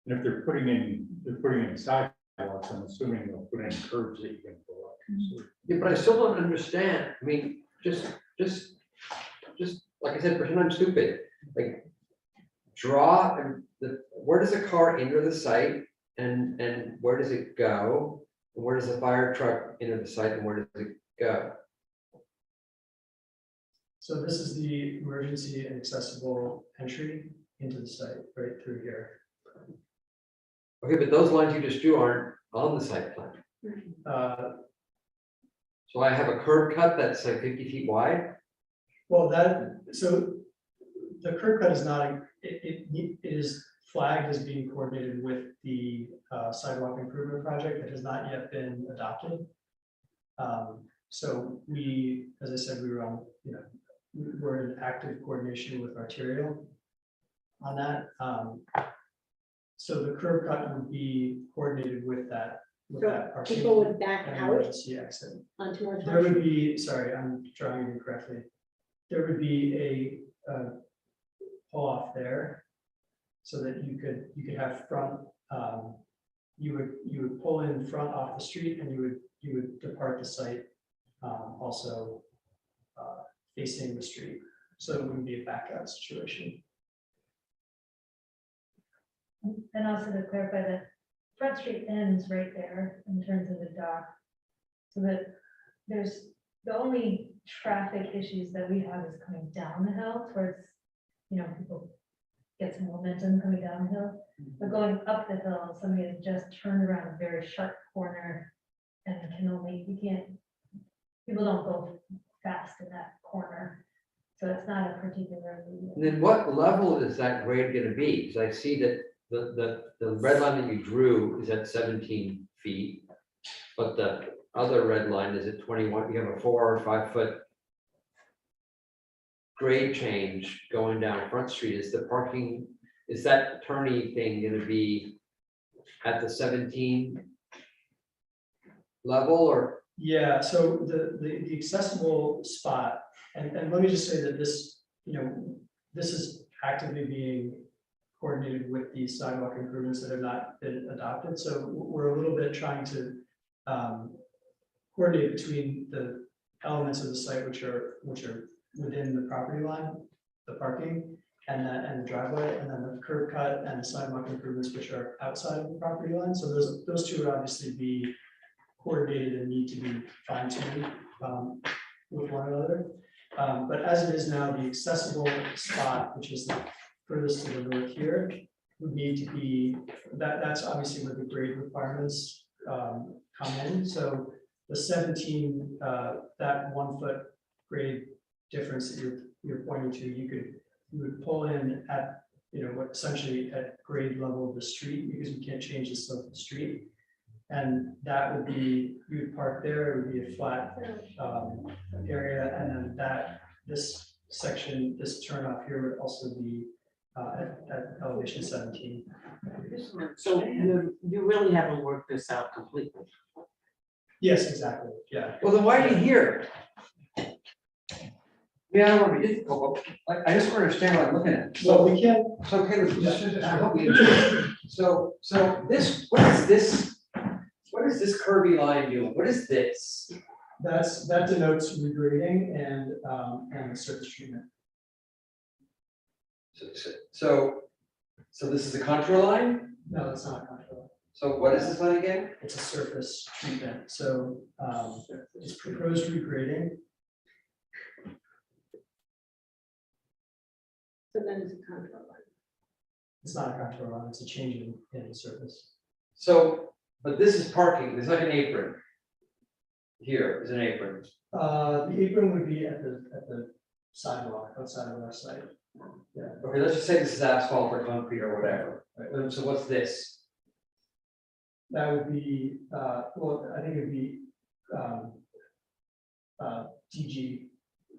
And if they're putting in sidewalks, I'm assuming they'll put in curbs that you can pull up. Yeah, but I still don't understand. I mean, just just, like I said, pretend I'm stupid, like, draw, where does a car enter the site, and where does it go? And where does the fire truck enter the site, and where does it go? So this is the emergency and accessible entry into the site, right through here. Okay, but those lines you just drew aren't on the site plan. So I have a curb cut that's like 50 feet wide. Well, so the curb cut is not, it is flagged as being coordinated with the sidewalk improvement project that has not yet been adopted. So we, as I said, we were on, we're in active coordination with Arterial on that. So the curb cut would be coordinated with that. With that parking People would back and out emergency exit. onto our. There would be, sorry, I'm drawing it incorrectly. There would be a pull off there, so that you could have front. You would pull in front off the street, and you would depart the site, also facing the street, so it wouldn't be a back out situation. And also to clarify that Front Street ends right there in terms of the dock. So that there's the only traffic issues that we have is coming down the hill towards, people get some momentum coming down the hill. But going up the hill, somebody has just turned around a very sharp corner and people don't go fast in that corner. So it's not a particularly. And then what level is that grade gonna be? Because I see that the red line that you drew is at 17 feet, but the other red line is at 21. You have a 4 or 5 foot grade change going down Front Street. Is that turny thing gonna be at the 17 level, or? Yeah, so the accessible spot, and let me just say that this, this is actively being coordinated with the sidewalk improvements that have not been adopted. So we're a little bit trying to coordinate between the elements of the site which are within the property line, the parking and the driveway, and then the curb cut and the sidewalk improvements which are outside of the property line. So those two would obviously be coordinated and need to be fine-tuned with one another. But as it is now, the accessible spot, which is the furthest to the north here, would need to be, that's obviously where the grade requirements come in. So the 17, that 1 foot grade difference that you're pointing to, you would pull in at, what essentially at grade level of the street, because we can't change the slope of the street. And that would be, you would park there, it would be a flat area, and then this section, this turnoff here would also be at elevation 17. So you really haven't worked this out completely. Yes, exactly, yeah. Well, then why are you here? Yeah, I don't want to be difficult, but I just want to understand what I'm looking at. So we can't. So Caleb, I hope you understand. So this, what is this? What is this curvy line doing? What is this? That denotes regrading and surface treatment. So this is a contour line? No, that's not a control. So what is this line again? It's a surface treatment. So it's proposed regrading. So then it's a contour line. It's not a contour line, it's a change in the surface. So, but this is parking, there's like an apron. Here is an apron. The apron would be at the sidewalk outside of our site. Yeah. Okay, let's just say this is asphalt or concrete or whatever. Right, so what's this? That would be, well, I think it'd be DG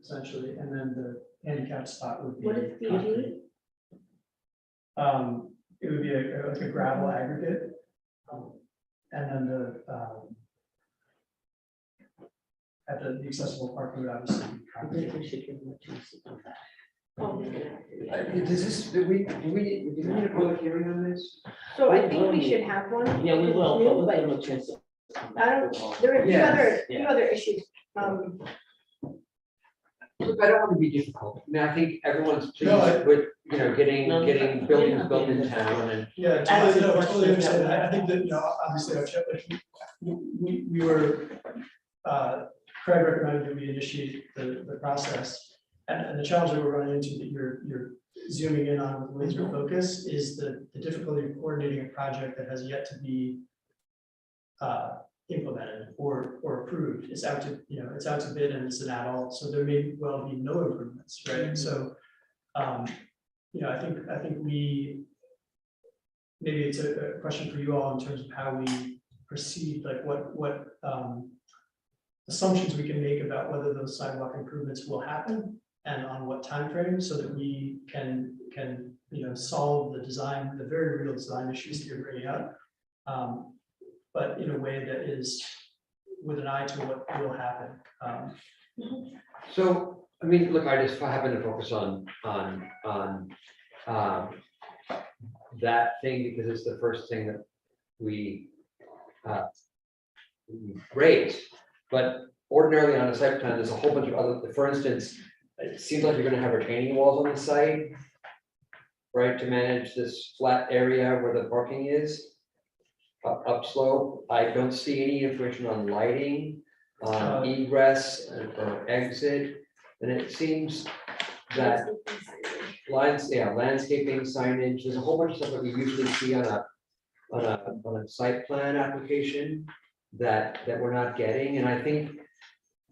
essentially, and then the handicap spot would be. What is DG? concrete. It would be like a gravel aggregate. And then at the accessible parking would obviously be I concrete. think we should give them a chance to come back. Does this, do we need a public hearing on this? So I think we should have one. Yeah, we will, but we'll give them But a chance to come I back. don't, there are Yes, two other issues. Look, I don't want to be difficult. I mean, I think everyone's No, pleased with, you know, getting No, getting buildings built in town and. Yeah, That's totally, the no, question totally understand. that- I think that, you know, obviously, I've checked, like, we were, Craig recommended that we initiate the process. And the challenge that we're running into that you're zooming in on with laser focus is the difficulty of coordinating a project that has yet to be implemented or approved. It's out to, you know, it's out to bid and it's an add-on, so there may well be no improvements, right? So, you know, I think maybe it's a question for you all in terms of how we proceed, like what assumptions we can make about whether those sidewalk improvements will happen and on what time frame, so that we can you know, solve the design, the very real design issues that you're bringing up, but in a way that is with an eye to what will happen. So, I mean, look, I just happen to focus on that thing because it's the first thing that we raised. But ordinarily on a site plan, there's a whole bunch of other, for instance, it seems like you're gonna have retaining walls on the site, right, to manage this flat area where the parking is. Upslope, I don't see any information on lighting, egress or exit, and it seems that landscaping signage, there's a whole bunch of stuff that we usually see on a site plan application that we're not getting, and I think,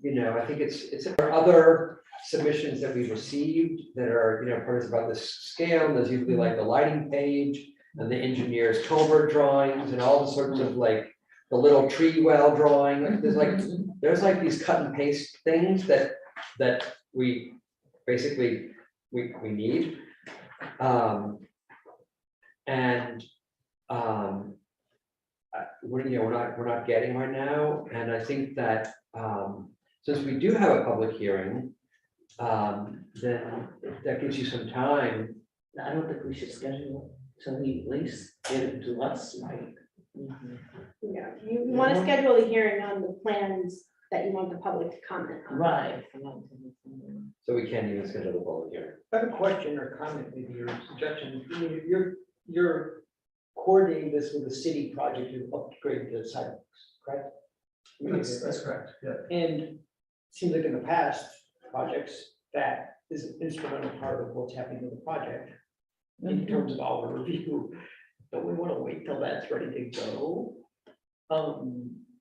you know, I think it's there are other submissions that we've received that are, you know, part of about this scale, there's usually like the lighting page and the engineer's culvert drawings and all the sorts of like the little tree well drawing, like there's like these cut and paste things that we basically we need. We're not getting right now, and I think that since we do have a public hearing, then that gives you some time. I don't think we should schedule till he at least get it to us, right? Yeah, you want to schedule a hearing on the plans that you want the public to comment on. Right. So we can't even schedule the public hearing. I have a question or comment, maybe, or suggestion. I mean, you're coordinating this with a city project to upgrade the sidewalks, correct? That's correct, yeah. And it seems like in the past, projects that is an instrumental part of what's happening with the project in terms of our review. Don't we want to wait till that's ready to go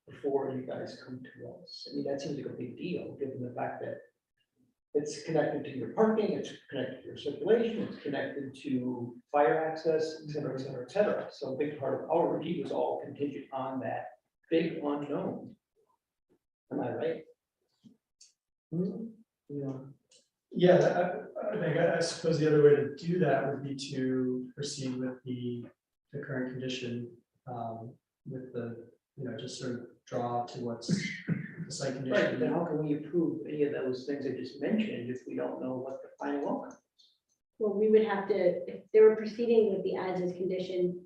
before you guys come to us? I mean, that seems like a big deal, given the fact that it's connected to your parking, it's connected to your circulation, it's connected to fire access, et cetera, et cetera, et cetera. So a big part of our review is all contingent on that big unknown. Am I right? Yeah, I suppose the other way to do that would be to proceed with the current condition, with the, you know, just sort of draw to what's the site Right, condition. then how can we approve any of those things I just mentioned if we don't know what the final outcome is? Well, we would have to, if they were proceeding with the as-is condition,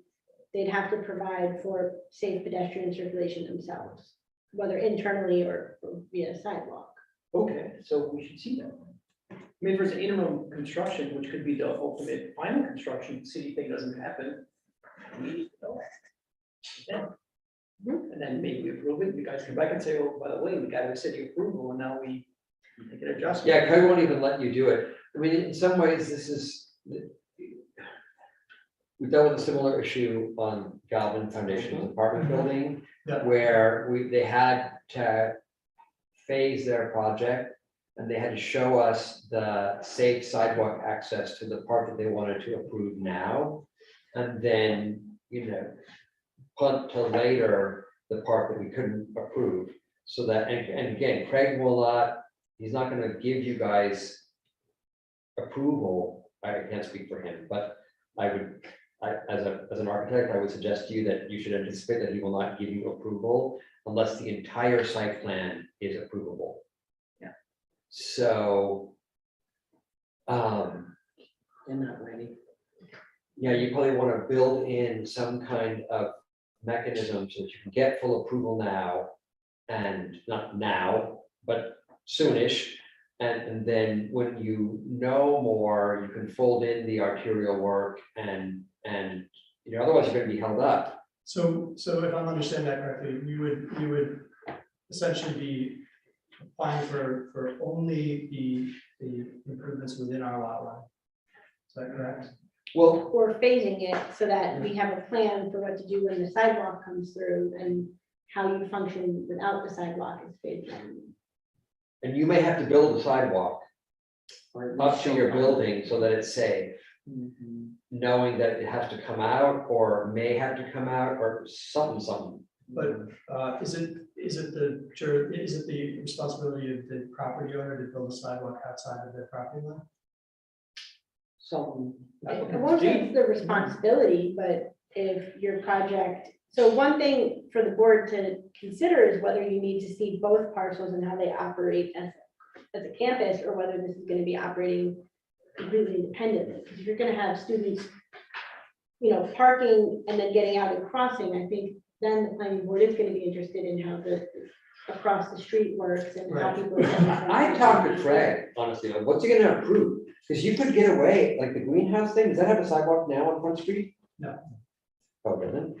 they'd have to provide for safe pedestrian circulation themselves, whether internally or via sidewalk. Okay, so we should see that. I mean, if there's an interim construction, which could be the ultimate final construction, the city thing doesn't happen, we need to know that. Yeah. And then maybe we approve it, you guys come back and say, oh, by the way, we got a city approval, and now we make an adjustment. Yeah, Craig won't even let you do it. I mean, in some ways, this is, we dealt with a similar issue on Galvin Foundation's apartment building, Yeah. where they had to phase their project, and they had to show us the safe sidewalk access to the part that they wanted to approve now. And then, you know, punt till later the part that we couldn't approve. So that, and again, Craig will not, he's not gonna give you guys approval. I can't speak for him, but as an architect, I would suggest to you that you should anticipate that he will not give you approval unless the entire site plan is approvable. Yeah. So, They're not ready. yeah, you probably want to build in some kind of mechanism so that you can get full approval now, and not now, but soonish, And then when you know more, you can fold in the arterial work and, otherwise you're gonna be held up. So if I'm understanding that correctly, we would essentially be applying for only the improvements within our lot line. Is that correct? Well, Or phasing it so that we have a plan for what to do when the sidewalk comes through and how you function without the sidewalk is phased in. and you may have to build a sidewalk up to your building so that it's safe, knowing that it has to come out or may have to come out or something. But is it the responsibility of the property owner to build a sidewalk outside of their property line? So. I won't say it's the responsibility, but if your project, so one thing for the board to consider is whether you need to see both parcels and how they operate as a campus, or whether this is gonna be operating completely independently. Because if you're gonna have students, parking and then getting out and crossing, I think then the planning board is gonna be interested in how the across the street works and how people. I talked to Craig, honestly, like, what's he gonna approve? Because you could get away, like the greenhouse thing, does that have a sidewalk now on Front Street? No. Oh, doesn't?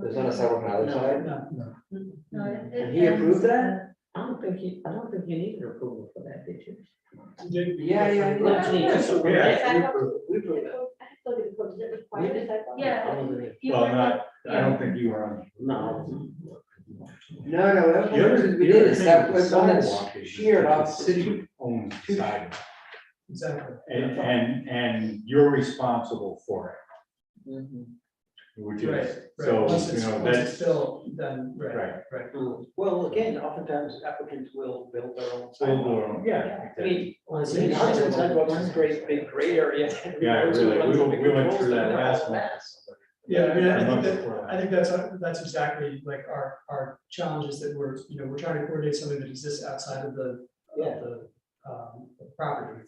There's not a sidewalk on the other side? No. And he approved that? I don't think you need an approval for that, did you? Yeah. We approved it. Yeah. Well, not, I don't think you were on. No. No, that The other- was, we did, is that the was one sidewalk that's is sheared the off. city owns the sidewalk, Exactly. and you're responsible for it. Which Right, is, right. so, Once you it's know, once it's that's. built, then, right, Right. right. Well, again, oftentimes applicants will build their own sidewalk. Yeah. I mean, honestly, Hudson sidewalks is great, big gray area. Yeah, really, we went through that last one. Yeah, I mean, I Months think before that. I think that's exactly like our challenge is that we're trying to coordinate something that exists outside of the property.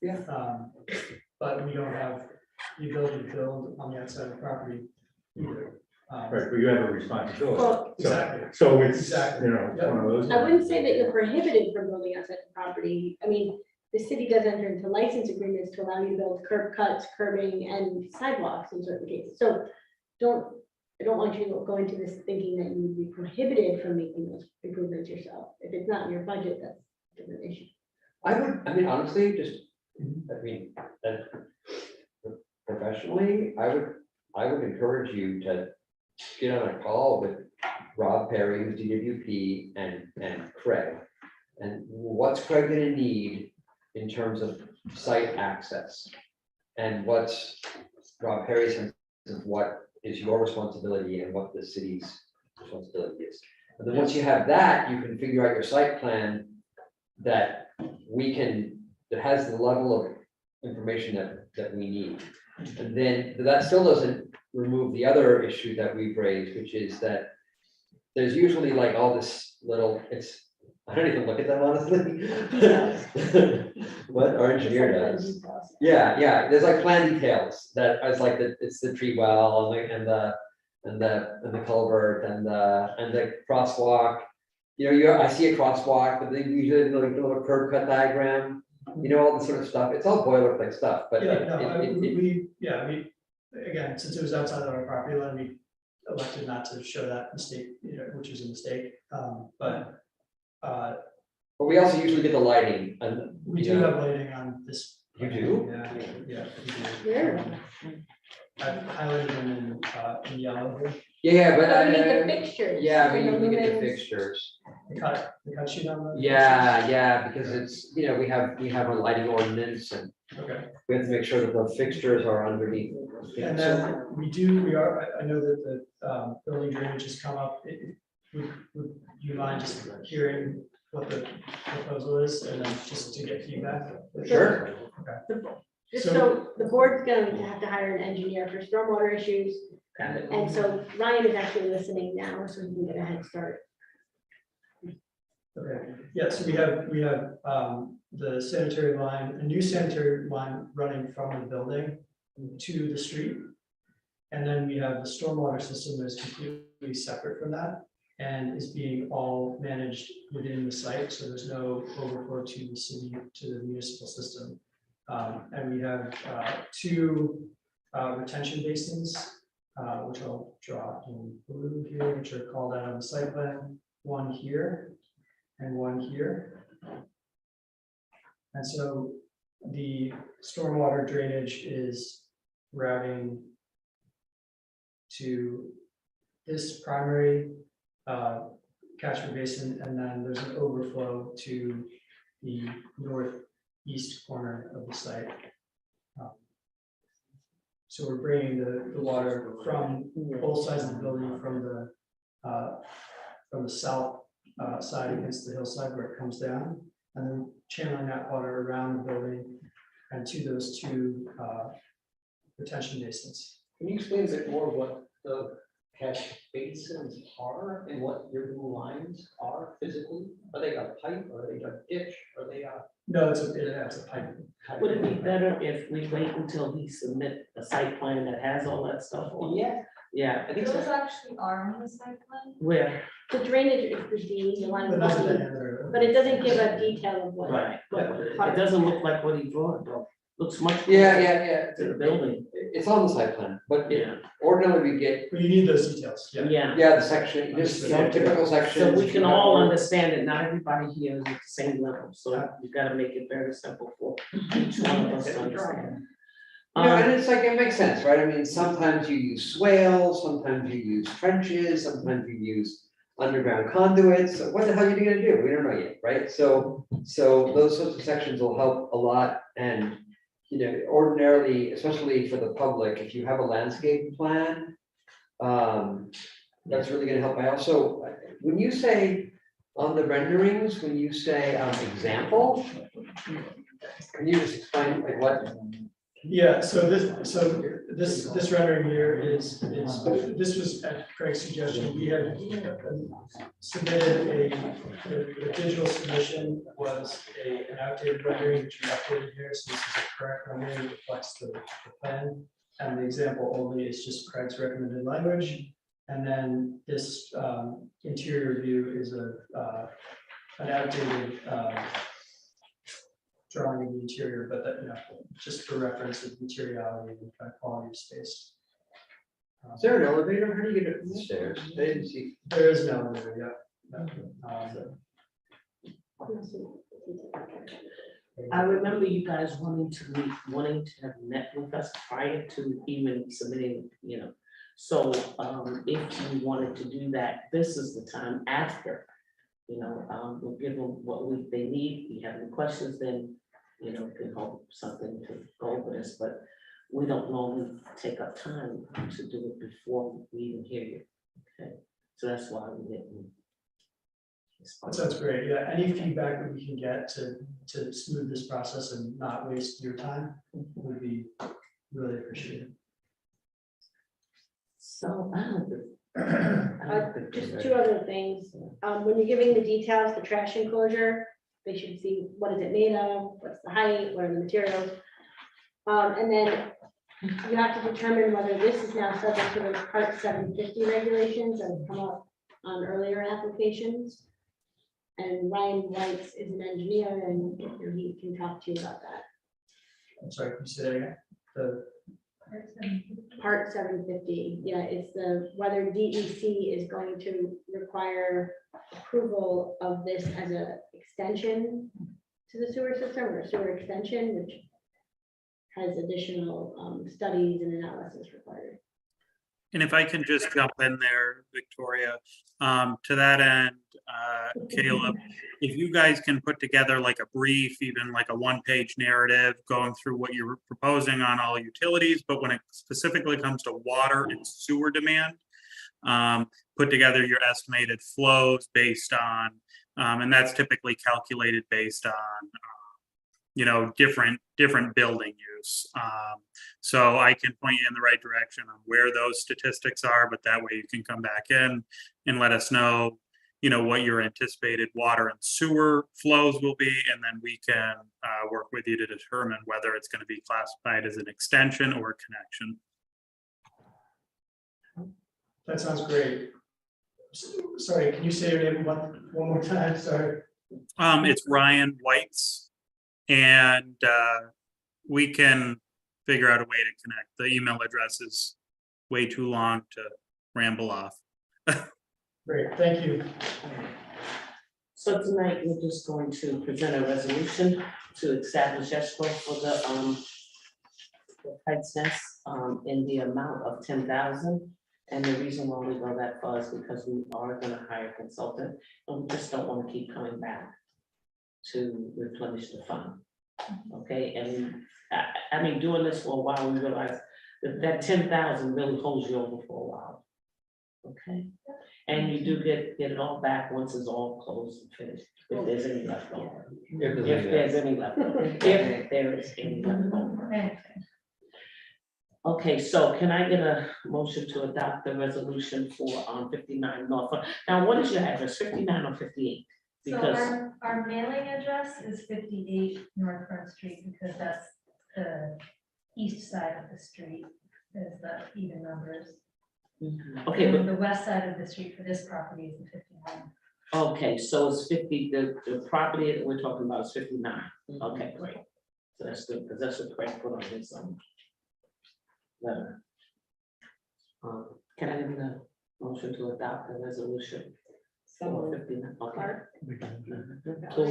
Yeah. But we don't have the ability to build on the outside of the property either. Right, but you have a responsibility. Well, exactly. So it's, Exactly. you know, it's one of those. I wouldn't say that you're prohibited from building outside the property. I mean, the city does enter into license agreements to allow you to build curb cuts, curbing, and sidewalks in certain cases. So I don't want you to go into this thinking that you would be prohibited from making those improvements yourself. If it's not in your budget, that's a different issue. I mean, honestly, professionally, I would encourage you to get on a call with Rob Perry, who's DWP, and Craig. And what's Craig gonna need in terms of site access? And what's Rob Perry's sense of what is your responsibility and what the city's responsibility is? And then once you have that, you can figure out your site plan that has the level of information that we need. And then that still doesn't remove the other issue that we've raised, which is that there's usually like all this little, I don't even look at them honestly. What our engineer does. Yeah, there's like plan details that is like it's the tree well and the culvert and the crosswalk. I see a crosswalk, but they usually like a little curb cut diagram, all this sort of stuff. It's all boilerplate stuff, but again, since it was outside of our property line, we elected not to show that mistake, which was a mistake. But we also usually get the lighting and. We do have lighting on this. You do? Yeah. Where? I've highlighted them in yellow. Yeah, but I mean the fixtures. Yeah, we and the usually get the lumens. fixtures. The cut sheet on the. Yeah, because it's, we have a lighting ordinance and Okay. we have to make sure that the fixtures are underneath. And then I know that the building drainage has come up. Would you mind just hearing what the proposal is and then just to get feedback? Sure. Okay. Just so the board's going to have to hire an engineer for stormwater issues. And so Ryan is actually listening now, so he can get a head start. Okay, yeah, so we have the sanitary line, a new sanitary line running from the building to the street. And then we have the stormwater system that is completely separate from that. and is being all managed within the site, so there's no overflow to the city, to the municipal system. And we have two retention basins, which I'll draw in blue here, which are called out on the site plan, one here and one here. And so the stormwater drainage is routing to this primary catchment basin, and then there's an overflow to the northeast corner of the site. So we're bringing the water from both sides of the building, from the south side against the hillside where it comes down, and then channeling that water around the building and to those two retention basins. Can you explain a bit more what the catch basins are and what your new lines are physically? Are they a pipe, or are they a ditch, or are they a? No, it's a pipe. Would it be better if we wait until he submit a site plan that has all that stuff on? Yeah. Yeah, I think Those so. actually are on the site plan. Where? The drainage is the D, the one, But not the diameter. but it doesn't give a detail of what. Right, but it doesn't look like what he draw though. Looks much. Yeah. To the building. It's on the site plan, but Yeah. ordinarily we get, But you need those details, yeah. Yeah. the section, just, typical sections. So we can all understand it, not everybody here is at the same level, so you gotta make it very simple for each one of us to understand. And it's like, it makes sense, right? I mean, sometimes you use swales, sometimes you use trenches, sometimes you use underground conduits. What the hell are you gonna do? We don't know yet, right? So those sorts of sections will help a lot. And, ordinarily, especially for the public, if you have a landscape plan, that's really gonna help. I also, when you say on the renderings, when you say example, can you just explain like what? Yeah, so this rendering here is, this was at Craig's suggestion. We had submitted the digital submission was an outdated rendering, which we updated here, so this is a correct rendering, that reflects the plan. And the example only is just Craig's recommended language. And then this interior view is an outdated drawing of the interior, but that, just for reference of materiality and kind of quality of space. Is there an elevator? How do you get up the stairs? I didn't see. There is no elevator, I remember you guys wanting to have met with us prior to even submitting, So if you wanted to do that, this is the time after. We'll give them what they need. If you have any questions, then, can hold something to go over this, but we don't normally take up time to do it before we even hear you. Okay, so that's why we didn't. that sounds great. Yeah, any feedback that we can get to smooth this process and not waste your time would be really appreciated. So, Just two other things. When you're giving the details, the trash enclosure, they should see what is it made of, what's the height, what are the materials. And then you have to determine whether this is now subject to those Part 750 regulations that have come up on earlier applications. And Ryan White is an engineer and he can talk to you about that. I'm sorry, can you say that again? The Part 750, yeah, it's whether DEC is going to require approval of this as a extension to the sewer system or a sewer extension, which has additional studies and analysis required. And if I can just jump in there, Victoria, to that end, Caleb, if you guys can put together like a brief, even like a one-page narrative going through what you're proposing on all utilities, but when it specifically comes to water and sewer demand, put together your estimated flows based on, and that's typically calculated based on, different building use. So I can point you in the right direction on where those statistics are, but that way you can come back in and let us know, what your anticipated water and sewer flows will be, and then we can work with you to determine whether it's going to be classified as an extension or a connection. That sounds great. Sorry, can you say your name one more time? Sorry. It's Ryan White's, and we can figure out a way to connect. The email address is way too long to ramble off. Great, thank you. So tonight, we're just going to present a resolution to establish escrow for the Kite's Nest in the amount of 10,000. And the reason why we go that far is because we are gonna hire a consultant, and we just don't wanna keep coming back to replenish the fund. Okay, and I mean, doing this for a while, we realize that 10,000 really holds you over for a while. Okay, and you do get it all back once it's all closed and finished, if there's any left over. If there's any left over, if there is any left over. Okay, so can I get a motion to adopt the resolution for 59 Norfolk? Now, what is your address, 59 or 58? So Because, our mailing address is 58 North Front Street, because that's the east side of the street, is the even numbers. okay, And but, the west side of the street for this property is the 59. okay, so it's 50, the property that we're talking about is 59. Okay, great. So that's good, because that's what Craig put on his letter. Can I get a motion to adopt the resolution? For 59, okay.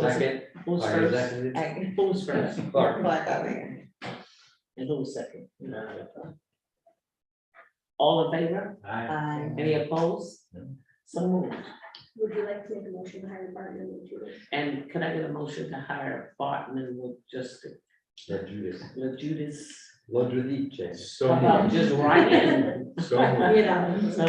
Second. Who's Clark, first? seconded. Who's first? Clark. And who's second? All in favor? Aye. Any opposed? So moved. Would you like to make a motion to hire Barton and Judas? And can I get a motion to hire Bartman with just Judas. Judas? Lodridice. How about just Ryan? So moved. You know, So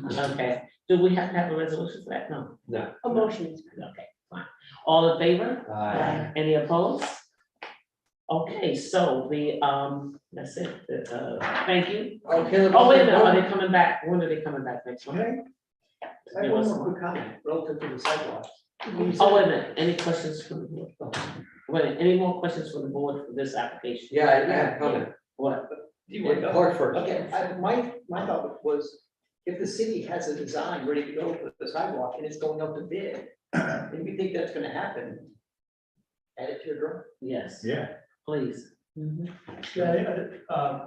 moved? Okay. Do we have to have a resolution for that? No. No. a motion is. Okay, fine. All in favor? Aye. Any opposed? Okay, so that's it. Thank you. Okay. Oh, wait a minute, are they coming back? When are they coming back next month? I have one more quick comment relative to the sidewalks. Oh, wait a minute, any questions from the board? Wait, any more questions from the board for this application? Yeah, comment. What? Do you want to go? Clark first. Okay, my thought was, if the city has a design ready to go for the sidewalk and it's going up to bid, and we think that's gonna happen, add it to your drawing. Yes, Yeah. please. Yeah,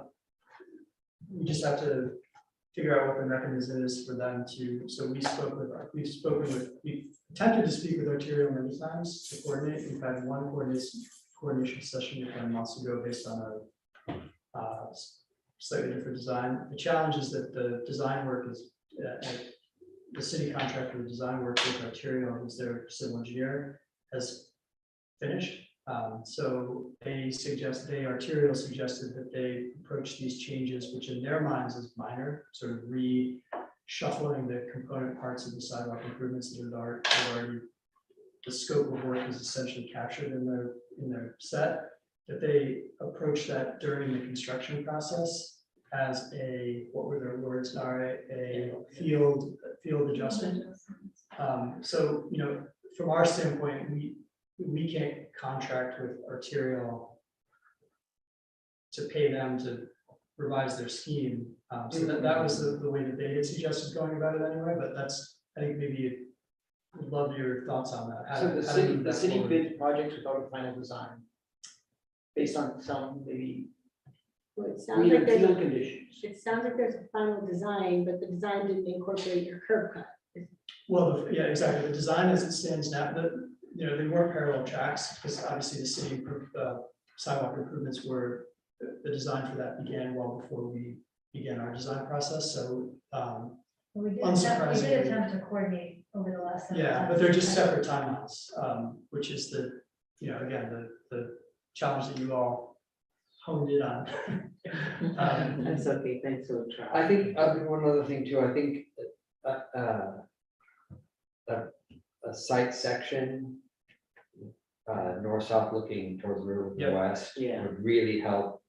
we just have to figure out what the mechanism is for them to, so we attempted to speak with Arterial many times to coordinate. We've had one coordination session with them months ago based on a slightly different design. The challenge is that the design work is, the city contractor, the design work with Arterial, who's their civil engineer, has finished. So Arterial suggested that they approach these changes, which in their minds is minor, sort of reshuffling the component parts of the sidewalk improvements that are already, the scope of work is essentially captured in their set, that they approach that during the construction process as what were their words, a field adjustment. So, from our standpoint, we can't contract with Arterial to pay them to revise their scheme. So that was the way that they had suggested going about it anyway, but that's, I think maybe would love your thoughts on that. So the city bid projects without a final design, based on some maybe Well, it sounds like field there's, conditions. it sounds like there's a final design, but the design didn't incorporate your curb cut. Well, yeah, exactly. The design as it stands now, they weren't parallel tracks, because obviously the city sidewalk improvements were, the design for that began well before we began our design process, so. We did Unsurprisingly. attempt to coordinate over the last. several Yeah, but times. they're just separate timelines, which is again, the challenge that you all honed in on. That's okay, thanks for the try. I think, one other thing too, I think, a site section, north-south looking towards the river from the west, Yeah. would really help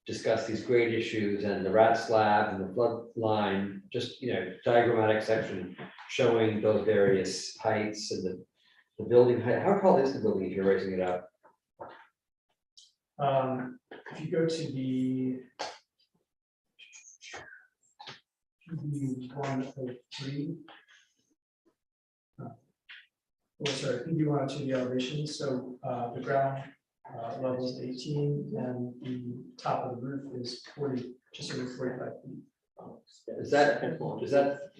discuss these grade issues and the rat slab and the flood line, just, diagrammatic section showing those various heights and the building height. How tall is the building if you're raising it up? If you go to the 103, well, sorry, if you wanted to the elevations, so the ground level is 18 and the top of the roof is 40, just over 45 feet. Is that,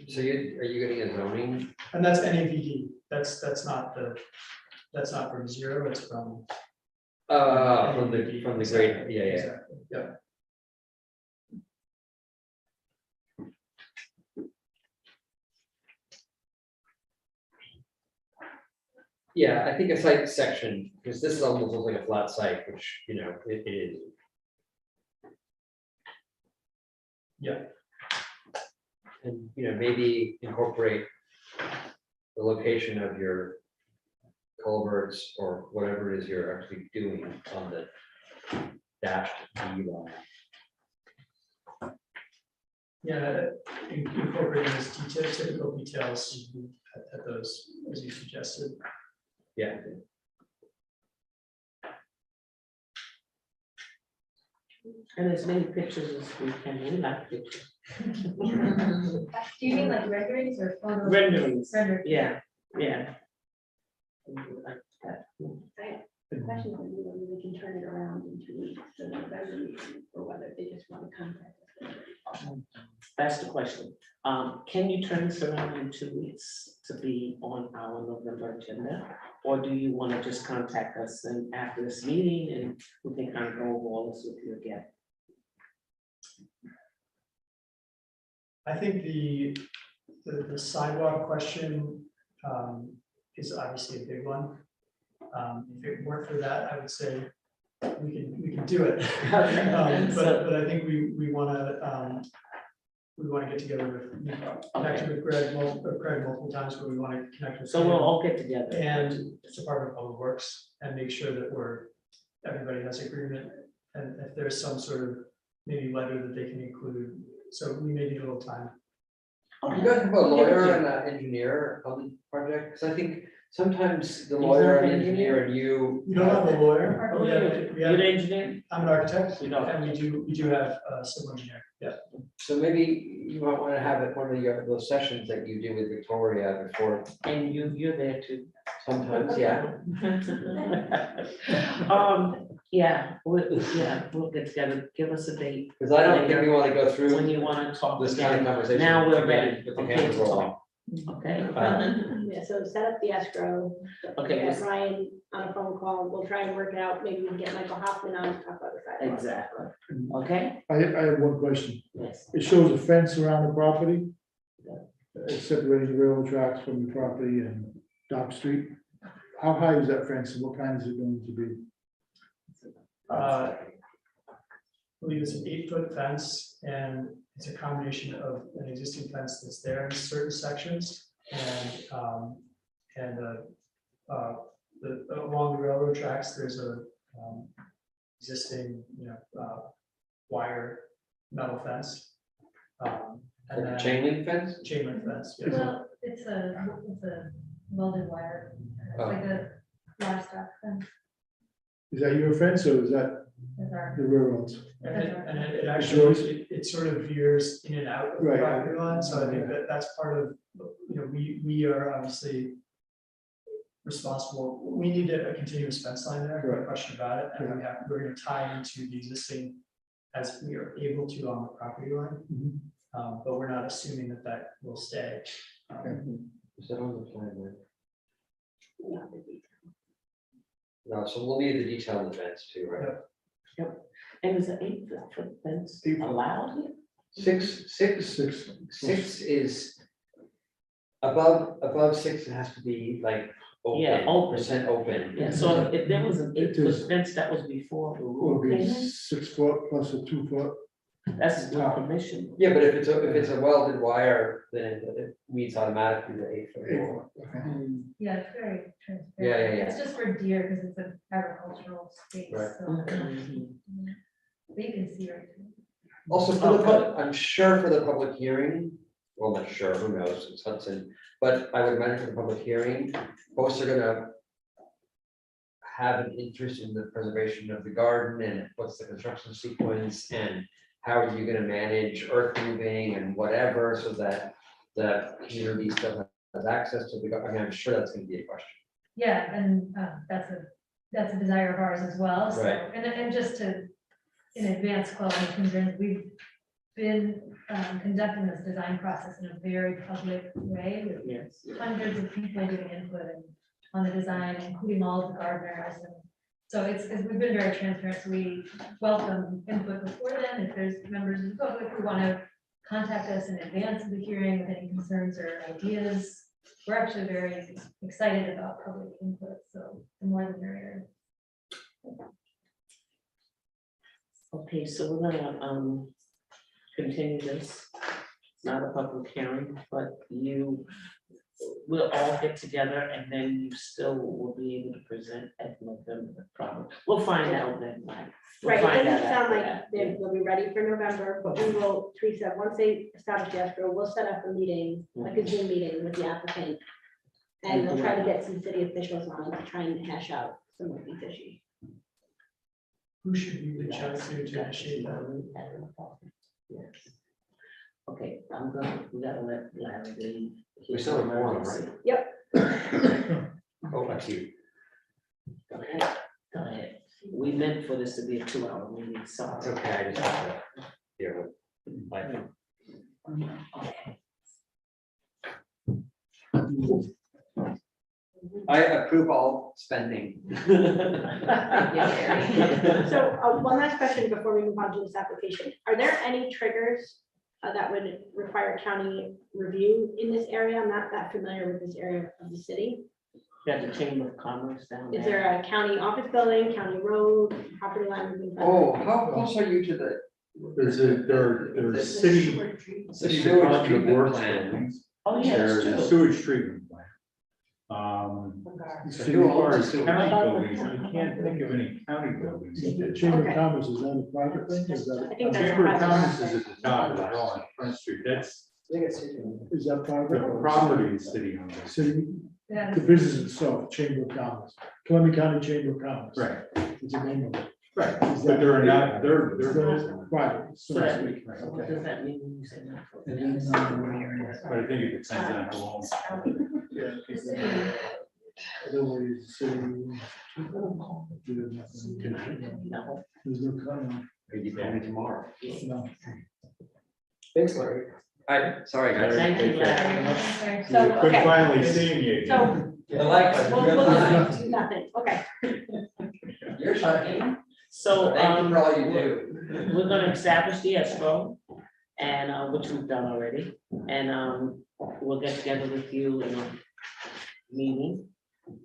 so are you getting a zoning? And that's NAVD, that's not from zero, it's from. From the grade, yeah, yeah. Exactly, yeah. Yeah, I think a site section, because this is almost looks like a flat site, which, you know, it is. Yeah. And, you know, maybe incorporate the location of your culverts or whatever it is you're actually doing on the dashed view line. Yeah, incorporating those typical details at those, as you suggested. Yeah. And as many pictures as we can, we like pictures. Do you mean like renderings or photos? Renderings, Renderings. yeah, yeah. The question is whether we can turn it around in 2 weeks, so November meeting, or whether they just want to contact us. That's the question. Can you turn this around in 2 weeks to be on our November agenda? Or do you want to just contact us and after this meeting and we can kind of go over all this with you again? I think the sidewalk question is obviously a big one. If it weren't for that, I would say we can do it. But I think we want to get together with connect with Greg multiple times, but we want to connect with. So we'll all get together. And the Department of Public Works and make sure that everybody has agreement, and if there's some sort of maybe letter that they can include. So we may need a little time. You guys have a lawyer and an engineer on the project, because I think sometimes the lawyer and engineer and you. We don't have a lawyer. Oh, you're the engineer? I'm an architect, You know. and we do have a civil engineer, yeah. So maybe you might want to have it one of those sessions that you do with Victoria before. And you're there too. Sometimes, yeah. Yeah, we'll get together, give us a date. Because I don't think we want to go through. When you want to talk this kind of again. conversation. Now we're again ready. with the Okay, cameras to talk. rolling. Okay. Yeah, so set up the escrow, Okay, get Ryan on a phone call, we'll try and work it out, maybe we can get Michael Hoffman on to talk about the sidewalk. exactly. Okay, I have one question. yes. It shows a fence around the property. Separating the railroad tracks from the property and Dock Street. How high is that fence and what kind is it going to be? I believe it's an 8-foot fence, and it's a combination of an existing fence that's there in certain sections and along the railroad tracks, there's a existing, wire metal fence. And Like a then chain link fence? chain link fence, yes. Well, it's a welded wire, it's like a livestock fence. Is that your fence or is that That's our- the railroads? And it actually, it sort of veers in and out of the Right. property line, so I think that's part of, we are obviously responsible, we need a continuous fence line there, no question about it, and we're gonna tie into the existing as we are able to on the property line. But we're not assuming that will stay. Is that on the plan, right? No, so we'll need the detail of the fence too, right? Yep. And is an 8-foot fence 8 foot. allowed here? Six is above 6, it has to be like open. Yeah, open. Percent open. Yeah, so if there was an It 8-foot is- fence that was before the Will rule be came in, 6 foot plus a 2 foot. that's with permission. Yeah, but if it's a welded wire, then it meets automatically the 8-foot rule. Yeah, it's very transparent. Yeah. It's just for deer because it's an agricultural space, Right. so. But you can see right through. Also, for the I'm sure for the public hearing, well, not sure, who knows, it's Hudson, but I would imagine for the public hearing, folks are gonna have an interest in the preservation of the garden and what's the construction sequence and how are you gonna manage earth moving and whatever, so that the community still has access to the garden. I mean, I'm sure that's gonna be a question. Yeah, and that's a desire of ours as well, so, Right. and just to, in advance quality concerns, we've been conducting this design process in a very public way with Yes. hundreds of people giving input on the design, including all of the gardeners. And so we've been very transparent. So we welcome input before then. If there's members of the public who want to contact us in advance of the hearing with any concerns or ideas, we're actually very excited about public input. So the more the merrier. Okay, so we're gonna continue this. It's not a public hearing, but we'll all get together and then you still will be able to present at November, probably. We'll find out then, Mike. We'll Right, find it doesn't out sound after like that. they'll be ready for November, but we will, Teresa, once they establish the escrow, we'll set up a meeting, like a Zoom meeting with the applicant. And we'll try to get some city officials on to try and hash out some of these issues. Who should we reach out to initiate that? Yes. Okay, we gotta let Larry leave. We still have more, right? Yep. Oh, that's you. Go ahead. We meant for this to be a 2-hour meeting, sorry. It's okay, I just have to hear what. I approve all spending. So one last question before we move on to this application. Are there any triggers that would require county review in this area? I'm not that familiar with this area of the city. Got the Chamber of Commerce down there. Is there a county office building, county road, property line? things like that? Oh, how close are you to the? There's city Sewage Department of treatment Works plant. buildings. Oh, yeah, There's that's a true. sewage treatment plant. So As who far owns as the county sewer? buildings, I can't think of any county buildings. The Chamber of Okay. Commerce, is that a private thing? Is I that, think that's Chamber of private. Commerce is at the top of the hill on Front Street. That's is that private? the or property is city owned. City, Yeah. the business itself, Chamber of Commerce, Columbia County Chamber of Commerce. Right, It's a name of it. right. Is But that- they're not, they're. Private. So that, Okay. what does that mean when you say that? But I think it depends on who owns. Yeah, because, otherwise, city. No. There's no comment. Maybe call me tomorrow. No. Thanks, Larry. Sorry, guys. Thank you, Larry. So, But okay. finally seeing you. So The likelihood. we'll nothing, okay. You're shocking. So, Thank you for all you do. we're gonna establish the escrow, and, which we've done already, and, we'll get together with you in a meeting,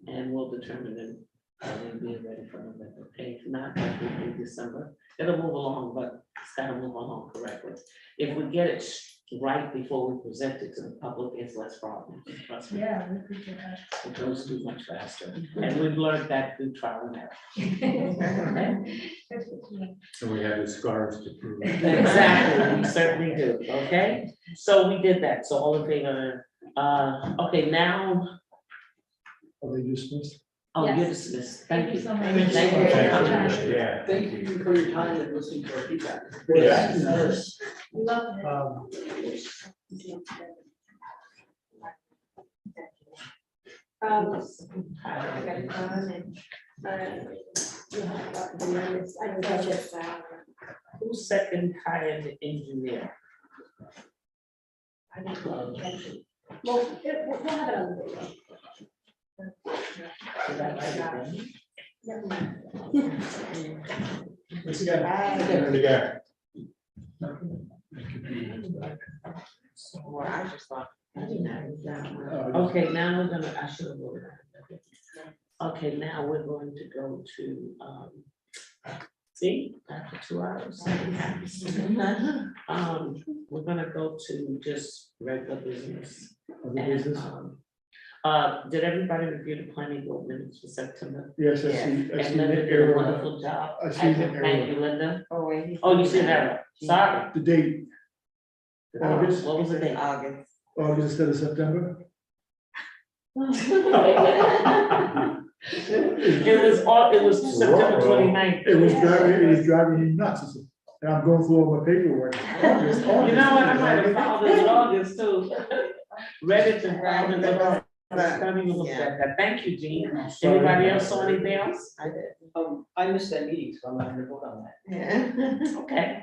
and we'll determine then, we'll be ready for November. Okay, if not, that will be December. It'll move along, but it's gotta move along correctly. If we get it right before we present it to the public, it's less problem. Trust me. Yeah, we appreciate that. It goes too much faster, and we've learned that through trial and error. So we have the scars to prove. Exactly, we certainly do, okay? So we did that, so all in favor, okay, now, Are they dismissed? oh, you're Yes. dismissed, Thank thank you you. so much. Thank you for your time. Yeah. Thank you for your time and listening to our feedback. Yes. We love it. I don't touch it. Who second hired the engineer? Well, we'll have it on the video. Did I write it down? What's he got? There we go. Well, I just thought, I didn't have it down. Okay, now we're gonna, I should have wrote it. Okay, now we're going to go to, see, after 2 hours. We're gonna go to just regular business. Other And, business? did everybody review the planning board minutes for September? Yes, I see, I And see Linda the did a error. wonderful job. I see the Thank error. you, Linda. Oh, wait. Oh, you see that, sorry. The date, August? What was the date? August. August instead of September? It was September 29th. It was driving me nuts. And I'm going through all my paperwork. August, You know what, I might have August. filed it in August too. Read it and filed it in August. Not even looked at that. Thank you, Jean. Anybody else saw anything else? I did. I missed that meeting, so I'm not gonna vote on that. Yeah. Okay.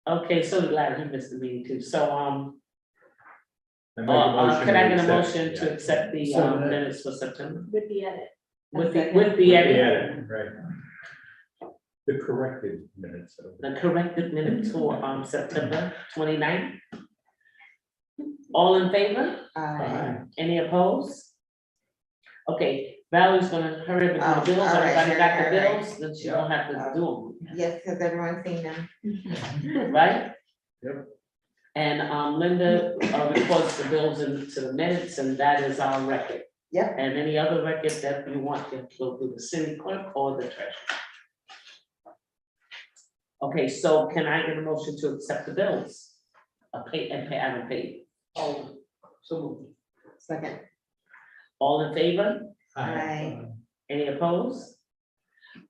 Okay, so glad you missed the meeting too. So, I make a motion could I get a to motion accept, to yeah. accept the So, minutes for September? With the edit. With the Yeah, edit, right. The corrected minutes. of the corrected minutes for September 29th. All in favor? Any opposed? Okay, Valerie's gonna hurry up and do the bills. all right, Everybody got the all right. bills, then she don't have to do Yes, because everyone's seen them. them, right? Yep. And Linda records the bills into the minutes, and that is our record. Yep. And any other record that you want to go through the city clerk or the treasurer. Okay, so can I get a motion to accept the bills? Pay and pay, I haven't paid. Oh, so Second. All in favor? Aye. Any opposed?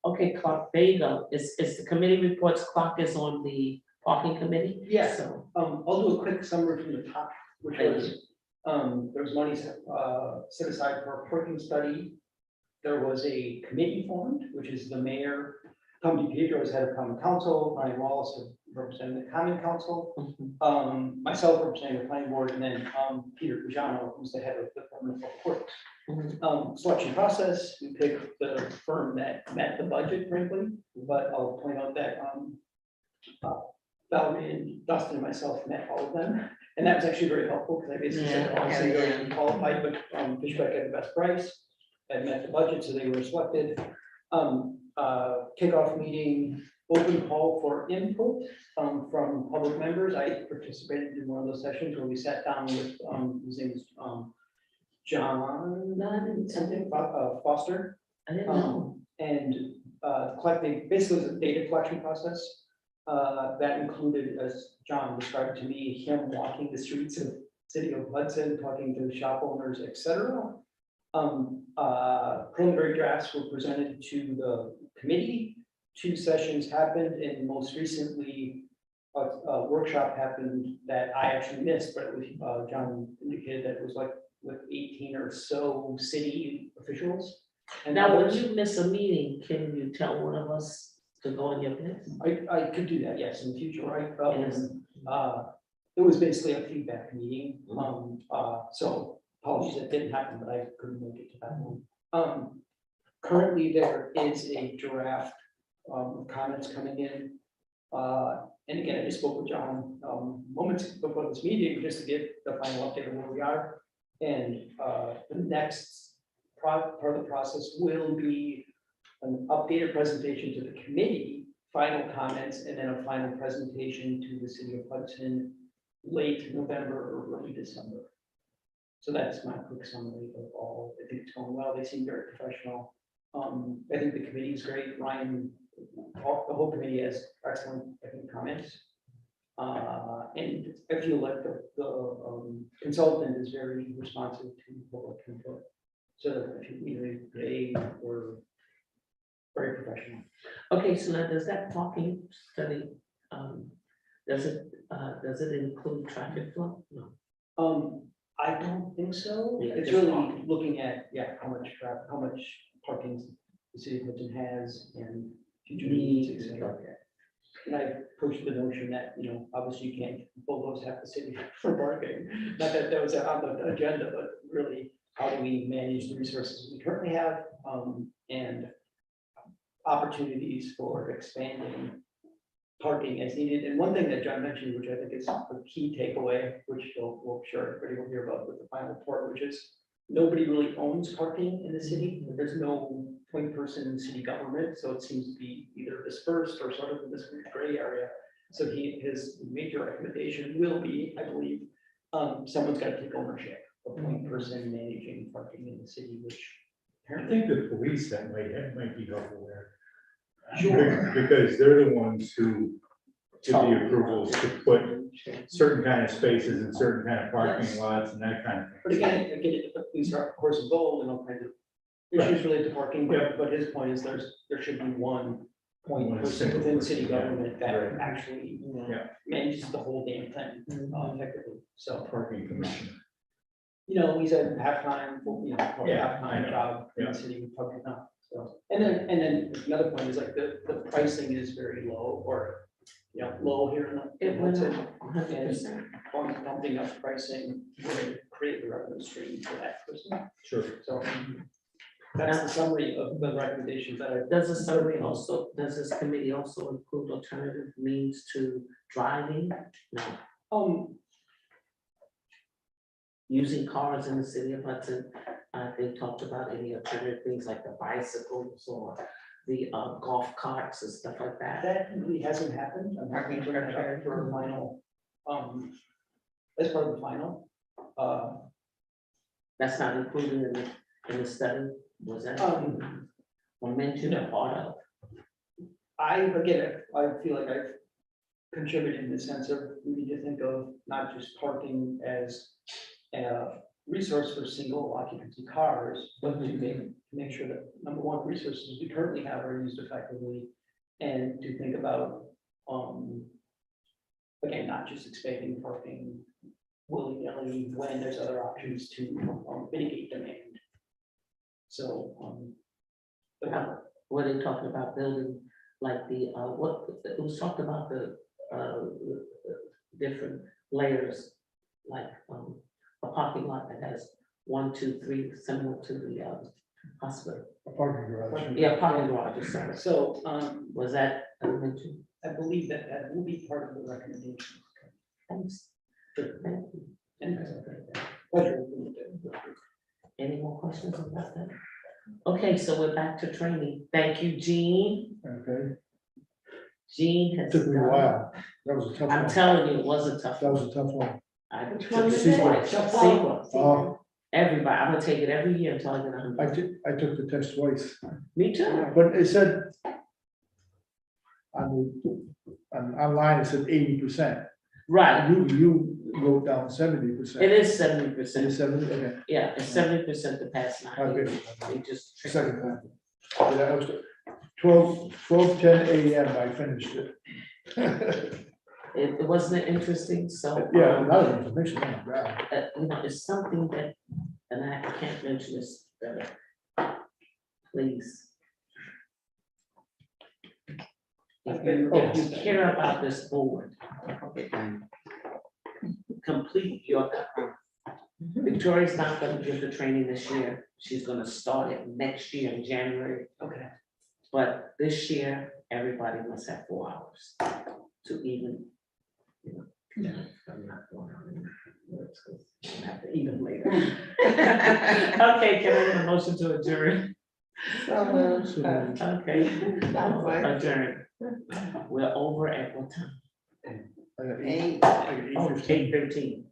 Okay, Clark, there you go. It's the committee reports. Clark is on the parking committee. Yes. So, I'll do a quick summary from the top, which was, there was money set aside for a parking study. There was a committee formed, which is the mayor, Tom DiPietro as head of common council, Ryan Wallace representing the common council, myself representing the planning board, and then Peter Pujano, who's the head of the Department of Public Works. Selection process, we picked the firm that met the budget, frankly, but I'll point out that Valerie and Dustin and myself met all of them, and that was actually very helpful, because I basically said, obviously, very qualified, but Fishback had the best price, and met the budget, so they were selected. Kickoff meeting, open call for input from public members. I participated in one of those sessions where we sat down with, his name is John something, Foster. I didn't know. And collecting, basically it was a data collection process that included, as John described to me, him walking the streets of city of Hudson, talking to the shop owners, etc. Preliminary drafts were presented to the committee. 2 sessions happened, and most recently, a workshop happened that I actually missed, but it was, John indicated that it was like with 18 or so city officials. And Now, when others. you miss a meeting, can you tell one of us to go in your place? I could do that, yes, in the future, right? Yes. It was basically a feedback meeting, so apologies that didn't happen, but I couldn't make it to that one. Currently, there is a draft of comments coming in. And again, I just spoke with John moments before this meeting, just to get the final update of where we are. And the next part of the process will be an updated presentation to the committee, final comments, and then a final presentation to the city of Hudson late November or early December. So that's my quick summary of all. I think it's going well. They seem very professional. I think the committee is great. Ryan, the whole committee has excellent, I think, comments. And I feel like the consultant is very responsive to public input. So I think they were very professional. Okay, so now does that parking study, does it include traffic flow? No. I don't think so. Yeah, It's just really parking. looking at, how much traffic, how much parking the city of Hudson has and future needs, etc. And I pushed the notion that, obviously you can't bulldoze half the city for parking. Not that that was on the agenda, but really, how do we manage the resources we currently have, and opportunities for expanding parking as needed. And one thing that John mentioned, which I think is a key takeaway, which we'll sure everybody will hear about with the final report, which is nobody really owns parking in the city. There's no point person in city government, so it seems to be either dispersed or sort of in this gray area. So his major recommendation will be, I believe, someone's got to take ownership of point person managing parking in the city, which I think the police that might be helpful there. Sure. Because they're the ones who give the approvals to put certain kind of spaces in certain kind of parking lots and that kind of thing. But again, the police are of course involved in all kinds of issues related to parking, but his point is there should be one point person within city government that actually manages the whole damn thing effectively. So parking commission. you know, he's a half-time, probably Yeah, I half-time know. job in the city, probably not, so. And then another point is like the pricing is very low, or, low here in the. It went Hudson. up 100%. Bumping up pricing would create the revenue stream for that person. Sure. So that's the summary of the recommendations that I. Does this committee also include alternative means to driving? No. Using cars in the city of Hudson, they talked about any alternative things like the bicycles or the golf carts and stuff like that. That really hasn't happened. I'm happy to bring it up for a final, as part of the final. That's not included in the study, was that? Or mentioned or part of? I feel like I've contributed in the sense of we need to think of not just parking as a resource for single occupancy cars, but to make sure that, number one, resources we currently have are used effectively, and to think about, again, not just expanding parking willy-nilly when there's other options to mitigate demand. So, Were they talking about building like it was talked about the different layers, like a parking lot that has 1, 2, 3, similar to the hospital. A parking garage. Yeah, parking garage, sorry. So, Was that mentioned? I believe that will be part of the recommendation. Thanks. Sure. Thank you. And pleasure. Any more questions about that? Okay, so we're back to training. Thank you, Jean. Okay, Jean has took me a done. while. That was a tough one. I'm telling you, it was a tough That one. was a tough one. I took one it was it? twice. Sequel. Oh, Everybody, I'm gonna take it every year until I get 100. I took the test twice, Me too. but it said online, it said 80%. Right, You wrote down 70%. it is It 70%. is 70, okay. Yeah, it's 70% to pass 90. Okay. It just. Second time. Yeah, that was 12:10 a.m. I finished it. It wasn't interesting, so. Yeah, a lot of information, oh my God. It's something that, and I can't mention this better. Please. If you care about this board, complete your. Victoria's not gonna give the training this year. She's gonna start it next year in January. Okay. But this year, everybody must have 4 hours to even, I'm not going on any words, 'cause I'll have to eat them later. Okay, can I have a motion to adjourn? Okay. Adjourn. We're over at what time? I got eight- Oh, 8:13.